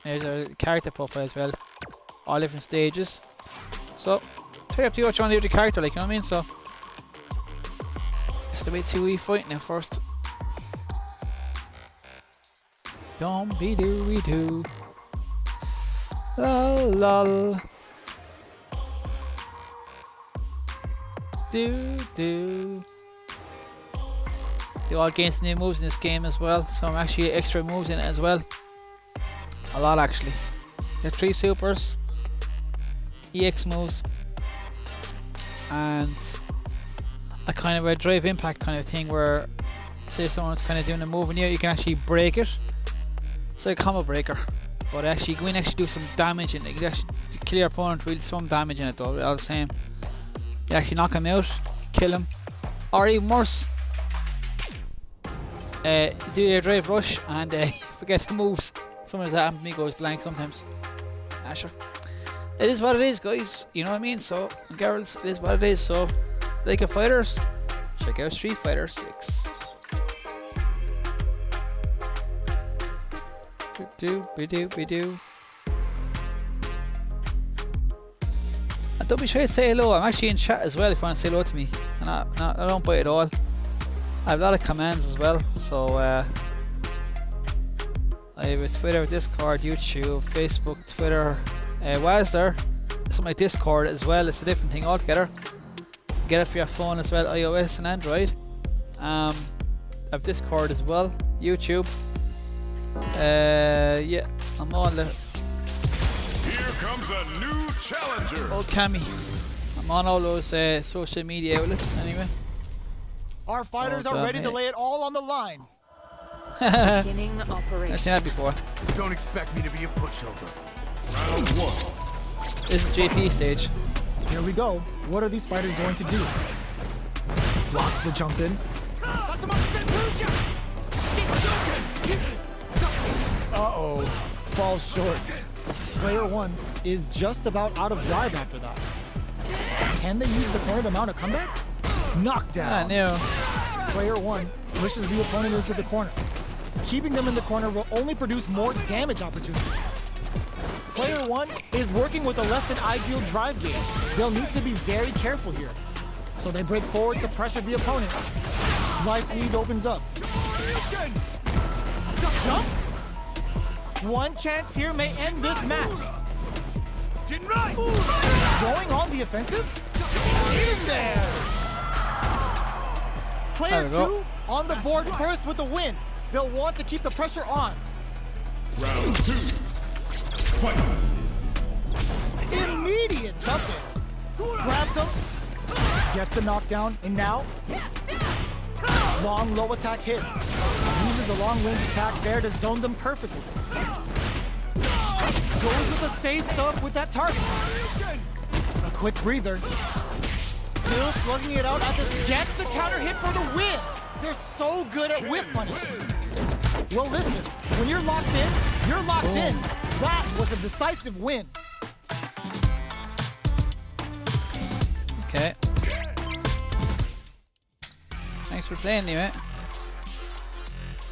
[SPEAKER 1] There's a character profile as well. All different stages. So, tell you up to you what you want to do with the character, like, you know what I mean? So, just to wait to see who we fight now first. Don't be do we do. Lol lol. Do. They all gain some new moves in this game as well. Some actually extra moves in it as well. A lot actually. You have 3 supers, EX moves, and a kind of a drive impact kind of thing where, say someone's kind of doing a move and you can actually break it. It's like a combo breaker, but actually go in and actually do some damage in it. You can actually kill your opponent with some damage in it though, all the same. You actually knock him out, kill him. Or even worse, do your drive rush and forget the moves. Sometimes that happens to me, goes blank sometimes. Ah, sure. It is what it is, guys. You know what I mean? So, girls, it is what it is. So, like a fighters, check out Street Fighter 6. Be-do. And don't be shy to say hello. I'm actually in chat as well if you want to say hello to me. And I don't bite at all. I have a lot of commands as well. So, I have a Twitter, Discord, YouTube, Facebook, Twitter. Was there? Something like Discord as well. It's a different thing altogether. Get it for your phone as well, iOS and Android. I have Discord as well, YouTube. Yeah, I'm on the.
[SPEAKER 2] Here comes a new challenger.
[SPEAKER 1] Oh, Cammy. I'm on all those social media outlets anyway.
[SPEAKER 3] Our fighters
[SPEAKER 1] Oh,
[SPEAKER 3] are
[SPEAKER 1] God,
[SPEAKER 3] ready to
[SPEAKER 1] mate.
[SPEAKER 3] lay it all on the line.
[SPEAKER 6] Beginning
[SPEAKER 1] I've
[SPEAKER 6] operation.
[SPEAKER 1] seen that before.
[SPEAKER 7] Don't expect me to be a pushover.
[SPEAKER 2] Round one.
[SPEAKER 1] This is JP stage.
[SPEAKER 3] Here we go. What are these fighters going to do? Blocks the jump in. Uh-oh. Falls short. Player 1 is just about out of drive after that. Can they use the corner to mount a comeback?
[SPEAKER 1] Ah,
[SPEAKER 3] Knockdown.
[SPEAKER 1] no.
[SPEAKER 3] Player 1 pushes the opponent into the corner. Keeping them in the corner will only produce more damage opportunities. Player 1 is working with a less than ideal drive gauge. They'll need to be very careful here. So they break forward to pressure the opponent. Life lead opens up. Jump! One chance here may end this match. Going on the offensive? In there! Player
[SPEAKER 1] There we go.
[SPEAKER 3] 2 on the board first with the win. They'll want to keep the pressure on.
[SPEAKER 2] Round two. Fight.
[SPEAKER 3] Immediate jump in. Grabs him. Gets the knockdown. And now, long low attack hits. Uses a long range attack there to zone them perfectly. Goes with the safe stuff with that target. A quick breather. Still slugging it out after gets the counter hit for the win. They're so good at whiff punishing. Well, listen, when you're locked in, you're locked in. That was a decisive win.
[SPEAKER 1] Okay. Thanks for playing anyway.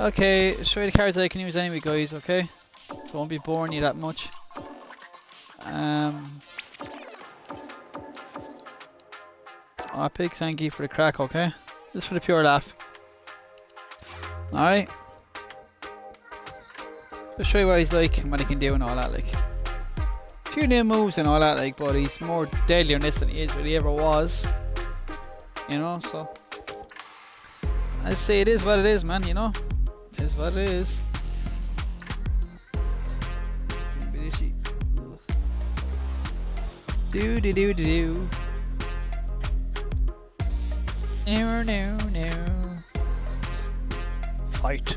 [SPEAKER 1] Okay, show you the cards that I can use anyway, guys, okay? So I won't be boring you that much. I'll pick Sanky for the crack, okay? Just for the pure laugh. Alright. Just show you what he's like and what he can do and all that, like. A few new moves and all that, like, but he's more deadly on this than he is what he ever was. You know, so. I say it is what it is, man, you know? It is what it is. Do do do do do. No. Fight.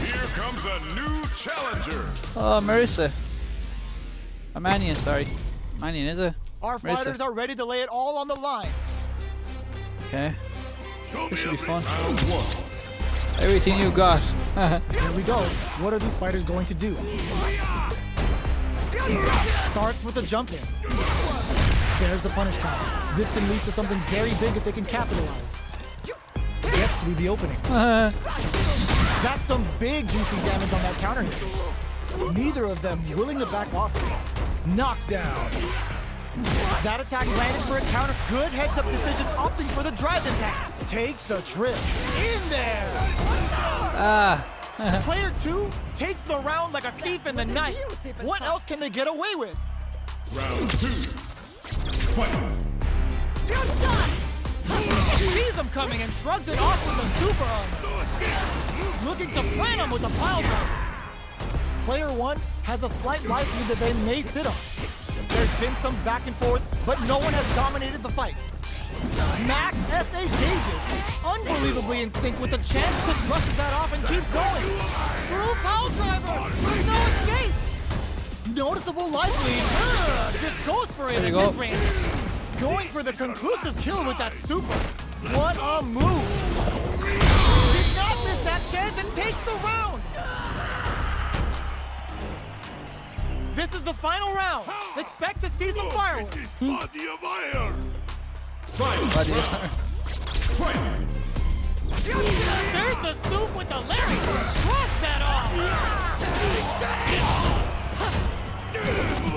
[SPEAKER 2] Here comes a new challenger.
[SPEAKER 1] Oh, Marissa. Manion, sorry. Manion, is it?
[SPEAKER 3] Our
[SPEAKER 1] Marissa.
[SPEAKER 3] fighters are ready to lay it all on the line.
[SPEAKER 1] Okay. This should be fun.
[SPEAKER 2] Round one.
[SPEAKER 1] Everything you got.
[SPEAKER 3] Here we go. What are these fighters going to do? Starts with a jump in. There's a punish counter. This can lead to something very big if they can capitalize. Gets through the opening. That's some big juicy damage on that counter hit. Neither of them willing to back off. Knockdown. That attack landed for a counter. Good heads-up decision, opting for the drive impact. Takes a trip. In there. Player 2 takes the round like a thief in the night. What else can they get away with?
[SPEAKER 2] Round two. Fight.
[SPEAKER 3] Sees him coming and shrugs it off with a super arm. Looking to plant him with a pile driver. Player 1 has a slight life lead that they may sit on. There's been some back and forth, but no one has dominated the fight. Max SA gauges, unbelievably in sync with the chance, just brushes that off and keeps going. Through pile driver, with no escape. Noticeable sizable life lead. Just goes for it
[SPEAKER 1] There
[SPEAKER 3] at
[SPEAKER 1] you go.
[SPEAKER 3] this range. Going for the conclusive kill with that super. What a move. Did not miss that chance and takes the round. This is the final round. Expect to see some fireworks.
[SPEAKER 2] His body of iron.
[SPEAKER 1] But yeah.
[SPEAKER 2] Fight.
[SPEAKER 5] There's the soup with the Larry. Shrugs that off.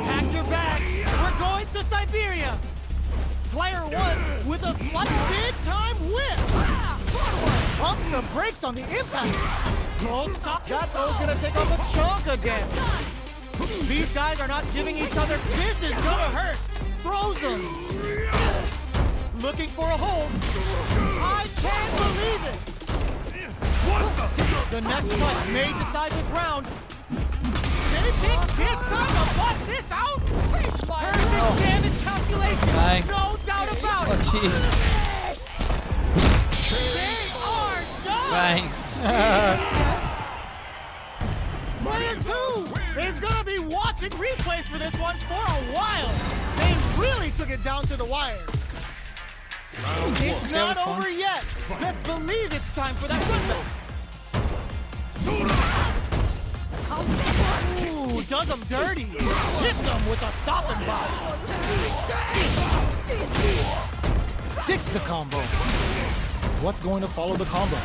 [SPEAKER 3] Pack your bags. We're going to Siberia. Player one with a slight big-time whip. Pumps the brakes on the impact. That throw's gonna take off a chunk of damage. These guys are not giving each other. This is gonna hurt. Throws them. Looking for a hold. I can't believe it. The next touch may decide this round.
[SPEAKER 5] Did it take this time to bust this out? Perfect damage calculation.
[SPEAKER 1] Bang.
[SPEAKER 5] No doubt about
[SPEAKER 1] Oh,
[SPEAKER 5] it.
[SPEAKER 1] jeez.
[SPEAKER 5] They are done.
[SPEAKER 1] Bang.
[SPEAKER 3] Player two is gonna be watching replays for this one for a while. They really took it down to the wire. It's not
[SPEAKER 1] fun.
[SPEAKER 3] over yet. Best believe it's time for that run back. Ooh, does him dirty. Hits him with a stopping block. Sticks the combo. What's going to follow the combo?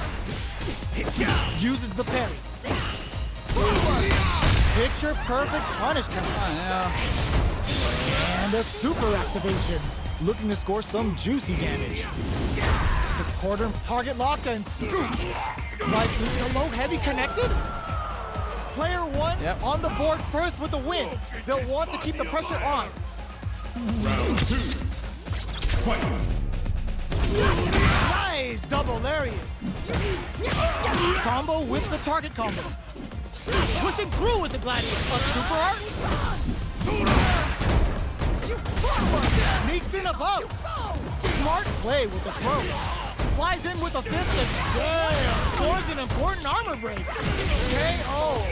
[SPEAKER 3] Uses the parry. Picture perfect punish counter.
[SPEAKER 1] Yeah.
[SPEAKER 3] And a super activation. Looking to score some juicy damage. The quarter target lock and scoop. Like low heavy connected? Player one
[SPEAKER 1] Yep.
[SPEAKER 3] on the board first with the win. They'll want to keep the pressure on.
[SPEAKER 2] Round two. Fight.
[SPEAKER 3] Nice double lariat. Combo with the target combo. Pushing through with the gladiator. A super art. Sneaks in above. Smart play with the throw. Flies in with a fist and damn, scores an important armor break. KO.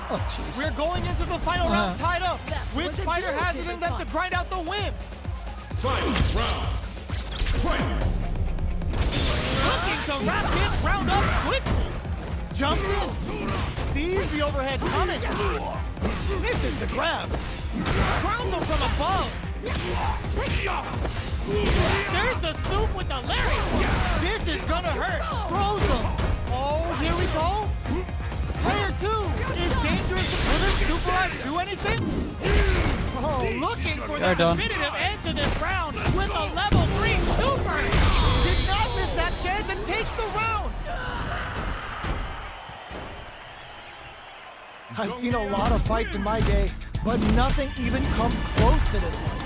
[SPEAKER 1] Oh, jeez.
[SPEAKER 3] We're going into the final round tied up. Which fighter has it in them to grind out the win?
[SPEAKER 2] Final round. Fight.
[SPEAKER 3] Looking to wrap this round up quickly. Jumps in. Sees the overhead coming. Misses the grab. Crowns him from above. There's the soup with the Larry. This is gonna hurt. Throws him. Oh, here we go. Player two is dangerous. Will this super art do anything? Oh, looking for
[SPEAKER 1] They're
[SPEAKER 3] the
[SPEAKER 1] done.
[SPEAKER 3] definitive end to this round with a level 3 super. Did not miss that chance and takes the round. I've seen a lot of fights in my day, but nothing even comes close to this one.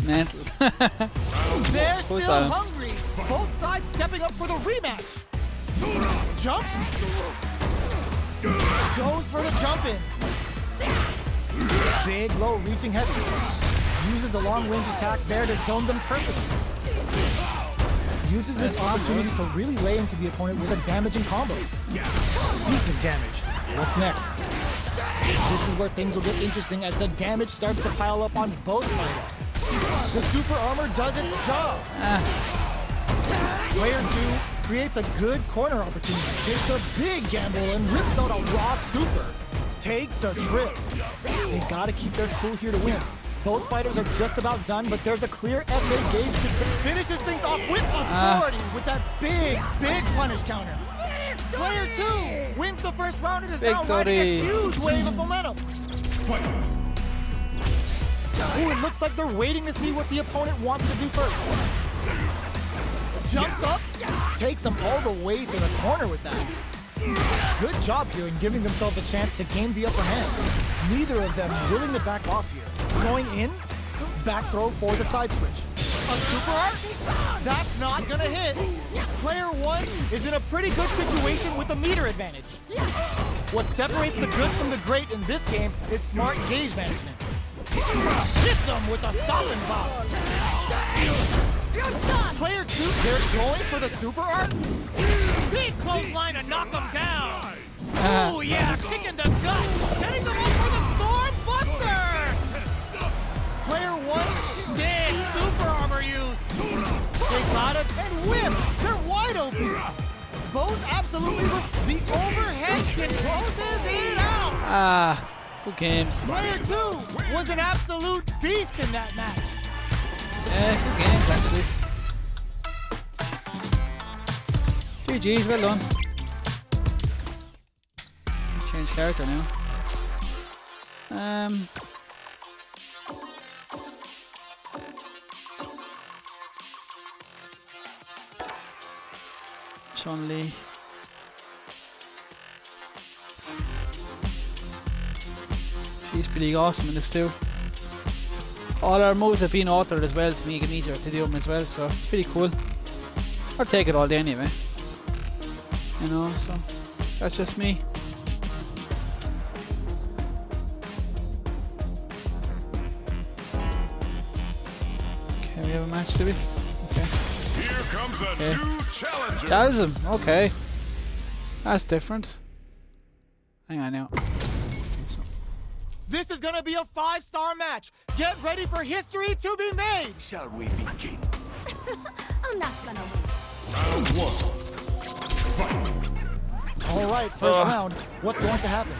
[SPEAKER 1] Mental.
[SPEAKER 3] They're
[SPEAKER 1] Who's
[SPEAKER 3] still
[SPEAKER 1] that?
[SPEAKER 3] hungry. Both sides stepping up for the rematch. Jumps. Goes for the jump in. Big, low, reaching heavy. Uses a long-range attack there to zone them perfectly. Uses this opportunity to really lay into the opponent with a damaging combo. Decent damage. What's next? This is where things will get interesting as the damage starts to pile up on both fighters. The super armor does its job. Player two creates a good corner opportunity. Takes a big gamble and rips out a raw super. Takes a trip. They gotta keep their cool here to win. Both fighters are just about done, but there's a clear SA gauge to finishes things off with authority with that big punish counter. Player two wins the first round and is now riding a huge wave of momentum.
[SPEAKER 2] Fight.
[SPEAKER 3] Ooh, it looks like they're waiting to see what the opponent wants to do first. Jumps up, takes them all the way to the corner with that. Good job here in giving themselves a chance to gain the upper hand. Neither of them willing to back off here. Going in, back throw for the side switch. A super art? That's not gonna hit. Player one is in a pretty good situation with a meter advantage. What separates the good from the great in this game is smart gauge management. Hits them with a stop and pop. Player two, they're going for the super art.
[SPEAKER 5] Big clothesline to knock him down. Oh yeah, kick in the gut. Setting them
[SPEAKER 3] whip! They're wide open! Both absolutely the overhead kick closes it out!
[SPEAKER 1] Ah, good games.
[SPEAKER 3] Player 2 was an absolute beast in that match.
[SPEAKER 1] Yeah, good games actually. GG's, well done. Change character now. Chun-Li. She's pretty awesome in this too. All our moves have been altered as well to make it easier to do them as well, so it's pretty cool. I'll take it all day anyway. You know, so that's just me. Okay, we have a match, do we? Okay.
[SPEAKER 2] Here comes a
[SPEAKER 1] Okay.
[SPEAKER 2] new challenger.
[SPEAKER 1] That is him, okay. That's different. Hang on now.
[SPEAKER 3] This is gonna be a 5-star match. Get ready for history to be made.
[SPEAKER 4] Shall we begin?
[SPEAKER 6] I'm not gonna lose.
[SPEAKER 2] Round 1. Fight.
[SPEAKER 3] All right, first round. What's going to happen?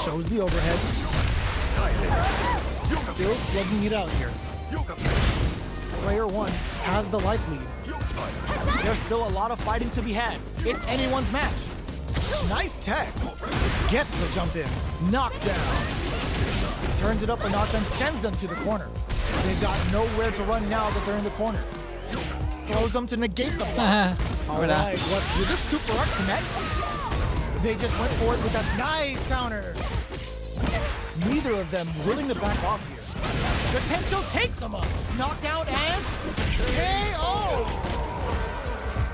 [SPEAKER 3] Shows the overhead. Still slugging it out here. Player 1 has the life lead. There's still a lot of fighting to be had. It's anyone's match. Nice tech. Gets the jump in. Knockdown. Turns it up a notch and sends them to the corner. They've got nowhere to run now that they're in the corner. Throws them to negate the block. Alright, what did this super art connect? They just went for it with a nice counter. Neither of them willing to back off here. Potential takes them up. Knockdown and KO!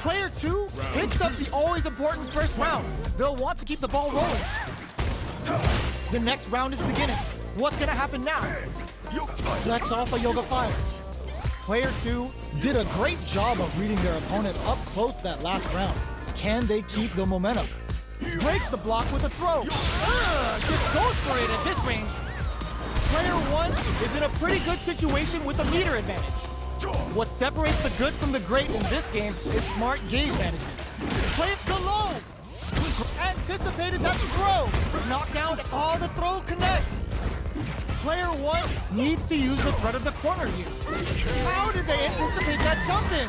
[SPEAKER 3] Player 2 picks up the always important first round. They'll want to keep the ball rolling. The next round is beginning. What's gonna happen now? Flex off a Yoga Fire. Player 2 did a great job of reading their opponent up close that last round. Can they keep the momentum? Breaks the block with a throw. Just goes for it at this range. Player 1 is in a pretty good situation with a meter advantage. What separates the good from the great in this game is smart gauge management. Play it below. Anticipated that throw. Knockdown, all the throw connects. Player 1 needs to use the threat of the corner here. How did they anticipate that jump in?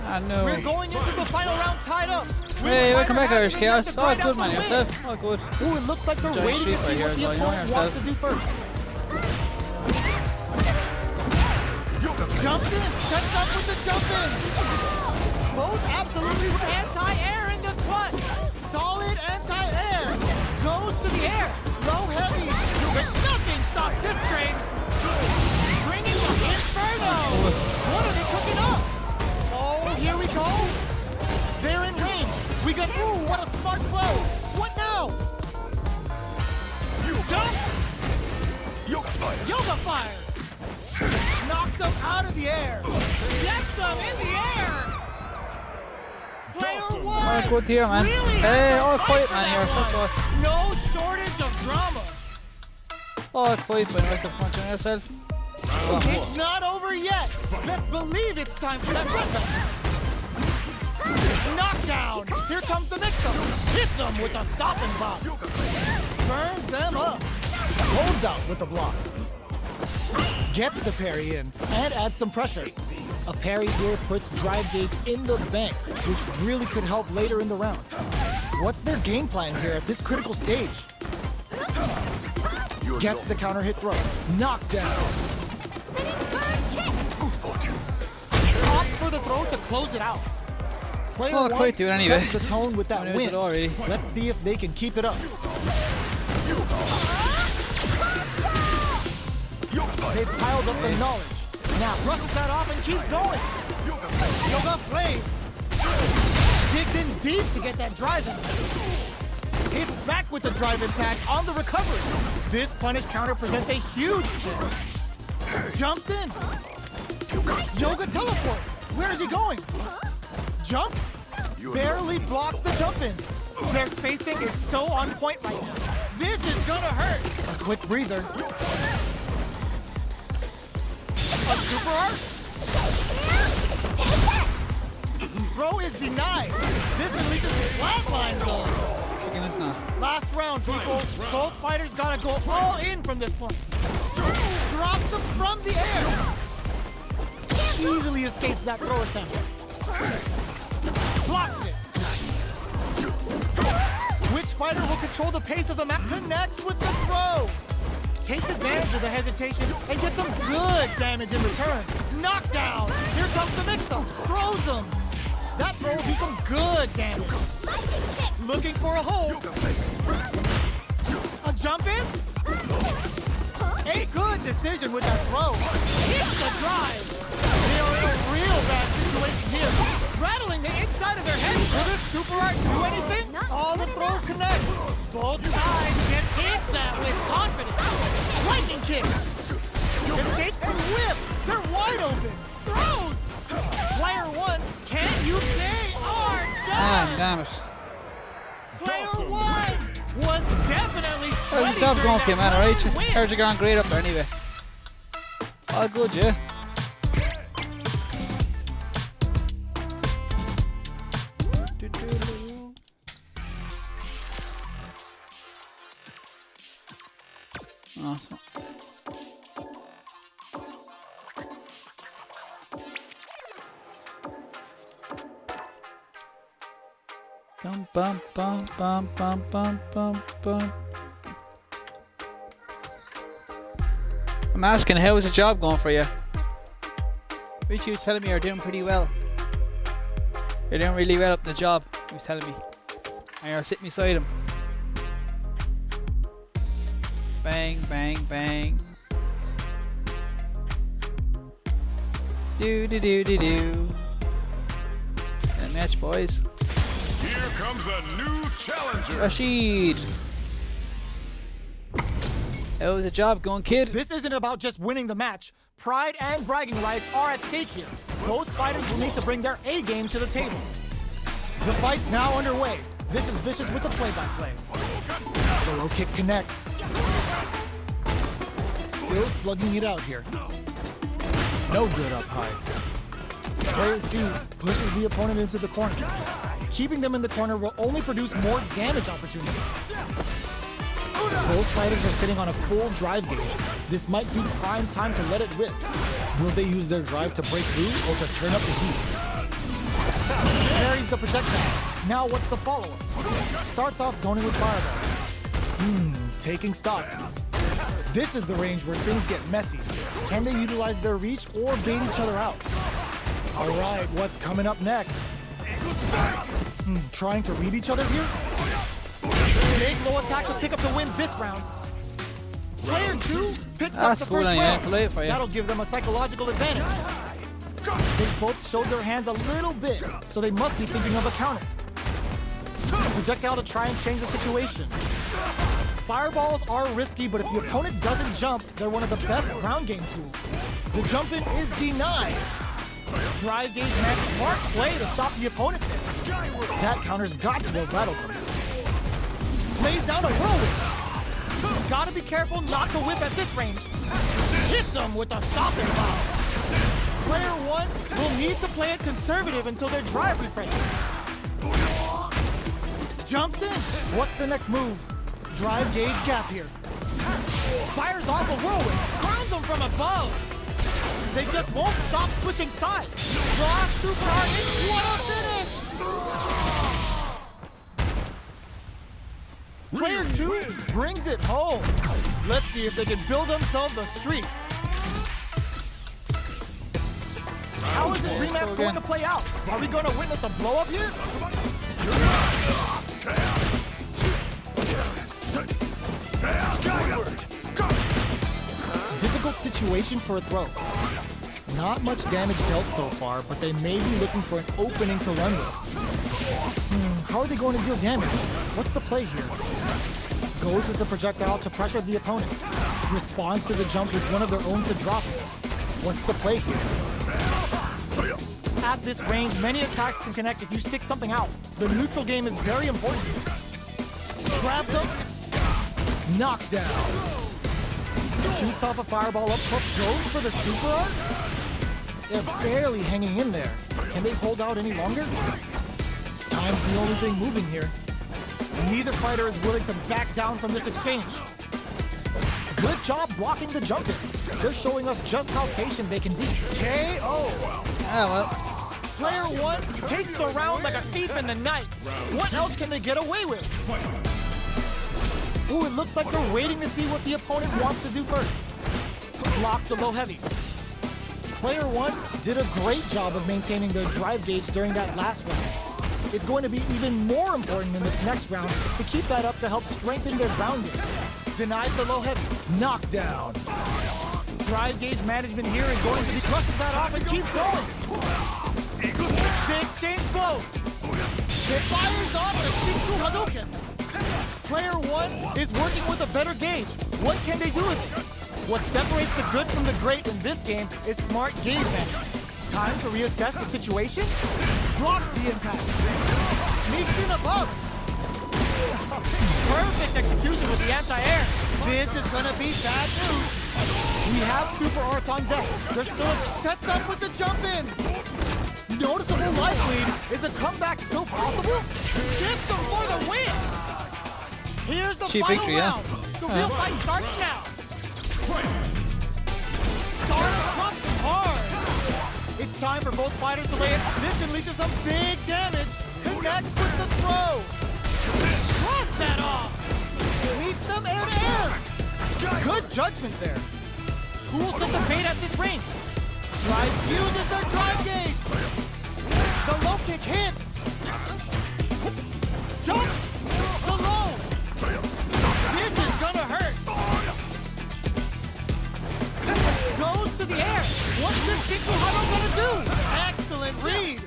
[SPEAKER 1] I know.
[SPEAKER 3] We're going into the final round tied up.
[SPEAKER 1] Hey, welcome back, Irish
[SPEAKER 3] Having enough
[SPEAKER 1] Chaos.
[SPEAKER 3] to
[SPEAKER 1] Oh,
[SPEAKER 3] grind
[SPEAKER 1] good
[SPEAKER 3] out
[SPEAKER 1] man,
[SPEAKER 3] the win.
[SPEAKER 1] yourself. Oh, good.
[SPEAKER 3] Ooh, it looks like they're
[SPEAKER 1] Giant
[SPEAKER 3] waiting to
[SPEAKER 1] street
[SPEAKER 3] see
[SPEAKER 1] right
[SPEAKER 3] what the
[SPEAKER 1] here, so you
[SPEAKER 3] opponent
[SPEAKER 1] know
[SPEAKER 3] wants to do first. Jumps in, sets up with the jump in. Both absolutely anti-air in the clutch. Solid anti-air. Goes to the air. Low heavy. But nothing stops this train. Bringing the inferno. What are they cooking up? Oh, here we go. They're in range. We got, ooh, what a smart throw. What now? Jump. Yoga Fire. Knocked them out of the air. Gets them in the air. Player 1.
[SPEAKER 1] Oh, good here, man.
[SPEAKER 3] Really
[SPEAKER 1] Hey,
[SPEAKER 3] had to
[SPEAKER 1] oh,
[SPEAKER 3] fight
[SPEAKER 1] quiet
[SPEAKER 3] for
[SPEAKER 1] man
[SPEAKER 3] that
[SPEAKER 1] here. That's
[SPEAKER 3] one.
[SPEAKER 1] all.
[SPEAKER 3] No shortage of drama.
[SPEAKER 1] Oh, quiet man. Like to punch on yourself.
[SPEAKER 3] It's not over yet. Best believe it's time for that run. Knockdown. Here comes the mix-up. Hits them with a stopping block. Burns them up. Holds out with the block. Gets the parry in and adds some pressure. A parry here puts drive gauge in the bank, which really could help later in the round. What's their game plan here at this critical stage? Gets the counter hit throw. Knockdown. Opts for the throw to close it out. Player
[SPEAKER 1] Oh,
[SPEAKER 3] 1
[SPEAKER 1] quite do it anyway.
[SPEAKER 3] sets the tone with that
[SPEAKER 1] When it was
[SPEAKER 3] win.
[SPEAKER 1] it already.
[SPEAKER 3] Let's see if they can keep it up. They've piled up the knowledge. Now brushes that off and keeps going. Yoga Flame. Digs in deep to get that drive in. Hits back with the drive impact on the recovery. This punish counter presents a huge chance. Jumps in. Yoga teleport. Where is he going? Jumps. Barely blocks the jump in. Their spacing is so on point right now. This is gonna hurt. A quick breather. A super art. throw is denied. This releases the flatline zone.
[SPEAKER 1] Kicking us now.
[SPEAKER 3] Last round, people. Both fighters gotta go all in from this point. Drops them from the air. Easily escapes that throw attempt. Blocks it. Which fighter will control the pace of the match? Connects with the throw. Takes advantage of the hesitation and gets some good damage in return. Knockdown. Here comes the mix-up. Throws him. That throw will do some good damage. Looking for a hold. A jump in? A good decision with that throw. Hits the drive. They are in a real bad situation here. Rattling the inside of their head. Will this super art do anything? All the throw connects. Both sides get hit that with confidence. Lightning kicks. Escape and whip. They're wide open. Throws. Player one, can you? They are done.
[SPEAKER 1] Damn it.
[SPEAKER 3] Player one was definitely
[SPEAKER 1] How's
[SPEAKER 3] sweaty
[SPEAKER 1] the job
[SPEAKER 3] during
[SPEAKER 1] going
[SPEAKER 3] that
[SPEAKER 1] for you, man? Alright?
[SPEAKER 3] round win.
[SPEAKER 1] How's it going? Great up there anyway. All good, yeah. Awesome. Bum bum bum bum bum bum bum bum. I'm asking, how is the job going for you? Which you telling me you're doing pretty well. You're doing really well up in the job, you was telling me. And you're sitting beside him. Bang, bang, bang. Do do do do do. And match, boys.
[SPEAKER 2] Here comes a new challenger.
[SPEAKER 1] Rashid. How was the job going, kid?
[SPEAKER 3] This isn't about just winning the match. Pride and bragging rights are at stake here. Both fighters will need to bring their A game to the table. The fight's now underway. This is Vicious with the play-by-play. The low kick connects. Still slugging it out here. No good up high. Player 2 pushes the opponent into the corner. Keeping them in the corner will only produce more damage opportunities. Both fighters are sitting on a full drive gauge. This might be prime time to let it rip. Will they use their drive to break through or to turn up the heat? Carries the projectile. Now what's the follow-up? Starts off zoning with fireball. Taking stock. This is the range where things get messy. Can they utilize their reach or bait each other out? All right, what's coming up next? Trying to read each other here? Big low attack to pick up the win this round. Player 2 picks up the
[SPEAKER 1] That's cool,
[SPEAKER 3] first
[SPEAKER 1] yeah,
[SPEAKER 3] round.
[SPEAKER 1] play it for you.
[SPEAKER 3] That'll give them a psychological advantage. They both showed their hands a little bit, so they must be thinking of a counter. Projectile to try and change the situation. Fireballs are risky, but if the opponent doesn't jump, they're one of the best ground game tools. The jump in is denied. Drive gauge match smart play to stop the opponent there. That counter's got to have rattled them. Lays down a whirlwind. Gotta be careful not to whip at this range. Hits him with a stopping power. Player 1 will need to play it conservative until their drive refreshes. Jumps in. What's the next move? Drive gauge gap here. Fires off a whirlwind. Crowns him from above. They just won't stop switching sides. Raw super hard. What a finish! Player 2 brings it home. Let's see if they can build themselves a streak. How is this rematch going to play out? Are we going to witness a blow up here? Difficult situation for a throw. Not much damage dealt so far, but they may be looking for an opening to run with. How are they going to deal damage? What's the play here? Goes with the projectile to pressure the opponent. Responds to the jump with one of their own to drop it. What's the play here? At this range, many attacks can connect if you stick something out. The neutral game is very important here. Grabs him. Knockdown. Shoots off a fireball up hook. Goes for the super art. They're barely hanging in there. Can they hold out any longer? Time's the only thing moving here. Neither fighter is willing to back down from this exchange. Good job blocking the jump in. They're showing us just how patient they can be. KO!
[SPEAKER 1] Ah, well.
[SPEAKER 3] Player 1 takes the round like a thief in the night. What else can they get away with? Ooh, it looks like they're waiting to see what the opponent wants to do first. Blocks the low heavy. Player 1 did a great job of maintaining their drive gauge during that last round. It's going to be even more important in this next round to keep that up to help strengthen their ground game. Denies the low heavy. Knockdown. Drive gauge management here is going to be crushes that off and keeps going. They exchange blows. It fires off a Shinku Hadouken. Player 1 is working with a better gauge. What can they do with it? What separates the good from the great in this game is smart gauge management. Time to reassess the situation. Blocks the impact. Sneaks in above. Perfect execution with the anti-air. This is gonna be bad news. We have super arts on deck. There's still sets up with the jump in. Noticeable life lead. Is a comeback still possible? Chips him for the win. Here's the
[SPEAKER 1] Cheap
[SPEAKER 3] final
[SPEAKER 1] victory,
[SPEAKER 3] round. The real fight starts now. Sarge pumps him hard. It's time for both fighters to lay it. This can lead to some big damage. Connects with the throw. Fronts that off. Meets them air to air. Good judgment there. Who will set the bait at this range? Drive uses their drive gauge. The low kick hits. Jumps. The low. This is gonna hurt. Goes to the air. What's this Shinku Hado gonna do? Excellent read.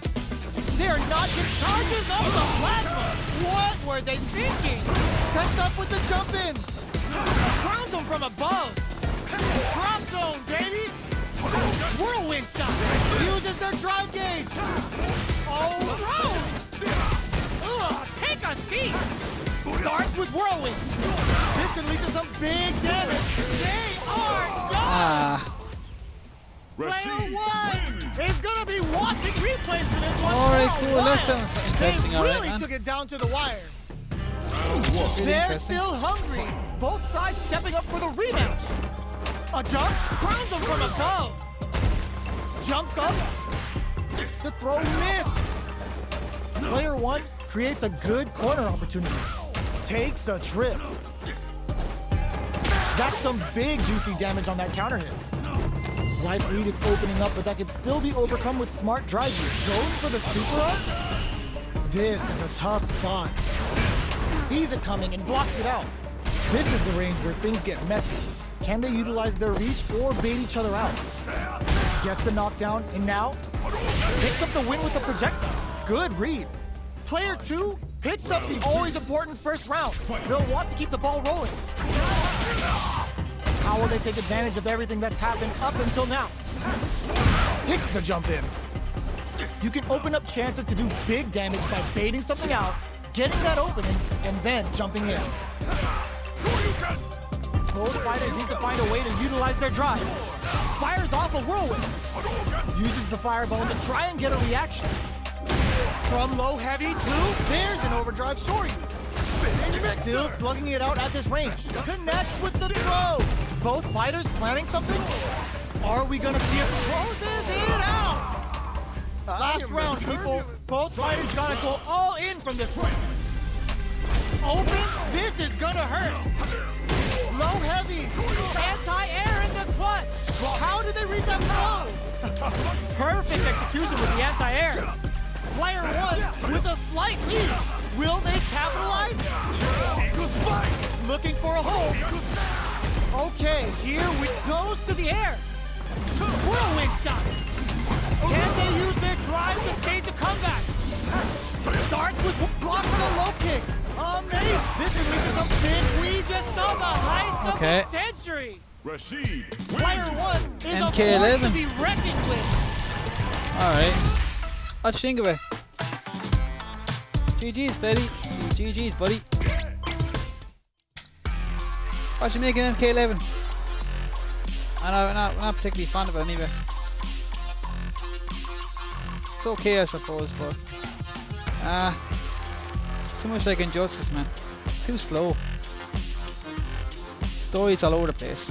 [SPEAKER 3] They're not just charges of the plasma. What were they thinking? Sets up with the jump in. Crowns them from above. Drop zone, baby. Whirlwind shot. Uses their drive gauge. Oh, no. Ugh, take a seat. Starts with whirlwind. This can lead to some big damage. They are done.
[SPEAKER 1] Ah.
[SPEAKER 3] Player 1 is gonna be watching replays for this one.
[SPEAKER 1] Alright,
[SPEAKER 3] for a
[SPEAKER 1] cool.
[SPEAKER 3] while.
[SPEAKER 1] That sounds interesting,
[SPEAKER 3] They
[SPEAKER 1] alright,
[SPEAKER 3] really
[SPEAKER 1] man.
[SPEAKER 3] took it down to the wire.
[SPEAKER 1] Really
[SPEAKER 3] They're
[SPEAKER 1] interesting.
[SPEAKER 3] still hungry. Both sides stepping up for the rematch. A jump, crowns them from above. Jumps up. The throw missed. Player 1 creates a good corner opportunity. Takes a trip. That's some big juicy damage on that counter hit. Life lead is opening up, but that can still be overcome with smart drive use. Goes for the super up. This is a tough spot. Sees it coming and blocks it out. This is the range where things get messy. Can they utilize their reach or bait each other out? Gets the knockdown, and now picks up the win with the projectile. Good read. Player 2 picks up the always important first round. They'll want to keep the ball rolling. How will they take advantage of everything that's happened up until now? Sticks the jump in. You can open up chances to do big damage by baiting something out, getting that opening, and then jumping in. Both fighters need to find a way to utilize their drive. Fires off a whirlwind. Uses the fireball to try and get a reaction. From low heavy to, there's an overdrive shorty. Still slugging it out at this range. Connects with the throw. Both fighters planning something? Are we gonna see it? Closes it out. Last round, people. Both fighters gotta go all in from this one. Open. This is gonna hurt. Low heavy. Anti-air in the clutch. How did they read that throw? Perfect execution with the anti-air. Player 1 with a slight lead. Will they capitalize? Looking for a hole. Okay, here we goes to the air. Whirlwind shot. Can they use their drive to stage a comeback? Starts with blocks the low kick. Amazing. This is some big. We just saw the heist of the century.
[SPEAKER 2] Rashid.
[SPEAKER 3] Player 1 is a
[SPEAKER 1] MK11.
[SPEAKER 3] force to be reckoned with.
[SPEAKER 1] Alright. What you think of it? GG's, buddy. GG's, buddy. What you making MK11? I'm not particularly fond of it anyway. It's okay, I suppose, but it's too much like Injustice, man. It's too slow. Stories all over the place.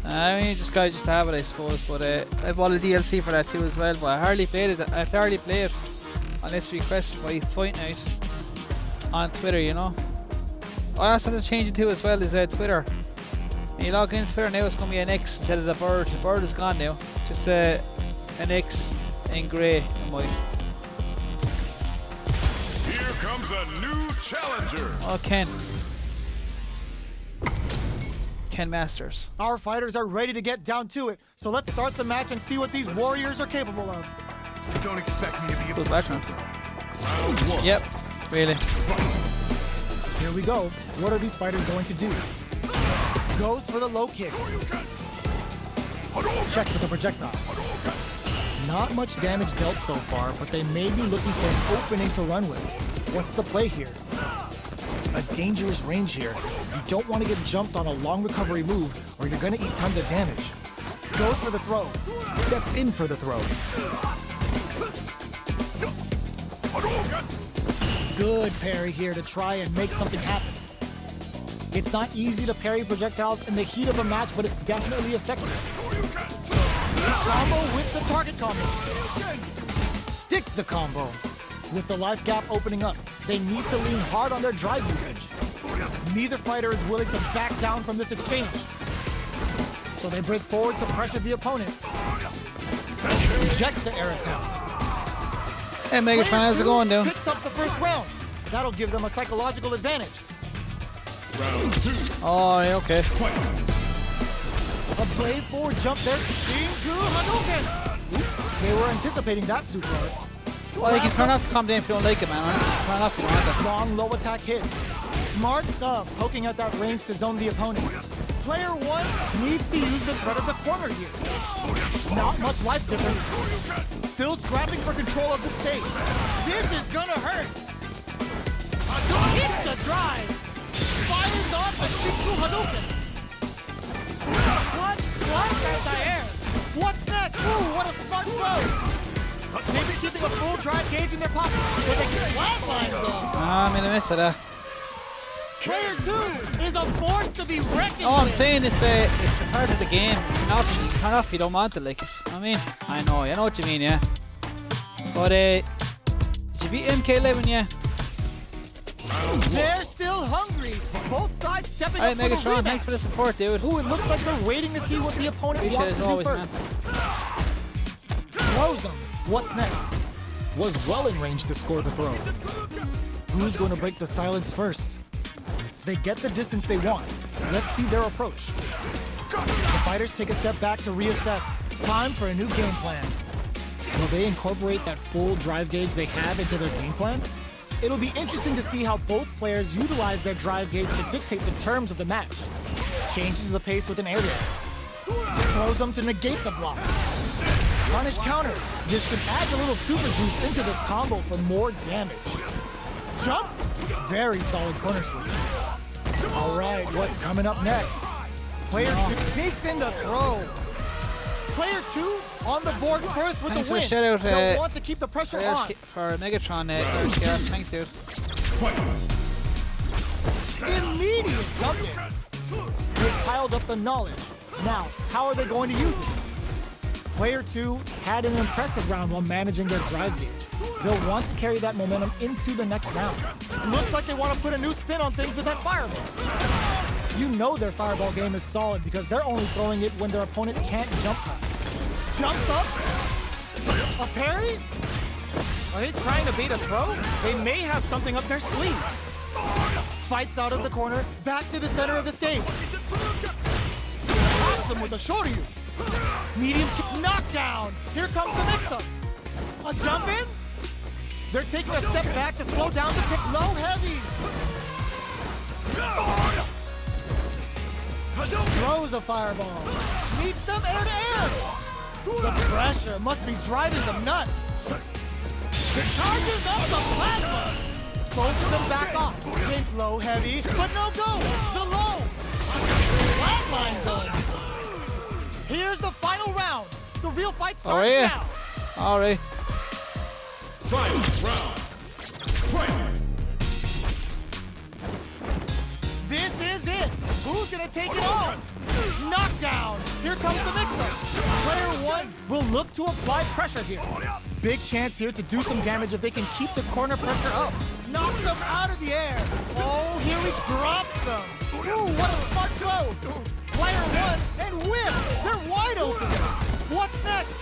[SPEAKER 1] I mean, you just gotta just have it, I suppose. But I bought a DLC for that too as well. But I hardly played it. I hardly play it unless requested by Fight Night on Twitter. You know. Oh, that's something changing too as well. Is Twitter. When you log into Twitter now, it's gonna be an X instead of the bird. The bird is gone now. Just an X in grey and white.
[SPEAKER 2] Here comes a new challenger.
[SPEAKER 1] Oh, Ken Masters.
[SPEAKER 3] Our fighters are ready to get down to it, so let's start the match and see what these warriors are capable of.
[SPEAKER 7] Don't expect me to be able
[SPEAKER 1] Good
[SPEAKER 7] to
[SPEAKER 1] background.
[SPEAKER 2] Round one.
[SPEAKER 1] Yep. Really.
[SPEAKER 3] Here we go. What are these fighters going to do? Goes for the low kick. Checks with the projectile. Not much damage dealt so far, but they may be looking for an opening to run with. What's the play here? A dangerous range here. You don't want to get jumped on a long recovery move, or you're going to eat tons of damage. Goes for the throw. Steps in for the throw. Good parry here to try and make something happen. It's not easy to parry projectiles in the heat of a match, but it's definitely effective. Combo with the target combo. Sticks the combo. With the life gap opening up, they need to lean hard on their drive usage. Neither fighter is willing to back down from this exchange. So they break forward to pressure the opponent. Rejects the air attempt.
[SPEAKER 1] Hey, Megatron, how's it going, dude?
[SPEAKER 3] Picks up the first round. That'll give them a psychological advantage.
[SPEAKER 2] Round two.
[SPEAKER 1] Oh, yeah, okay.
[SPEAKER 3] A brave forward jump there. Shinku Hadouken! Oops, they were anticipating that super art.
[SPEAKER 1] Well, you can turn off the calm down if you don't like it, man. Right? Turn off if you don't like it.
[SPEAKER 3] Long low attack hits. Smart stuff, poking at that range to zone the opponent. Player one needs to use the threat of the corner here. Not much life difference. Still scrapping for control of the space. This is gonna hurt. Hits the drive. Fires off the Shinku Hadouken. Clutch anti-air. What's next? Ooh, what a smart throw. They've been keeping a full drive gauge in their pocket, but they can flatline them.
[SPEAKER 1] Ah, I made a miss of that.
[SPEAKER 3] Player two is a force to be reckoned
[SPEAKER 1] Oh, I'm
[SPEAKER 3] with.
[SPEAKER 1] saying it's a part of the game. It's an option. You can turn off if you don't want it. Like, I mean, I know what you mean, yeah. But did you beat MK11, yeah?
[SPEAKER 3] They're still hungry. Both sides stepping
[SPEAKER 1] Alright,
[SPEAKER 3] up for the
[SPEAKER 1] Megatron,
[SPEAKER 3] rematch.
[SPEAKER 1] thanks for the support, dude.
[SPEAKER 3] Ooh, it looks like they're waiting to see what the opponent
[SPEAKER 1] Appreciate
[SPEAKER 3] wants
[SPEAKER 1] it
[SPEAKER 3] to
[SPEAKER 1] as
[SPEAKER 3] do
[SPEAKER 1] always,
[SPEAKER 3] first.
[SPEAKER 1] man.
[SPEAKER 3] Throws him. What's next? Was well in range to score the throw. Who's going to break the silence first? They get the distance they want. Let's see their approach. The fighters take a step back to reassess. Time for a new game plan. Will they incorporate that full drive gauge they have into their game plan? It'll be interesting to see how both players utilize their drive gauge to dictate the terms of the match. Changes the pace with an air dare. Throws them to negate the block. Punish counter. This could add a little super juice into this combo for more damage. Jumps. Very solid corner switch. All right, what's coming up next? Player two sneaks in the throw. Player two on the board first with
[SPEAKER 1] Thanks
[SPEAKER 3] the
[SPEAKER 1] for the
[SPEAKER 3] win.
[SPEAKER 1] shout out,
[SPEAKER 3] They'll want to keep the pressure on.
[SPEAKER 1] For Megatron, Gareth. Thanks, dude.
[SPEAKER 3] Immediate jump in. They piled up the knowledge. Now, how are they going to use it? Player two had an impressive round while managing their drive gauge. They'll want to carry that momentum into the next round. Looks like they want to put a new spin on things with that fireball. You know their fireball game is solid because they're only throwing it when their opponent can't jump cut. Jumps up. A parry? Are they trying to bait a throw? They may have something up their sleeve. Fights out of the corner, back to the center of the stage. Tops them with a shoryu. Medium kick knockdown. Here comes the mix-up. A jump in? They're taking a step back to slow down the pick. Low heavy. Throws a fireball. Meets them air to air. The pressure must be driving them nuts. Charges up the plasma. Both of them back off. Think low heavy, but no go. The low. Flatline zone. Here's the final final round. The real fight
[SPEAKER 1] Oh,
[SPEAKER 3] starts
[SPEAKER 1] yeah.
[SPEAKER 3] now.
[SPEAKER 1] Alright.
[SPEAKER 2] Final round. Fight.
[SPEAKER 3] This is it. Who's gonna take it on? Knockdown. Here comes the mix-up. Player one will look to apply pressure here. Big chance here to do some damage if they can keep the corner pressure up. Knocks them out of the air. Oh, here he drops them. Ooh, what a smart throw. Player one and whip. They're wide open. What's next?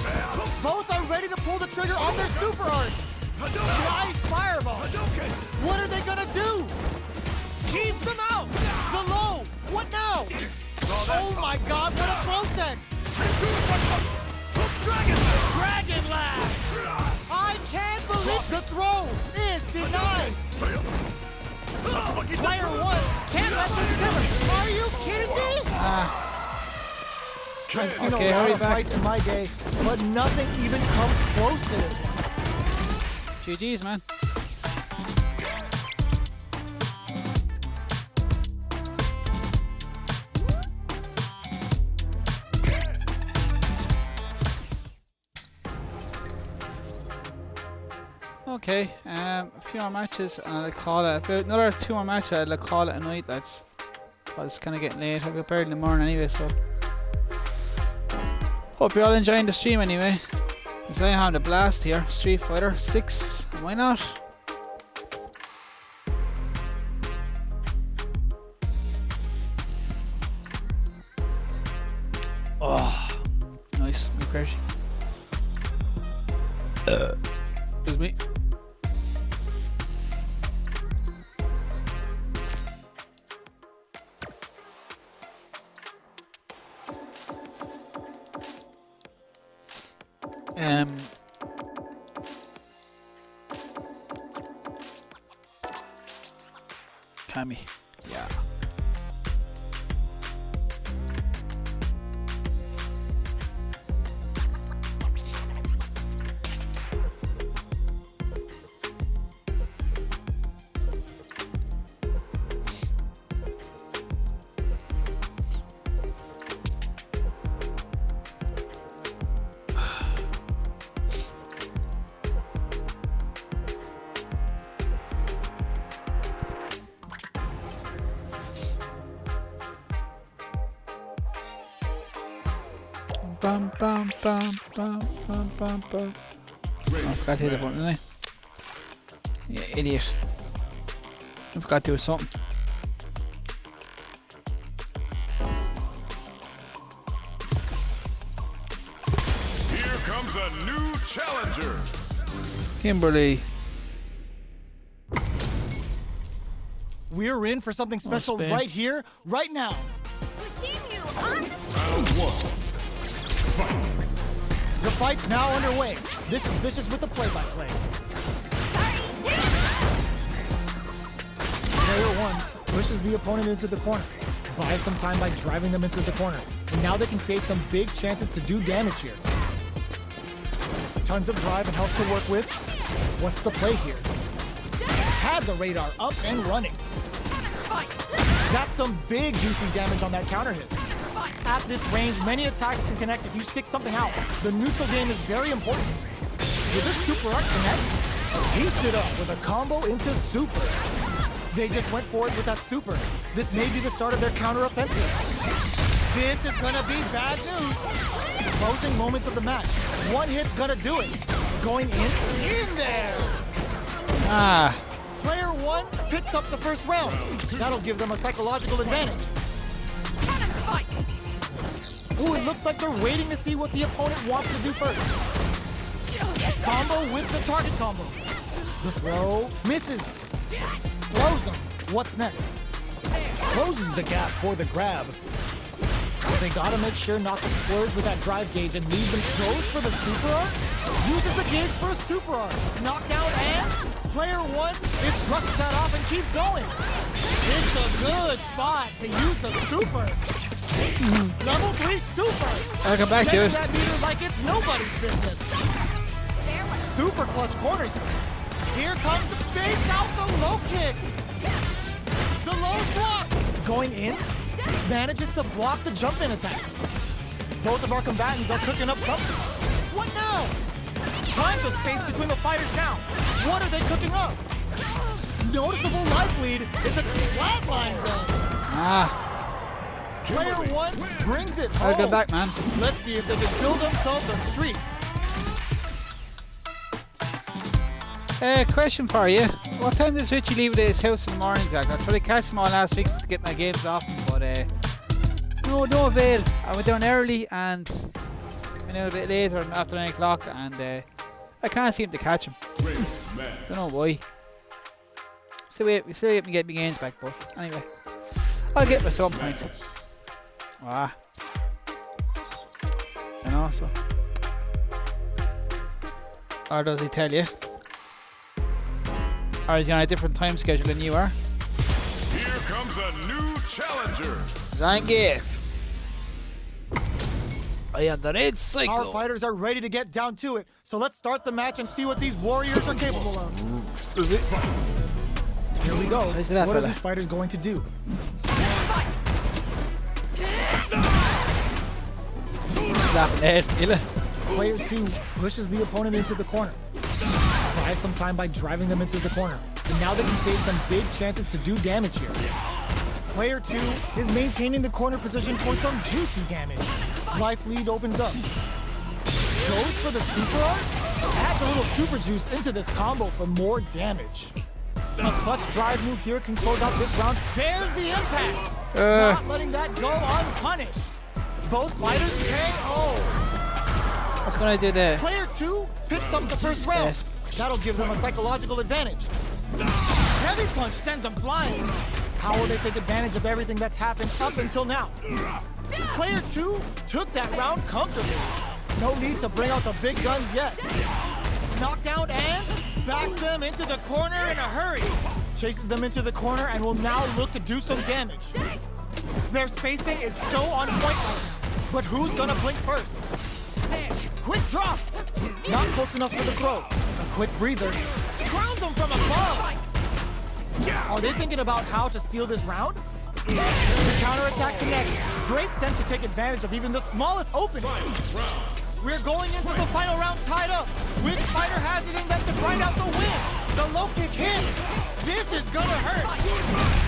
[SPEAKER 3] Both are ready to pull the trigger on their super art. Nice fireball. What are they gonna do? Keeps them out. The low. What now? Oh my God, what a throw tech. Dragon Lash. I can't believe the throw is denied. Player one can't let this simmer. Are you kidding me? I've seen
[SPEAKER 1] Okay,
[SPEAKER 3] a lot
[SPEAKER 1] hurry
[SPEAKER 3] of
[SPEAKER 1] back.
[SPEAKER 3] fights in my day, but nothing even comes close to this one.
[SPEAKER 1] GG's, man. Okay, a few more matches and I'll call it. About another 2 more matches, I'll call it a night, lads. It's kind of getting late. I'll get buried in the morning anyway, so. Hope you're all enjoying the stream anyway. Because I am having a blast here. Street Fighter 6. Why not? Oh, nice. Refresh. Excuse me. Cammy. Yeah. Bum bum bum bum bum bum bum. Oh, I forgot to hit the button, didn't I? Yeah, idiot. I forgot to do something.
[SPEAKER 2] Here comes a new challenger.
[SPEAKER 1] Kimberly.
[SPEAKER 3] We're in for something special
[SPEAKER 1] spin.
[SPEAKER 3] right here, right now.
[SPEAKER 2] Round one.
[SPEAKER 3] The fight's now underway. This is Vicious with the play-by-play. Player one pushes the opponent into the corner. Buys some time by driving them into the corner. And now they can create some big chances to do damage here. Tons of drive and health to work with. What's the play here? Had the radar up and running. That's some big juicy damage on that counter hit. At this range, many attacks can connect if you stick something out. The neutral game is very important. Will this super art connect? Heats it up with a combo into super. They just went for it with that super. This may be the start of their counter offensive. This is gonna be bad news. Closing moments of the match. One hit's gonna do it. Going in there.
[SPEAKER 1] Ah.
[SPEAKER 3] Player one picks up the first round. That'll give them a psychological advantage. Ooh, it looks like they're waiting to see what the opponent wants to do first. Combo with the target combo. The throw misses. Throws him. What's next? Closes the gap for the grab. So they gotta make sure not to splurge with that drive gauge and leave them close for the super art. Uses the gauge for a super art. Knockdown and player one, it brushes that off and keeps going. It's a good spot to use the super. Level 3 super.
[SPEAKER 1] Welcome back,
[SPEAKER 3] Next
[SPEAKER 1] dude.
[SPEAKER 3] that meter like it's nobody's business. Super clutch corners. Here comes the fake out the low kick. The low block. Going in, manages to block the jump in attack. Both of our combatants are cooking up something. What now? Tons of space between the fighters now. What are they cooking up? Noticeable life lead is a flatline zone.
[SPEAKER 1] Ah,
[SPEAKER 3] Player 1 brings it
[SPEAKER 1] I'll
[SPEAKER 3] home.
[SPEAKER 1] go back, man.
[SPEAKER 3] Let's see if they can build themselves a streak.
[SPEAKER 1] Question for you. What time does Richie leave at his house in the morning, Jack? I tried to catch him all last week to get my games off him, but no avail. I went down early and went out a bit later after 9 o'clock, and I can't seem to catch him. Don't know why. Still wait me get my games back, but anyway, I'll get my some point. Ah, you know, so. Or does he tell you? Or is he on a different time schedule than you are?
[SPEAKER 2] Here comes a new challenger.
[SPEAKER 1] Zangief. I am the Red Cycle.
[SPEAKER 3] Our fighters are ready to get down to it, so let's start the match and see what these warriors are capable of.
[SPEAKER 1] Is it?
[SPEAKER 3] Here we go.
[SPEAKER 1] Where's that
[SPEAKER 3] What are
[SPEAKER 1] fella?
[SPEAKER 3] these fighters going to do?
[SPEAKER 1] Slapping the head, kill it.
[SPEAKER 3] Player 2 pushes the opponent into the corner. Buys some time by driving them into the corner. And now they can create some big chances to do damage here. Player 2 is maintaining the corner position for some juicy damage. Life lead opens up. Goes for the super art. Adds a little super juice into this combo for more damage. A clutch drive move here can close out this round. There's the impact. Not letting that go unpunished. Both fighters KO.
[SPEAKER 1] What's gonna do there?
[SPEAKER 3] Player 2 picks up the first round.
[SPEAKER 1] Yes.
[SPEAKER 3] That'll give them a psychological advantage. Heavy punch sends them flying. How will they take advantage of everything that's happened up until now? Player 2 took that round comfortably. No need to bring out the big guns yet. Knockdown and backs them into the corner in a hurry. Chases them into the corner and will now look to do some damage. Their spacing is so on point right now. But who's gonna blink first? Quick drop! Not close enough for the throw. A quick breather. Grounds them from above! Are they thinking about how to steal this round? The counterattack connects. Great sense to take advantage of even the smallest opening. We're going into the final round tied up. Which fighter has it in them to grind out the win? The low kick hits. This is gonna hurt.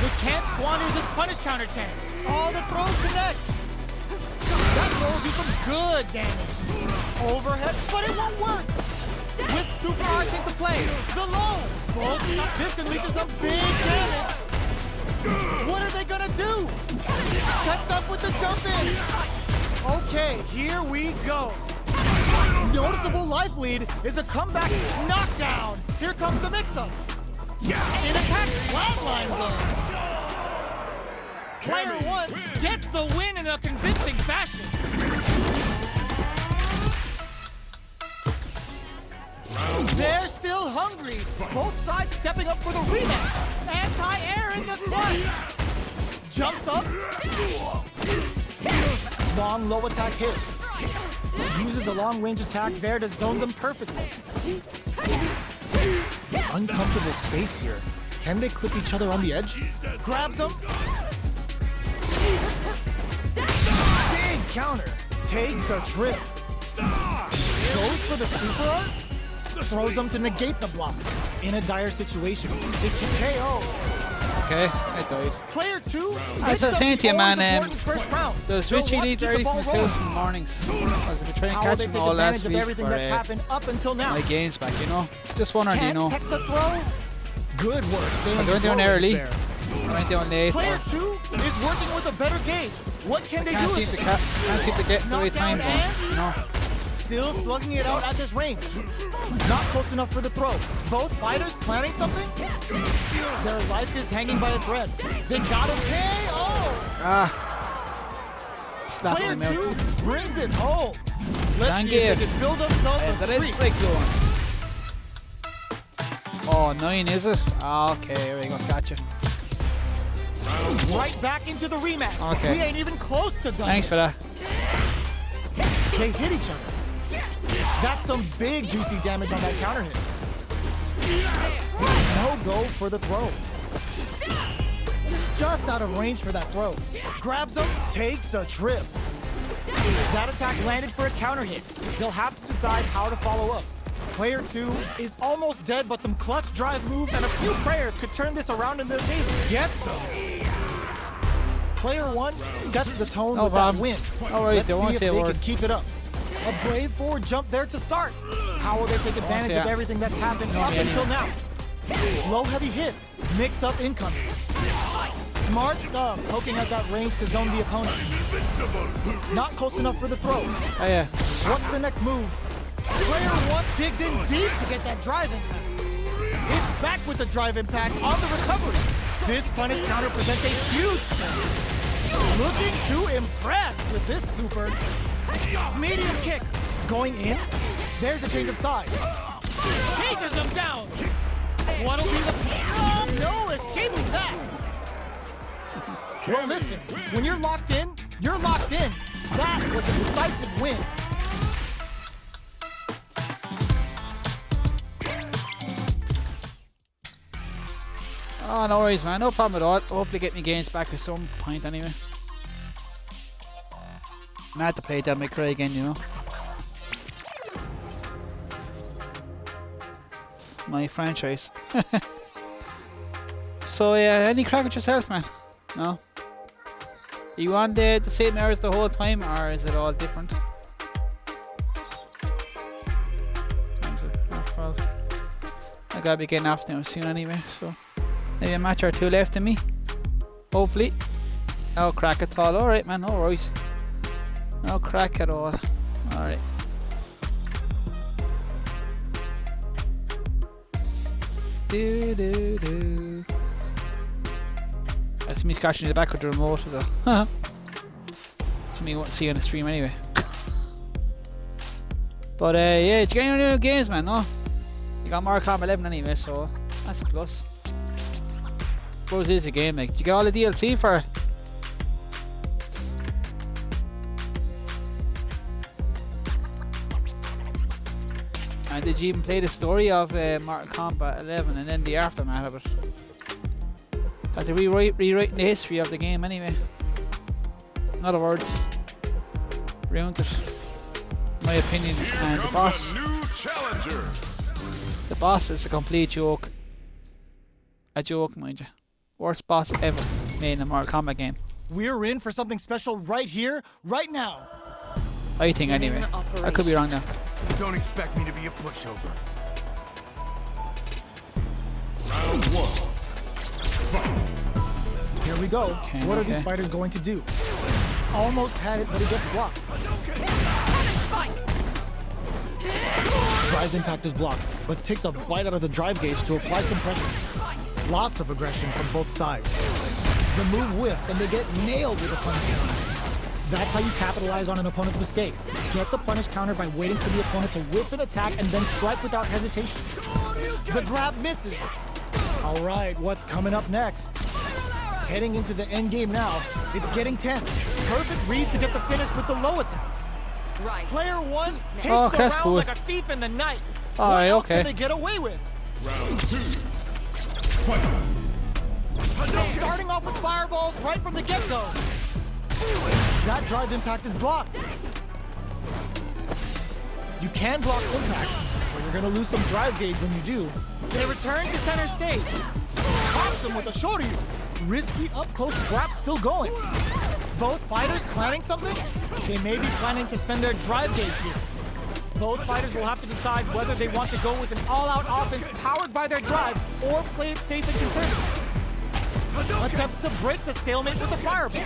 [SPEAKER 3] We can't squander this punish counter chance. All the throw connects. That throw will do some good damage. Overhead, but it won't work. With super arts into play, the low. This can lead to some big damage. What are they gonna do? Sets up with the jump in. Okay, here we go. Noticeable life lead is a comeback knockdown. Here comes the mix-up. An attack flatline zone. Player 1 gets the win in a convincing fashion. They're still hungry. Both sides stepping up for the rematch. Anti-air in the clutch. Jumps up. Long low attack hit. Uses a long range attack there to zone them perfectly. Uncomfortable space here. Can they clip each other on the edge? Grabs them. Big counter. Takes a trip. Goes for the super art. Throws them to negate the block. In a dire situation, it can KO.
[SPEAKER 1] Okay, I died.
[SPEAKER 3] Player 2.
[SPEAKER 1] As I was saying to you, man,
[SPEAKER 3] First round.
[SPEAKER 1] does
[SPEAKER 3] They'll
[SPEAKER 1] Richie
[SPEAKER 3] watch
[SPEAKER 1] leave
[SPEAKER 3] keep the
[SPEAKER 1] early
[SPEAKER 3] ball
[SPEAKER 1] from his
[SPEAKER 3] rolling.
[SPEAKER 1] house in the mornings? I've been trying to
[SPEAKER 3] How will
[SPEAKER 1] catch
[SPEAKER 3] they
[SPEAKER 1] him
[SPEAKER 3] take
[SPEAKER 1] all
[SPEAKER 3] advantage
[SPEAKER 1] last
[SPEAKER 3] of
[SPEAKER 1] week
[SPEAKER 3] everything
[SPEAKER 1] for
[SPEAKER 3] that's happened up until now?
[SPEAKER 1] my games back, you know? Just wondering, you
[SPEAKER 3] Can't
[SPEAKER 1] know?
[SPEAKER 3] tech the throw. Good work.
[SPEAKER 1] I went down early. I went down late.
[SPEAKER 3] Player 2 is working with a better gauge. What can they
[SPEAKER 1] Can't
[SPEAKER 3] do?
[SPEAKER 1] seem
[SPEAKER 3] with
[SPEAKER 1] to
[SPEAKER 3] it?
[SPEAKER 1] can't seem to get the right
[SPEAKER 3] Knockdown
[SPEAKER 1] time zone, you know?
[SPEAKER 3] Still slugging it out at this range. Not close enough for the throw. Both fighters planning something? Their life is hanging by a thread. They got him KO!
[SPEAKER 1] Ah. Slapping
[SPEAKER 3] Player
[SPEAKER 1] him out.
[SPEAKER 3] 2 brings it home. Let's see if they can build themselves
[SPEAKER 1] And
[SPEAKER 3] a
[SPEAKER 1] the Red
[SPEAKER 3] streak.
[SPEAKER 1] Cyclone. Oh, 9 is it? Ah, okay, here we go, gotcha.
[SPEAKER 3] Right back into the rematch.
[SPEAKER 1] Okay.
[SPEAKER 3] We ain't even close to done.
[SPEAKER 1] Thanks for that.
[SPEAKER 3] They hit each other. That's some big juicy damage on that counter hit. No go for the throw. Just out of range for that throw. Grabs him, takes a trip. That attack landed for a counter hit. They'll have to decide how to follow up. Player 2 is almost dead, but some clutch drive moves and a few prayers could turn this around in their favor. Get some. Player 1 sets the tone with that win. Let's see if they can keep it up. A brave forward jump there to start. How will they take advantage of everything that's happened up until now? Low heavy hits, mix up incoming. Smart stuff, poking at that range to zone the opponent. Not close enough for the throw.
[SPEAKER 1] Oh yeah.
[SPEAKER 3] What's the next move? Player 1 digs in deep to get that drive impact. It's back with the drive impact on the recovery. This punish counter presents a huge challenge. Looking to impress with this super. Medium kick. Going in. There's a change of sides.
[SPEAKER 5] Chases them down. What'll be the... Oh, no escaping that.
[SPEAKER 3] Well, listen. When you're locked in, you're locked in. That was a decisive win.
[SPEAKER 1] Oh, no worries, man. No problem at all. Hopefully get me games back at some point anyway. I'm gonna have to play Devil May Cry again, you know. My franchise. So yeah, any crack with yourself, man? No? Are you on the same hours the whole time, or is it all different? Times of 12. I gotta be getting off now soon anyway, so maybe a match or two left in me. Hopefully. No crack at all. Alright, man, no worries. No crack at all. Alright. Do. That's me scratching in the back with the remote though. To me, won't see on the stream anyway. But yeah, did you get any new games, man? No? You got Mortal Kombat 11 anyway, so that's a plus. Suppose it is a game, like. Did you get all the DLC for it? And did you even play the story of Mortal Kombat 11 and then the aftermath of it? Had to rewriting the history of the game anyway. In other words, ruined it. My opinion. And the boss. The boss is a complete joke. A joke, mind you. Worst boss ever made in a Mortal Kombat game.
[SPEAKER 3] We're in for something special right here, right now.
[SPEAKER 1] I think anyway. I could be wrong now.
[SPEAKER 7] Don't expect me to be a pushover.
[SPEAKER 2] Round 1. Fight.
[SPEAKER 3] Here we go. What are these fighters going to do? Almost had it, but he gets blocked. Drive impact is blocked, but takes a bite out of the drive gauge to apply some pressure. Lots of aggression from both sides. The move whiffs and they get nailed with a punish counter. That's how you capitalize on an opponent's mistake. Get the punish counter by waiting for the opponent to whiff an attack and then strike without hesitation. The grab misses. All right, what's coming up next? Heading into the end game now. It's getting tense. Perfect read to get the finish with the low attack.
[SPEAKER 5] Right.
[SPEAKER 3] Player 1 takes the
[SPEAKER 1] that's
[SPEAKER 3] round
[SPEAKER 1] cool.
[SPEAKER 3] like a thief in the night.
[SPEAKER 1] Alright,
[SPEAKER 3] what else
[SPEAKER 1] okay.
[SPEAKER 3] can they get away with?
[SPEAKER 2] Round 2. Fight.
[SPEAKER 3] Starting off with fireballs right from the get-go. That drive impact is blocked. You can block impacts, but you're gonna lose some drive gauge when you do. They return to center stage. Pops them with a shorty. Risky up-close scrap still going. Both fighters planning something? They may be planning to spend their drive gauge here. Both fighters will have to decide whether they want to go with an all-out offense powered by their drive or play it safe and conservative. Attempts to break the stalemate with a fireball.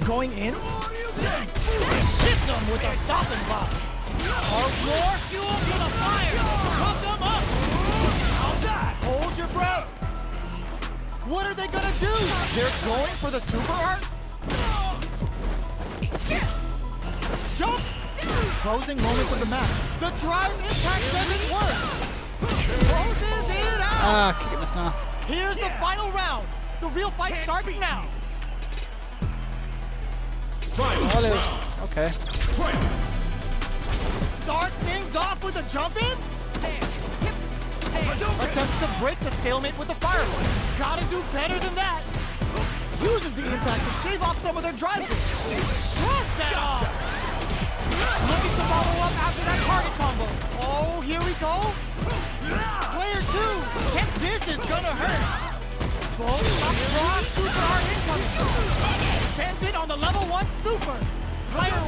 [SPEAKER 3] Going in. Hits them with a stopping block. A roar fuel for the fire. Cook them up. How's that? Hold your breath. What are they gonna do? They're going for the super art? Jump! Closing moments of the match. The drive impact doesn't work. Closes it out.
[SPEAKER 1] Kick it now.
[SPEAKER 3] Here's the final round. The real fight starts now.
[SPEAKER 1] Okay.
[SPEAKER 3] Starts things off with a jump in. Attempts to break the stalemate with the fireball. Gotta do better than that. Uses the impact to shave off some of their drive. Trust Fights that off. Looking to follow up after that target combo. Oh, here we go. Player 2. This is gonna hurt. Both cross super hard incoming. Spends it on the level 1 super. Player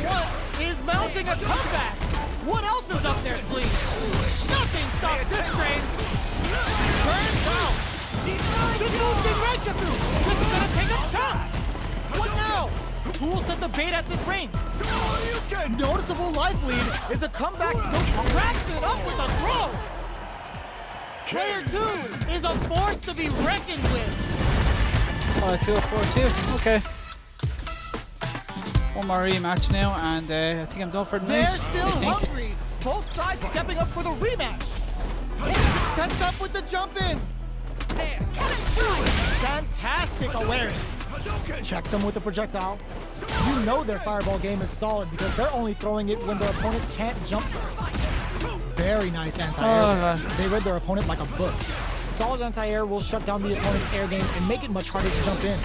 [SPEAKER 3] 1 is mounting a comeback. What else is up their sleeve? Nothing stops this train. Burns out. Shigurushin Reikatsu. This is gonna take a chunk. What now? Who will set the bait at this range? Noticeable life lead is a comeback still wraps it up with a throw. Player 2 is a force to be reckoned with.
[SPEAKER 1] 5-2, 4-2. Okay. One more rematch now, and I think I'm done for the night.
[SPEAKER 3] They're still hungry. Both sides stepping up for the rematch. Sets up with the jump in. Fantastic awareness. Checks them with the projectile. You know their fireball game is solid because they're only throwing it when their opponent can't jump. Very nice anti-air. They read their opponent like a book. Solid anti-air will shut down the opponent's air game and make it much harder to jump in.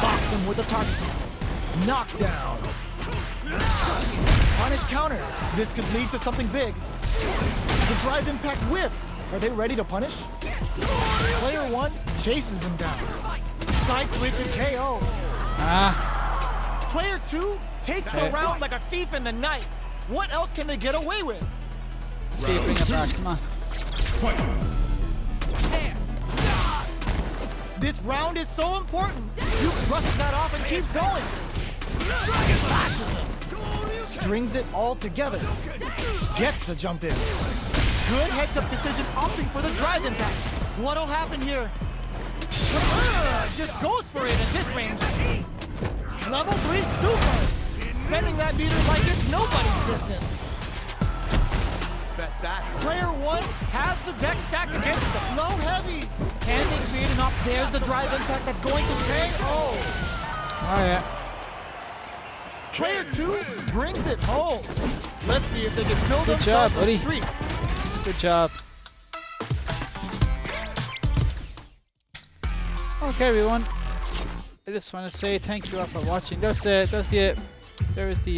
[SPEAKER 3] Box him with the target. Knockdown. Punish counter. This could lead to something big. The drive impact whiffs. Are they ready to punish? Player 1 chases them down. Side switch and KO. Player 2 takes the round like a thief in the night. What else can they get away with?
[SPEAKER 1] See, bring it back, come on.
[SPEAKER 3] This round is so important. You brushes that off and keeps going. Flashes him. Strings it all together. Gets the jump in. Good heads-up decision opting for the drive impact. What'll happen here? Just goes for it at this range. Level 3 super. Spending that meter like it's nobody's business.
[SPEAKER 7] Bet that.
[SPEAKER 3] Player 1 has the deck stacked against them. Low heavy. Can they create enough? There's the drive impact that's going to KO.
[SPEAKER 1] Oh yeah.
[SPEAKER 3] Player 2 brings it home. Let's see if they can build
[SPEAKER 1] Good job,
[SPEAKER 3] themselves
[SPEAKER 1] buddy.
[SPEAKER 3] a streak.
[SPEAKER 1] Good job. Okay, everyone. I just want to say thank you all for watching. There's the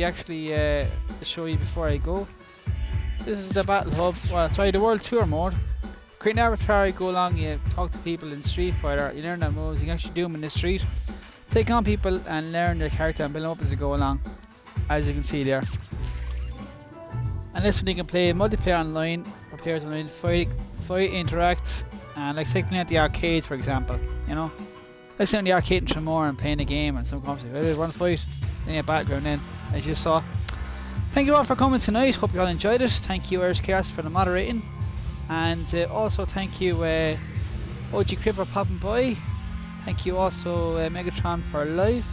[SPEAKER 1] actually the show you before I go. This is the Battle Hub. Well, sorry, the World Tour mode. Create an avatar, you go along, you talk to people in Street Fighter, you learn their moves, you can actually do them in the street. Take on people and learn their character and build them up as you go along, as you can see there. And this one you can play multiplayer online, or players online, fight, interact, and like taking at the arcades, for example, you know. Let's sit in the arcade in Tremor and playing a game, and some comes one fight, then you have background in, as you saw. Thank you all for coming tonight. Hope you all enjoyed it. Thank you, Irish Chaos, for the moderating, and also thank you, OG Crib, for popping by. Thank you also, Megatron, for life.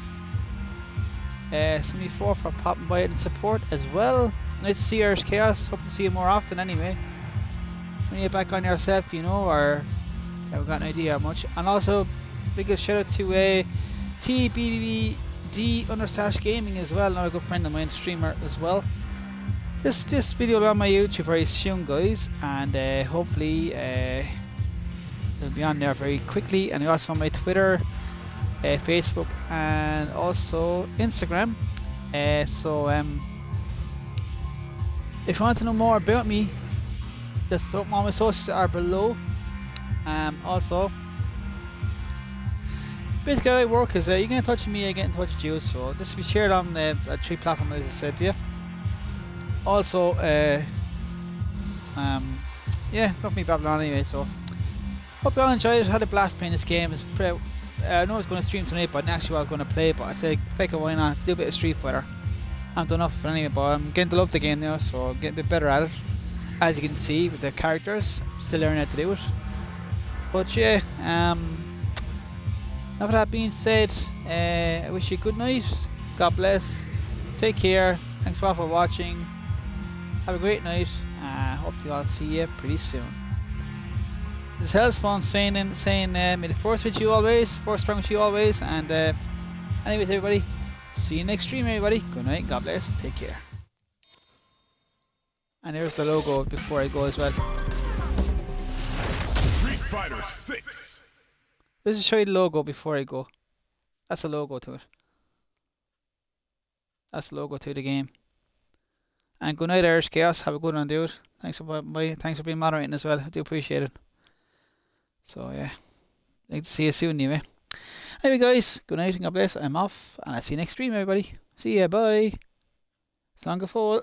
[SPEAKER 1] 74 for popping by and support as well. Nice to see Irish Chaos. Hope to see you more often anyway. When you're back on yourself, do you know, or I've got an idea how much. And also, biggest shout out to TBBD_gaming as well, another good friend of mine, streamer as well. This video will be on my YouTube very soon, guys, and hopefully it'll be on there very quickly. And also on my Twitter, Facebook, and also Instagram. If you want to know more about me, just all my socials are below. Also, basically how I work is you get in touch with me, I get in touch with you, so this will be shared on the 3 platforms as I said to you. Also, yeah, fuck me babbling on anyway, so hope you all enjoyed it. Had a blast playing this game. It's pretty, I know I was going to stream tonight, but actually I was going to play, but I said, fuck it, why not, do a bit of Street Fighter. I'm done enough anyway, but I'm getting to love the game now, so I'm getting a bit better at it. As you can see with the characters, still learning how to do it. But yeah, after that being said, I wish you a good night. God bless. Take care. Thanks a lot for watching. Have a great night. Hope you all see you pretty soon. This is Hellspawn saying may the force with you always, force strong with you always, and anyways everybody, see you next stream everybody. Good night, God bless, take care. And there's the logo before I go as well.
[SPEAKER 2] Street Fighter 6.
[SPEAKER 1] Let's just show you the logo before I go. That's the logo to it. That's the logo to the game. And good night, Irish Chaos. Have a good one, dude. Thanks for being moderating as well. I do appreciate it. So yeah, like to see you soon anyway. Anyway, guys, good night and God bless. I'm off, and I'll see you next stream, everybody. See ya, bye. Slán go fóill.